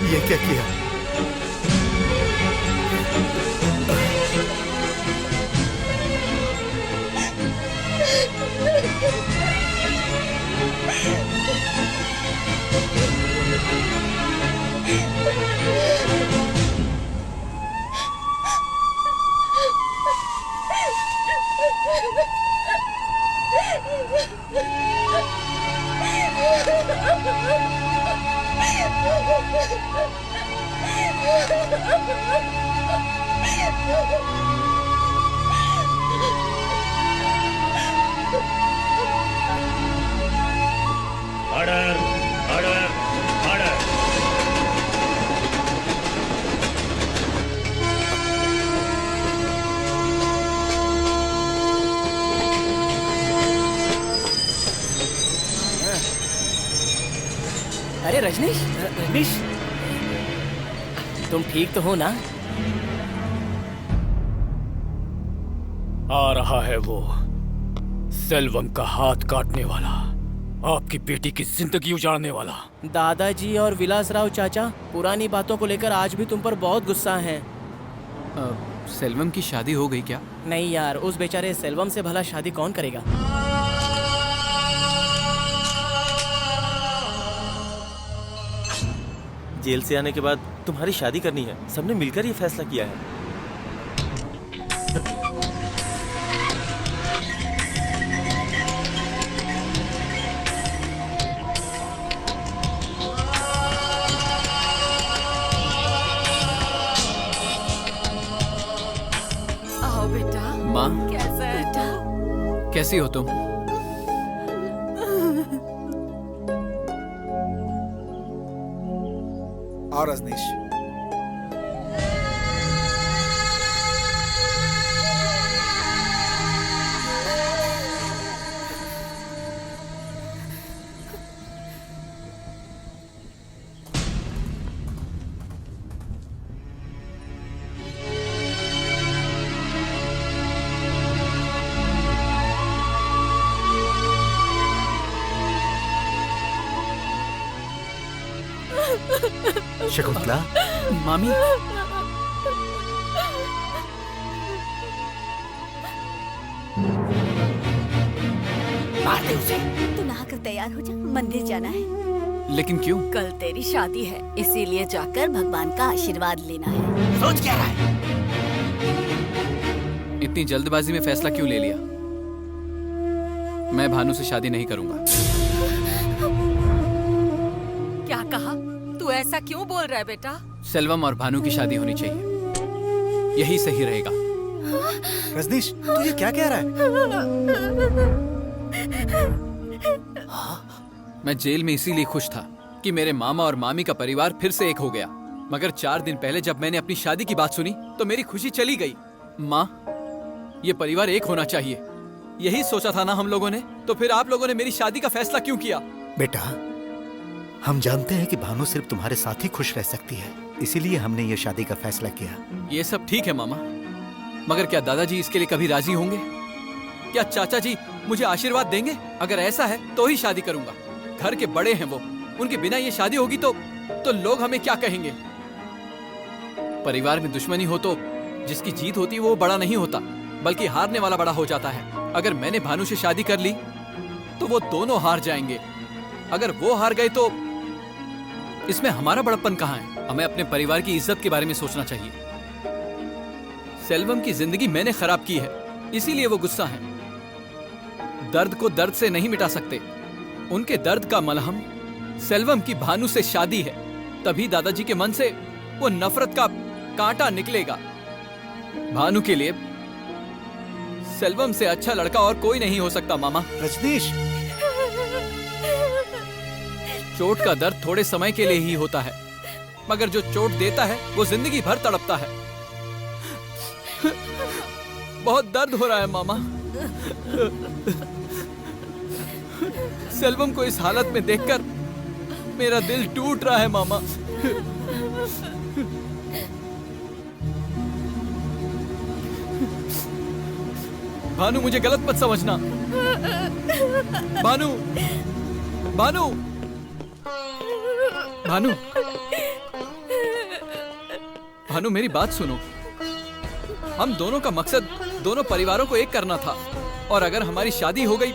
ये क्या किया? Order, order, order. अरे रजनीश, रजनीश, तुम ठीक तो हो ना? आ रहा है वो सेल्वम का हाथ काटने वाला, आपकी बेटी की जिंदगी उजाड़ने वाला। दादाजी और विलासराव चाचा पुरानी बातों को लेकर आज भी तुम पर बहुत गुस्सा हैं। सेल्वम की शादी हो गई क्या? नहीं यार, उस बेचारे सेल्वम से भला शादी कौन करेगा? जेल से आने के बाद तुम्हारी शादी करनी है, सबने मिलकर ये फैसला किया है। आओ बेटा। माँ, कैसा है बेटा? कैसी हो तुम? और रजनीश, शकुंतला, मामी, मार दे उसे। तू नहाकर तैयार हो जा, मंदिर जाना है। लेकिन क्यों? कल तेरी शादी है, इसीलिए जाकर भगवान का आशीर्वाद लेना है। सोच क्या रहा है? इतनी जल्दबाजी में फैसला क्यों ले लिया? मैं भानु से शादी नहीं करूंगा। क्या कहा? तू ऐसा क्यों बोल रहा है बेटा? सेल्वम और भानु की शादी होनी चाहिए, यही सही रहेगा। रजनीश, तू ये क्या कह रहा है? मैं जेल में इसीलिए खुश था कि मेरे मामा और मामी का परिवार फिर से एक हो गया, मगर 4 दिन पहले जब मैंने अपनी शादी की बात सुनी तो मेरी खुशी चली गई। माँ, ये परिवार एक होना चाहिए, यही सोचा था ना हम लोगों ने, तो फिर आप लोगों ने मेरी शादी का फैसला क्यों किया? बेटा, हम जानते हैं कि भानु सिर्फ तुम्हारे साथ ही खुश रह सकती है, इसीलिए हमने ये शादी का फैसला किया। ये सब ठीक है मामा, मगर क्या दादाजी इसके लिए कभी राजी होंगे? क्या चाचा जी मुझे आशीर्वाद देंगे? अगर ऐसा है तो ही शादी करूंगा। घर के बड़े हैं वो, उनके बिना ये शादी होगी तो लोग हमें क्या कहेंगे? परिवार में दुश्मनी हो तो जिसकी जीत होती है वो बड़ा नहीं होता, बल्कि हारने वाला बड़ा हो जाता है। अगर मैंने भानु से शादी कर ली तो वो दोनों हार जाएंगे। अगर वो हार गए तो इसमें हमारा बड़प्पन कहाँ है? हमें अपने परिवार की इज्जत के बारे में सोचना चाहिए। सेल्वम की जिंदगी मैंने खराब की है, इसीलिए वो गुस्सा है। दर्द को दर्द से नहीं मिटा सकते। उनके दर्द का मलहम सेल्वम की भानु से शादी है। तभी दादाजी के मन से वो नफरत का कांटा निकलेगा। भानु के लिए सेल्वम से अच्छा लड़का और कोई नहीं हो सकता मामा। रजनीश, चोट का दर्द थोड़े समय के लिए ही होता है, मगर जो चोट देता है वो जिंदगी भर तड़पता है। बहुत दर्द हो रहा है मामा। सेल्वम को इस हालत में देखकर मेरा दिल टूट रहा है मामा। भानु, मुझे गलत मत समझना। भानु, भानु, भानु, भानु, मेरी बात सुनो। हम दोनों का मकसद दोनों परिवारों को एक करना था, और अगर हमारी शादी हो गई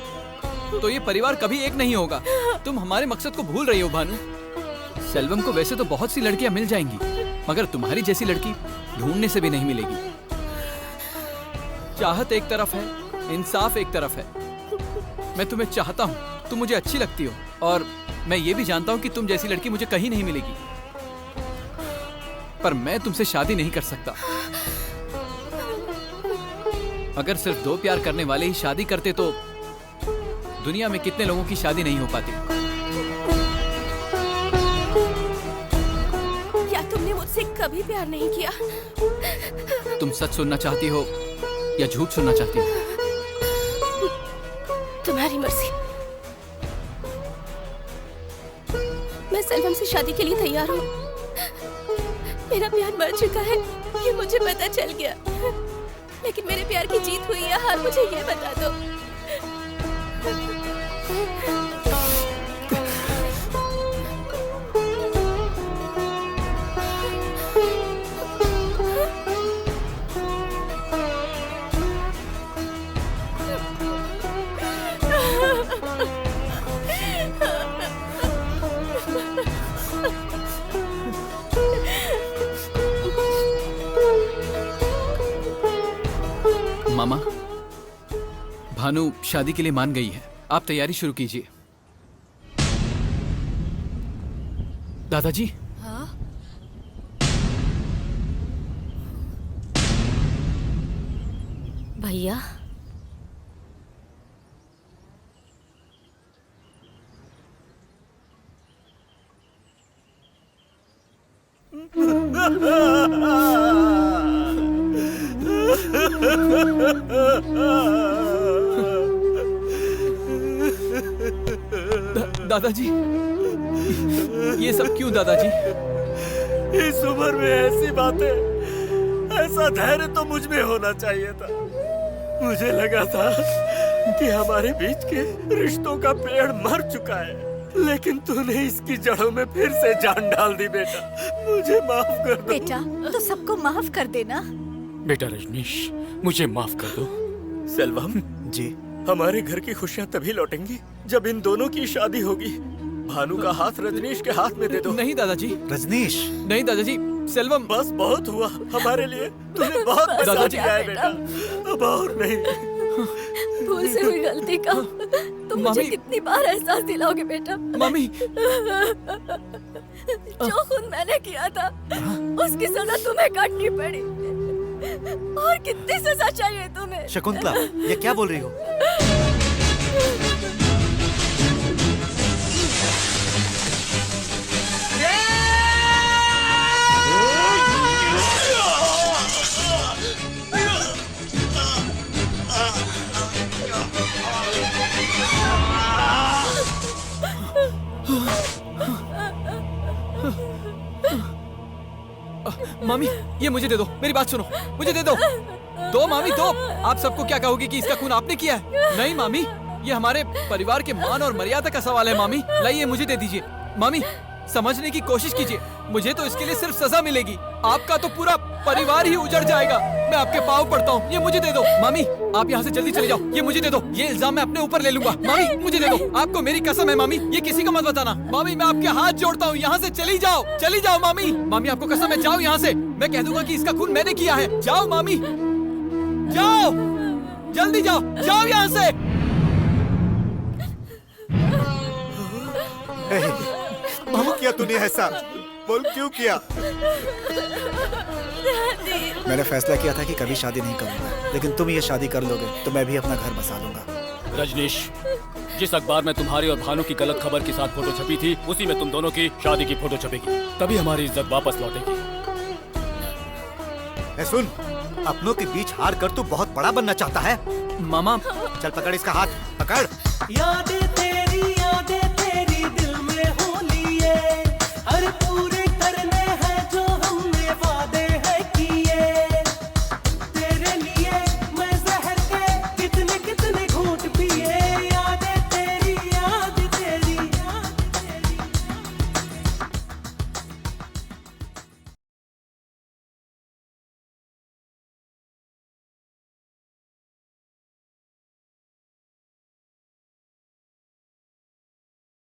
तो ये परिवार कभी एक नहीं होगा। तुम हमारे मकसद को भूल रही हो भानु। सेल्वम को वैसे तो बहुत सी लड़कियां मिल जाएंगी, मगर तुम्हारी जैसी लड़की ढूंढने से भी नहीं मिलेगी। चाहत एक तरफ है, इंसाफ एक तरफ है। मैं तुम्हें चाहता हूँ, तुम मुझे अच्छी लगती हो, और मैं ये भी जानता हूँ कि तुम जैसी लड़की मुझे कहीं नहीं मिलेगी। पर मैं तुमसे शादी नहीं कर सकता। अगर सिर्फ दो प्यार करने वाले ही शादी करते तो दुनिया में कितने लोगों की शादी नहीं हो पाती। क्या तुमने मुझसे कभी प्यार नहीं किया? तुम सच सुनना चाहती हो या झूठ सुनना चाहती हो? तुम्हारी मर्जी। मैं सेल्वम से शादी के लिए तैयार हूँ। मेरा प्यार मर चुका है, ये मुझे पता चल गया। लेकिन मेरे प्यार की जीत हुई है हार, मुझे ये बता दो। मामा, भानु शादी के लिए मान गई है। आप तैयारी शुरू कीजिए। दादाजी, हाँ? भैया, दादाजी, ये सब क्यों दादाजी? इस उम्र में ऐसी बातें, ऐसा धैर्य तो मुझ में होना चाहिए था। मुझे लगा था कि हमारे बीच के रिश्तों का पेड़ मर चुका है, लेकिन तूने इसकी जड़ों में फिर से जान डाल दी। बेटा, मुझे माफ कर दो। बेटा, तो सबको माफ कर देना। बेटा रजनीश, मुझे माफ कर दो। सेल्वम जी, हमारे घर की खुशियाँ तभी लौटेंगी जब इन दोनों की शादी होगी। भानु का हाथ रजनीश के हाथ में दे दो। नहीं दादाजी। रजनीश, नहीं दादाजी। सेल्वम, बस बहुत हुआ हमारे लिए। तूने बहुत पैसा दिया है बेटा, अब और नहीं। भूल से हुई गलती का तुम मुझे कितनी बार एहसास दिलाओगे बेटा? मम्मी, जो खून मैंने किया था उसकी सजा तुम्हें काटनी पड़ी। और कितनी सजा चाहिए तुम्हें? शकुंतला, ये क्या बोल रही हो? मामी, ये मुझे दे दो। मेरी बात सुनो, मुझे दे दो। दो मामी, दो। आप सबको क्या कहोगे कि इसका खून आपने किया है? नहीं मामी, ये हमारे परिवार के मान और मर्यादा का सवाल है। मामी, लाइए, मुझे दे दीजिए। मामी, समझने की कोशिश कीजिए। मुझे तो इसके लिए सिर्फ सजा मिलेगी, आपका तो पूरा परिवार ही उजड़ जाएगा। मैं आपके पाँव पड़ता हूँ, ये मुझे दे दो। मामी, आप यहाँ से जल्दी चले जाओ। ये मुझे दे दो। ये इल्जाम मैं अपने ऊपर ले लूंगा। मामी, मुझे दे दो। आपको मेरी कसम है मामी, ये किसी को मत बताना। मामी, मैं आपके हाथ जोड़ता हूँ, यहाँ से चली जाओ। चली जाओ मामी। मामी, आपको कसम है, जाओ यहाँ से। मैं कह दूंगा कि इसका खून मैंने किया है। जाओ मामी, जाओ। जल्दी जाओ, जाओ यहाँ से। क्यों किया तूने ऐसा? बोल क्यों किया? मैंने फैसला किया था कि कभी शादी नहीं करूंगा, लेकिन तुम ये शादी कर लोगे तो मैं भी अपना घर बसा लूंगा। रजनीश, जिस अखबार में तुम्हारी और भानु की गलत खबर के साथ फोटो छपी थी, उसी में तुम दोनों की शादी की फोटो छपेगी। तभी हमारी इज्जत वापस लौटेगी। सुन, अपनों के बीच हार कर तू बहुत बड़ा बनना चाहता है। मामा, चल पकड़ इसका हाथ, पकड़। यादें